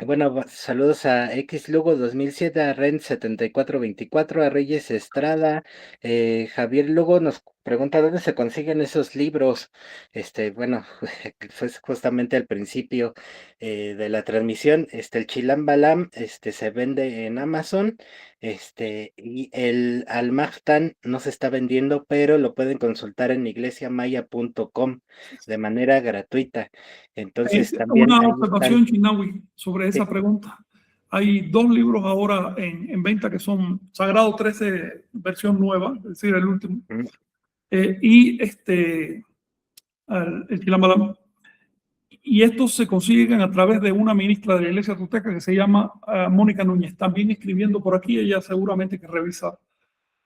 [SPEAKER 1] Bueno, saludos a X Lugo 2007, a Ren 7424, a Reyes Estrada. Javier Lugo nos pregunta dónde se consiguen esos libros. Bueno, fue justamente al principio de la transmisión. El Chilam Balam se vende en Amazon. Y el Almaftan no se está vendiendo, pero lo pueden consultar en iglesiamaya.com de manera gratuita. Entonces también
[SPEAKER 2] Una
[SPEAKER 1] ahí están.
[SPEAKER 2] observación, Chinawi, sobre esa pregunta. Hay 2 libros ahora en venta que son Sagrado 13, versión nueva, es decir, el último,
[SPEAKER 1] Mm,
[SPEAKER 2] y el Chilambalam. Y estos se consiguen a través de una ministra de la Iglesia Tuteca que se llama Mónica Núñez. También escribiendo por aquí, ella seguramente que revisa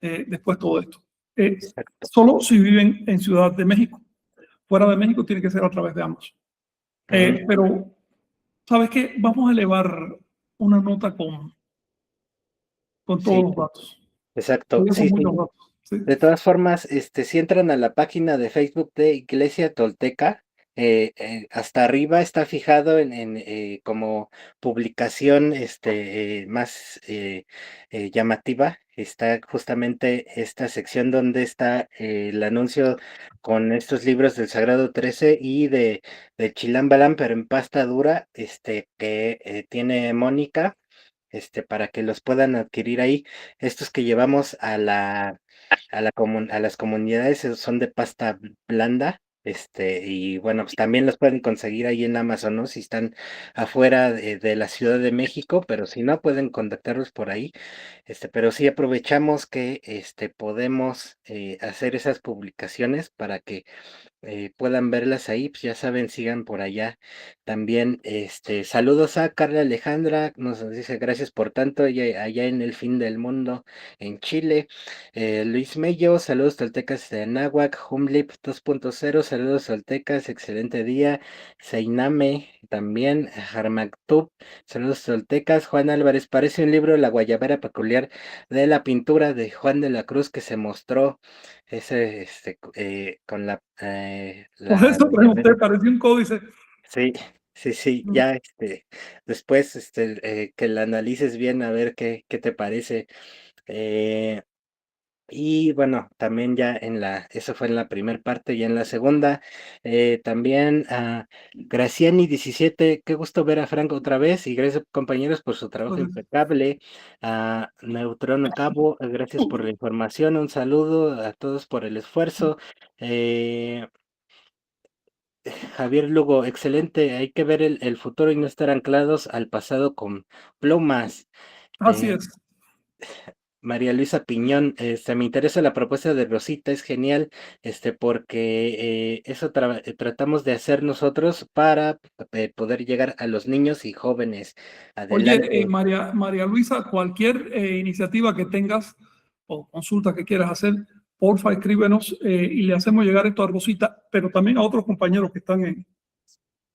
[SPEAKER 2] después todo esto.
[SPEAKER 1] Exacto.
[SPEAKER 2] Solo si viven en Ciudad de México. Fuera de México tiene que ser a través de Amazon. Pero, ¿sabes qué? Vamos a elevar una nota con todos
[SPEAKER 1] Sí,
[SPEAKER 2] los datos.
[SPEAKER 1] exacto.
[SPEAKER 2] Con
[SPEAKER 1] Sí, sí.
[SPEAKER 2] muchos datos. Sí.
[SPEAKER 1] De todas formas, si entran a la página de Facebook de Iglesia Tolteca, hasta arriba está fijado en como publicación más llamativa. Está justamente esta sección donde está el anuncio con estos libros del Sagrado 13 y de Chilambalam, pero en pasta dura, que tiene Mónica, para que los puedan adquirir ahí. Estos que llevamos a las comunidades son de pasta blanda. Y bueno, pues también los pueden conseguir ahí en Amazon, ¿no? Si están afuera de la Ciudad de México, pero si no, pueden contactarlos por ahí. Pero sí aprovechamos que podemos hacer esas publicaciones para que puedan verlas ahí, pues ya saben, sigan por allá. También, saludos a Carla Alejandra, nos dice gracias por tanto, allá en el fin del mundo, en Chile. Luis Mello, saludos toltecas de Anáhuac, Humlip 2.0, saludos toltecas, excelente día. Seiname, también, Jarmactub, saludos toltecas. Juan Álvarez, parece un libro La Guayabera Peculiar de la pintura de Juan de la Cruz que se mostró ese, con
[SPEAKER 2] Por
[SPEAKER 1] la
[SPEAKER 2] eso pregunté,
[SPEAKER 1] guayabera.
[SPEAKER 2] parecía un códice.
[SPEAKER 1] Sí, sí, sí, ya, después, que la analices bien a ver qué te parece. Eh, y bueno, también ya eso fue en la primera parte, y en la segunda, también a Graciani 17, qué gusto ver a Franco otra vez, y gracias compañeros por su trabajo
[SPEAKER 2] Pues,
[SPEAKER 1] impecable. A Neutrón Cabo, gracias por la información, un saludo a todos por el esfuerzo. Eh, Javier Lugo, excelente, hay que ver el futuro y no estar anclados al pasado con plumas.
[SPEAKER 2] así
[SPEAKER 1] Eh,
[SPEAKER 2] es.
[SPEAKER 1] María Luisa Piñón, me interesa la propuesta de Rosita, es genial, porque eso tratamos de hacer nosotros para poder llegar a los niños y jóvenes.
[SPEAKER 2] Oye,
[SPEAKER 1] Adelante.
[SPEAKER 2] María Luisa, cualquier iniciativa que tengas o consulta que quieras hacer, porfa, escríbenos y le hacemos llegar esto a Rosita, pero también a otros compañeros que están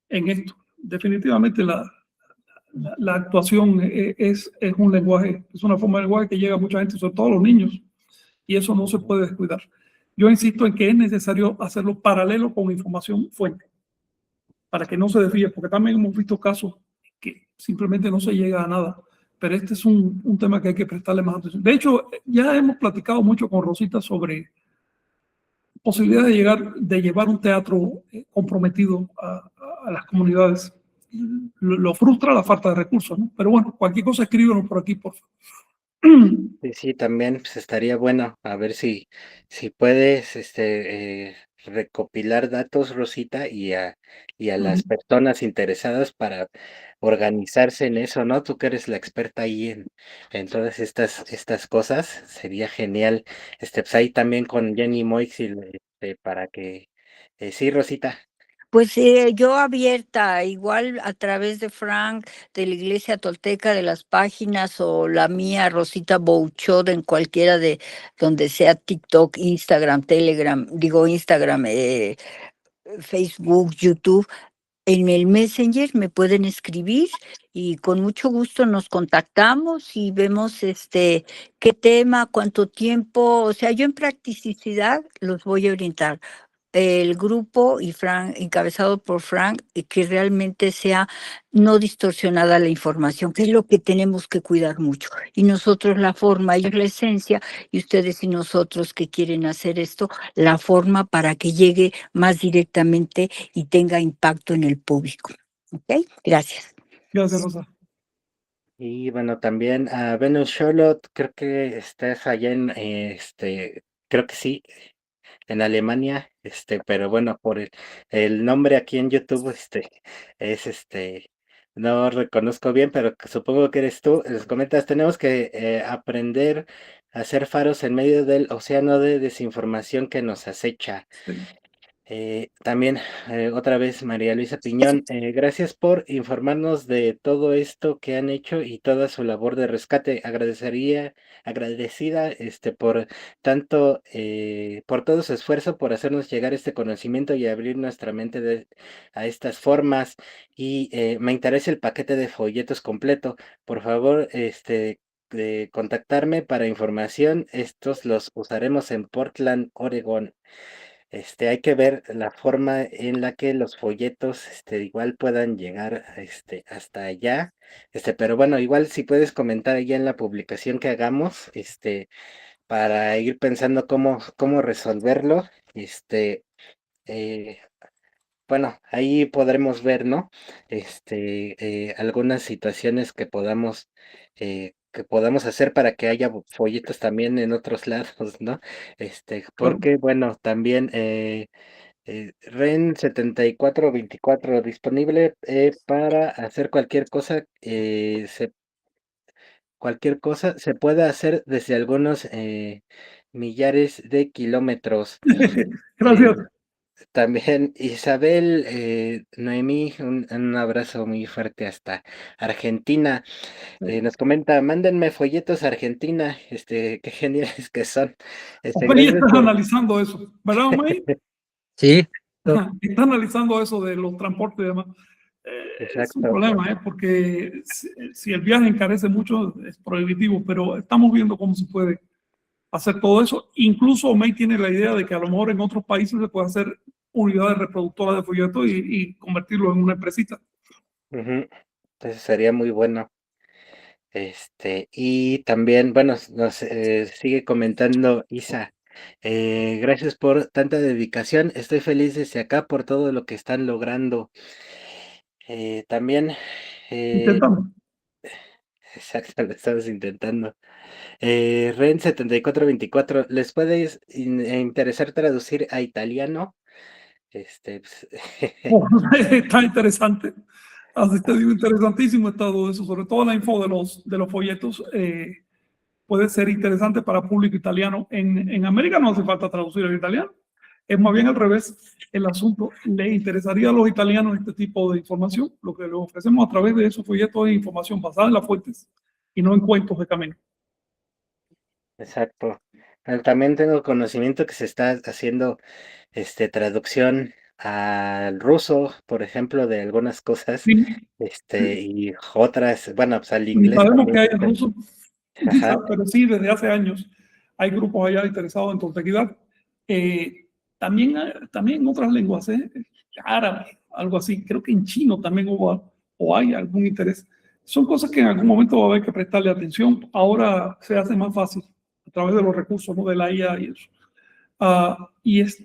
[SPEAKER 2] en esto. Definitivamente la actuación es un lenguaje, es una forma de lenguaje que llega a mucha gente, sobre todo a los niños, y eso no se puede descuidar. Yo insisto en que es necesario hacerlo paralelo con información fuente, para que no se desvíe, porque también hemos visto casos que simplemente no se llega a nada. Pero este es un tema que hay que prestarle más atención. De hecho, ya hemos platicado mucho con Rosita sobre posibilidad de llevar un teatro comprometido a las comunidades. Lo frustra la falta de recursos, ¿no? Pero bueno, cualquier cosa escríbenos por aquí, por favor.
[SPEAKER 1] Sí, sí, también pues, estaría bueno a ver si puedes recopilar datos, Rosita, y a las personas interesadas para organizarse en eso, ¿no? Tú que eres la experta ahí en todas estas cosas, sería genial. Pues ahí también con Jenny Moix para que sí, Rosita.
[SPEAKER 3] Pues yo abierta, igual a través de Frank, de la Iglesia Tolteca, de las páginas, o la mía, Rosita Bouchot, en cualquiera de donde sea TikTok, Instagram, Telegram, digo Instagram, Facebook, YouTube. En el Messenger me pueden escribir y con mucho gusto nos contactamos y vemos qué tema, cuánto tiempo. O sea, yo en practicidad los voy a orientar. El grupo y Frank, encabezado por Frank, y que realmente sea no distorsionada la información, que es lo que tenemos que cuidar mucho. Y nosotros la forma, ellos la esencia, y ustedes y nosotros que quieren hacer esto, la forma para que llegue más directamente y tenga impacto en el público. ¿Ok? Gracias.
[SPEAKER 2] Gracias, Rosa.
[SPEAKER 1] Y bueno, también a Venus Charlotte, creo que estás allá creo que sí, en Alemania, pero bueno, por el nombre aquí en YouTube, es no reconozco bien, pero supongo que eres tú. Les comentas, tenemos que aprender a hacer faros en medio del océano de desinformación que nos acecha.
[SPEAKER 2] Sí.
[SPEAKER 1] También, otra vez, María Luisa Piñón, gracias por informarnos de todo esto que han hecho y toda su labor de rescate. Agradecida, por todo su esfuerzo, por hacernos llegar este conocimiento y abrir nuestra mente a estas formas. Y me interesa el paquete de folletos completo. Por favor, de contactarme para información. Estos los usaremos en Portland, Oregón. Hay que ver la forma en la que los folletos, igual puedan llegar, hasta allá. Pero bueno, igual si puedes comentar allá en la publicación que hagamos, para ir pensando cómo resolverlo. Eh, bueno, ahí podremos ver, ¿no? Algunas situaciones que podamos hacer para que haya folletos también en otros lados, ¿no?
[SPEAKER 2] Claro.
[SPEAKER 1] Porque, bueno, también REN 7424 disponible para hacer cualquier cosa se puede hacer desde algunos millares de kilómetros. Eh,
[SPEAKER 2] Gracias.
[SPEAKER 1] También Isabel, Noemí, un abrazo muy fuerte hasta Argentina. Nos comenta, mándenme folletos a Argentina, qué geniales que son.
[SPEAKER 2] Omey
[SPEAKER 1] Gracias
[SPEAKER 2] está
[SPEAKER 1] por...
[SPEAKER 2] analizando eso, ¿verdad, Omey?
[SPEAKER 5] Sí,
[SPEAKER 2] Está analizando eso de los transportes y demás. Es un
[SPEAKER 1] Exacto.
[SPEAKER 2] problema, porque si el viaje encarece mucho, es prohibitivo, pero estamos viendo cómo se puede hacer todo eso. Incluso May tiene la idea de que a lo mejor en otros países se puede hacer unidades reproductoras de folletos y convertirlo en una empresita.
[SPEAKER 1] Ujú. Entonces sería muy bueno. Y también, bueno, nos sigue comentando Isa. Gracias por tanta dedicación. Estoy feliz desde acá por todo lo que están logrando. También, eh,
[SPEAKER 2] Intentamos.
[SPEAKER 1] exacto, lo estamos intentando. Ren 7424, ¿les puede interesar traducir a italiano? Pues,
[SPEAKER 2] Está interesante. Así te digo, interesantísimo está todo eso, sobre todo la info de los folletos. puede ser interesante para público italiano. En América no hace falta traducir al italiano. Es más bien al revés el asunto. ¿Le interesaría a los italianos este tipo de información? Lo que les ofrecemos a través de esos folletos es información basada en las fuentes y no en cuentos de camino.
[SPEAKER 1] Exacto. También tengo conocimiento que se está haciendo traducción al ruso, por ejemplo, de algunas cosas,
[SPEAKER 2] Sí,
[SPEAKER 1] y otras, bueno, pues al
[SPEAKER 2] ni
[SPEAKER 1] inglés
[SPEAKER 2] sabemos
[SPEAKER 1] también.
[SPEAKER 2] que hay en ruso,
[SPEAKER 1] Ajá.
[SPEAKER 2] pero sí, desde hace años hay grupos allá interesados en toltequidad. También en otras lenguas, árabe, algo así. Creo que en chino también hubo o hay algún interés. Son cosas que en algún momento va a haber que prestarle atención. Ahora se hace más fácil a través de los recursos, ¿no? De la IA y eso.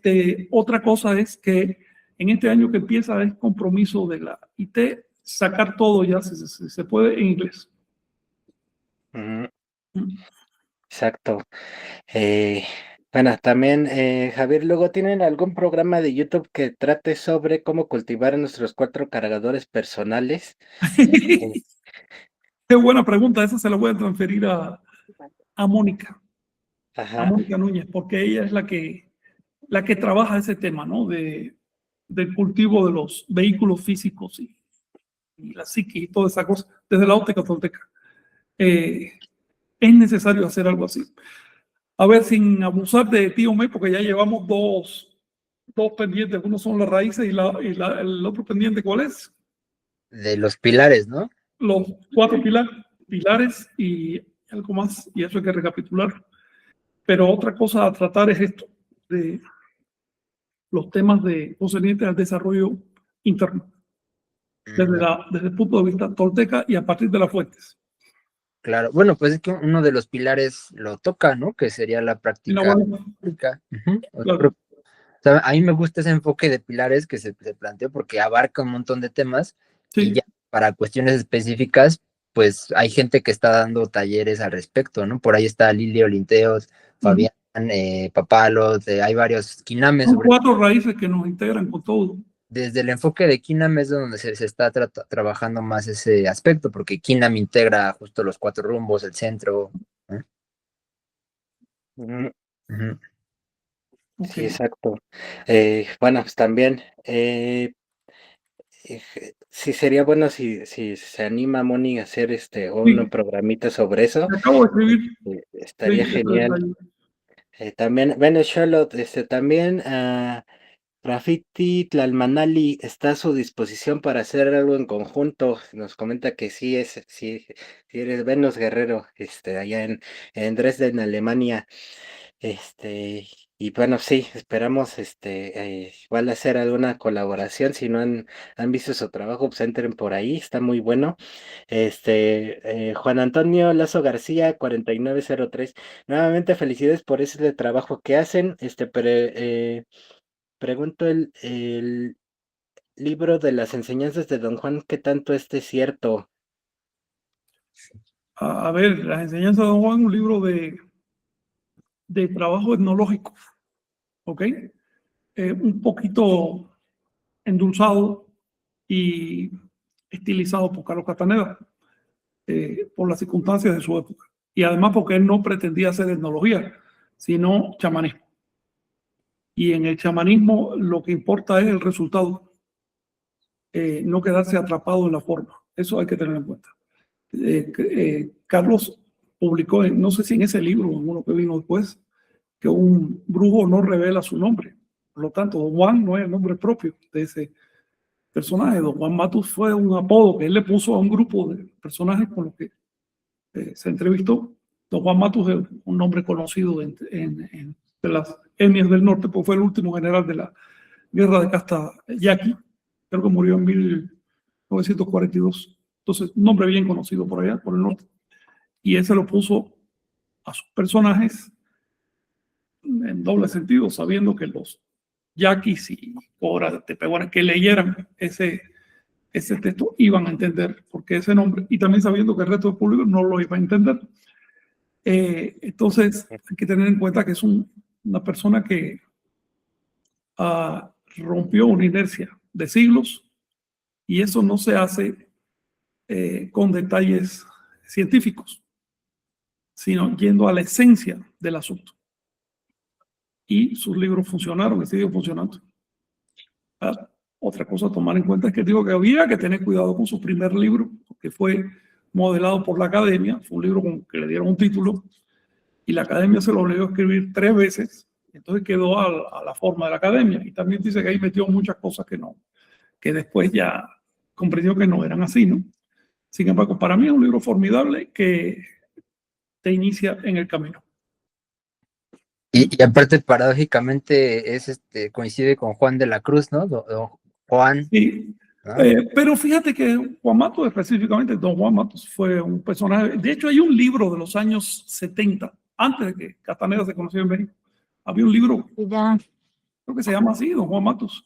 [SPEAKER 2] Otra cosa es que en este año que empieza es compromiso de la IT sacar todo ya, se puede, en inglés.
[SPEAKER 1] Ujú,
[SPEAKER 2] Mm.
[SPEAKER 1] exacto. Eh, bueno, también, Javier, luego tienen algún programa de YouTube que trate sobre cómo cultivar nuestros 4 cargadores personales. Eh,
[SPEAKER 2] Qué buena pregunta, esa se la voy a transferir a Mónica, a
[SPEAKER 1] Ajá.
[SPEAKER 2] Mónica Núñez, porque ella es la que trabaja ese tema, ¿no? Del cultivo de los vehículos físicos y la psique y toda esa cosa, desde la óptica tolteca. Es necesario hacer algo así. A ver, sin abusar de tío Me, porque ya llevamos dos pendientes. Uno son las raíces y el otro pendiente, ¿cuál es?
[SPEAKER 5] De los pilares, ¿no?
[SPEAKER 2] Los 4 pilares y algo más, y eso hay que recapitular. Pero otra cosa a tratar es esto, de los temas concernientes al desarrollo interno, desde el punto de vista tolteca y a partir de las fuentes.
[SPEAKER 5] Claro, bueno, pues es que uno de los pilares lo toca, ¿no? Que sería la práctica pública.
[SPEAKER 2] Claro.
[SPEAKER 5] O sea, a mí me gusta ese enfoque de pilares que se planteó porque abarca un montón de temas y
[SPEAKER 2] Sí.
[SPEAKER 5] ya para cuestiones específicas, pues hay gente que está dando talleres al respecto, ¿no? Por ahí está Lili Olinteos, Fabián, Papalos, hay varios Quinames.
[SPEAKER 2] Son 4 raíces que nos integran con todo.
[SPEAKER 5] Desde el enfoque de Kinam es donde se está trabajando más ese aspecto, porque Kinam integra justo los 4 rumbos, el centro, ¿no?
[SPEAKER 1] Ujú,
[SPEAKER 5] Ujú.
[SPEAKER 1] sí,
[SPEAKER 2] Okay.
[SPEAKER 1] exacto. Bueno, pues también, sí sería bueno si se anima Moni a hacer un
[SPEAKER 2] Sí,
[SPEAKER 1] programita sobre eso.
[SPEAKER 2] te acabo de escribir.
[SPEAKER 1] Estaría genial. También, bueno, Charlotte, también Rafiti Tlalmanali está a su disposición para hacer algo en conjunto. Nos comenta que sí eres Venus Guerrero, allá en Dresden, Alemania. Y bueno, sí, esperamos igual hacer alguna colaboración. Si no han visto su trabajo, pues entren por ahí, está muy bueno. Juan Antonio Lazo García, 4903. Nuevamente felicidades por ese trabajo que hacen. Pregunto el libro de las enseñanzas de Don Juan, ¿qué tanto es cierto?
[SPEAKER 2] A ver, las enseñanzas de Don Juan, un libro de trabajo etnológico, ¿ok? Un poquito endulzado y estilizado por Carlos Castaneda, por las circunstancias de su época. Y además porque él no pretendía hacer etnología, sino chamanismo. Y en el chamanismo lo que importa es el resultado, no quedarse atrapado en la forma. Eso hay que tener en cuenta. Carlos publicó, no sé si en ese libro o en uno que vino después, que un brujo no revela su nombre. Por lo tanto, Don Juan no es el nombre propio de ese personaje. Don Juan Matus fue un apodo que él le puso a un grupo de personajes con los que se entrevistó. Don Juan Matus es un nombre conocido de las etnias del norte, porque fue el último general de la guerra de casta yaqui. Creo que murió en 1942. Entonces, un nombre bien conocido por allá, por el norte. Y él se lo puso a sus personajes en doble sentido, sabiendo que los yaquis y cobras tepehuanes que leyeran ese texto iban a entender por qué ese nombre, y también sabiendo que el resto del público no lo iba a entender. Entonces, hay que tener en cuenta que es una persona que rompió una inercia de siglos, y eso no se hace con detalles científicos, sino yendo a la esencia del asunto. Y sus libros funcionaron y siguen funcionando. Ah, otra cosa a tomar en cuenta es que digo que había que tener cuidado con su primer libro, que fue modelado por la academia, fue un libro con que le dieron un título, y la academia se lo obligó a escribir 3 veces, entonces quedó a la forma de la academia, y también dice que ahí metió muchas cosas que no, que después ya comprendió que no eran así, ¿no? Sin embargo, para mí es un libro formidable que te inicia en el camino.
[SPEAKER 5] Y aparte, paradójicamente, coincide con Juan de la Cruz, ¿no? Don Juan.
[SPEAKER 2] Sí,
[SPEAKER 5] ¿no?
[SPEAKER 2] pero fíjate que Juan Matus, específicamente, don Juan Matus, fue un personaje. De hecho, hay un libro de los años 70, antes de que Castaneda se conociera en México. Había un libro,
[SPEAKER 3] Ya,
[SPEAKER 2] creo que se llama así, don Juan Matus.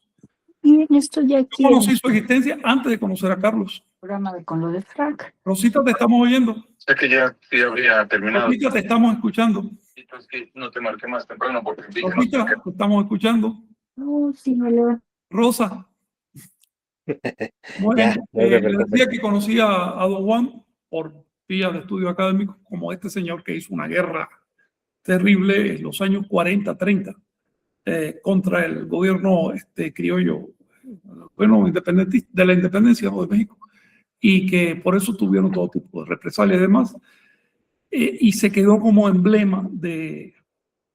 [SPEAKER 3] bien, estoy
[SPEAKER 2] Yo
[SPEAKER 3] aquí en
[SPEAKER 2] conocí
[SPEAKER 3] el
[SPEAKER 2] su existencia antes de conocer a Carlos.
[SPEAKER 3] programa de Con lo de Frank.
[SPEAKER 2] Rosita, te estamos oyendo.
[SPEAKER 6] Sé que ya había terminado.
[SPEAKER 2] Rosita, te estamos escuchando.
[SPEAKER 6] Es que no te marqué más temprano porque vi que no
[SPEAKER 2] Rosita,
[SPEAKER 6] te
[SPEAKER 2] te estamos escuchando.
[SPEAKER 3] No, sí, me lo...
[SPEAKER 2] Rosa. Bueno,
[SPEAKER 1] Ya, no te
[SPEAKER 2] le
[SPEAKER 1] preocupes.
[SPEAKER 2] decía que conocía a don Juan por vía de estudio académico, como este señor que hizo una guerra terrible en los años 40, 30, contra el gobierno criollo, bueno, independentista, de la independencia, ¿no?, de México, y que por eso tuvieron todo tipo de represalias y demás, y se quedó como emblema de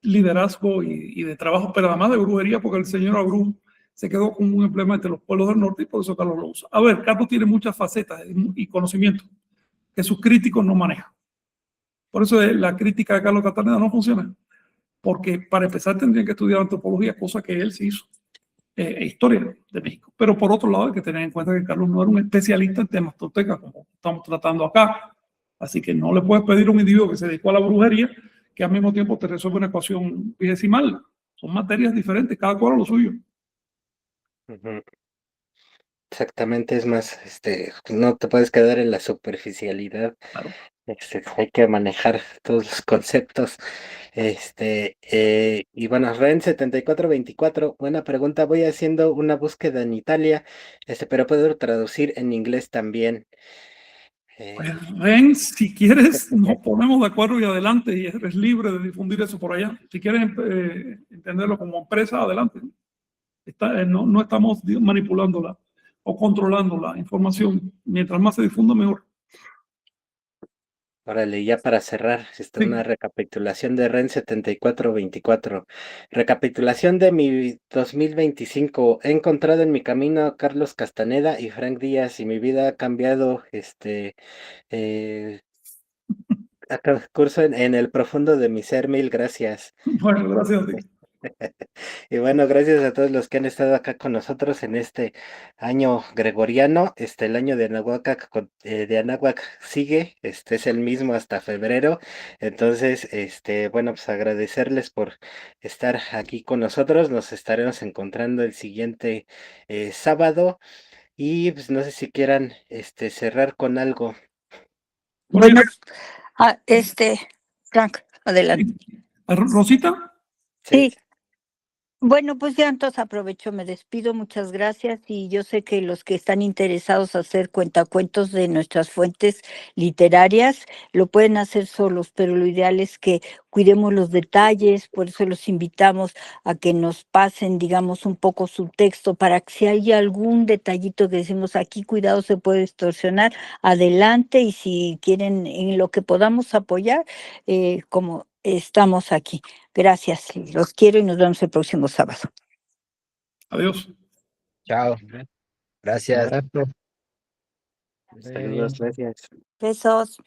[SPEAKER 2] liderazgo y de trabajo, pero además de brujería, porque el señor Abrú se quedó como un emblema entre los pueblos del norte, y por eso Carlos lo usa. A ver, Carlos tiene muchas facetas y conocimientos que sus críticos no manejan. Por eso la crítica de Carlos Castaneda no funciona, porque para empezar tendrían que estudiar antropología, cosa que él sí hizo, historia de México. Pero por otro lado hay que tener en cuenta que Carlos no era un especialista en temas toltecas, como estamos tratando acá. Así que no le puedes pedir a un individuo que se dedicó a la brujería que al mismo tiempo te resuelve una ecuación vigesimal. Son materias diferentes, cada cual a lo suyo.
[SPEAKER 1] Ujú. Exactamente, es más, no te puedes quedar en la superficialidad.
[SPEAKER 2] Claro.
[SPEAKER 1] Hay que manejar todos los conceptos. Y bueno, Ren 7424, buena pregunta. Voy haciendo una búsqueda en Italia, pero puedo traducir en inglés también.
[SPEAKER 2] Pues, ven, si quieres, nos ponemos de acuerdo y adelante, y eres libre de difundir eso por allá. Si quieres entenderlo como empresa, adelante. No estamos manipulándola o controlando la información. Mientras más se difunda, mejor.
[SPEAKER 1] Órale, ya para cerrar,
[SPEAKER 2] Sí.
[SPEAKER 1] una recapitulación de Ren 7424. Recapitulación de mi 2025. He encontrado en mi camino a Carlos Castaneda y Frank Díaz, y mi vida ha cambiado, curso en el profundo de mi ser. Mil gracias.
[SPEAKER 2] Bueno, gracias a ti.
[SPEAKER 1] Y bueno, gracias a todos los que han estado acá con nosotros en este año gregoriano. El año de Anáhuac sigue, es el mismo hasta febrero. Entonces, bueno, pues agradecerles por estar aquí con nosotros. Nos estaremos encontrando el siguiente sábado. Y pues no sé si quieran cerrar con algo.
[SPEAKER 3] Bueno, Frank, adelante.
[SPEAKER 2] Rosita.
[SPEAKER 3] Sí. Bueno, pues ya entonces aprovecho, me despido, muchas gracias, y yo sé que los que están interesados en hacer cuentacuentos de nuestras fuentes literarias lo pueden hacer solos, pero lo ideal es que cuidemos los detalles, por eso los invitamos a que nos pasen, digamos, un poco su texto, para que si hay algún detallito que decimos aquí, cuidado, se puede distorsionar, adelante, y si quieren en lo que podamos apoyar, como estamos aquí. Gracias, los quiero y nos vemos el próximo sábado.
[SPEAKER 2] Adiós.
[SPEAKER 5] Chao. Gracias.
[SPEAKER 4] Abrazo.
[SPEAKER 1] Saludos, gracias.
[SPEAKER 3] Besos.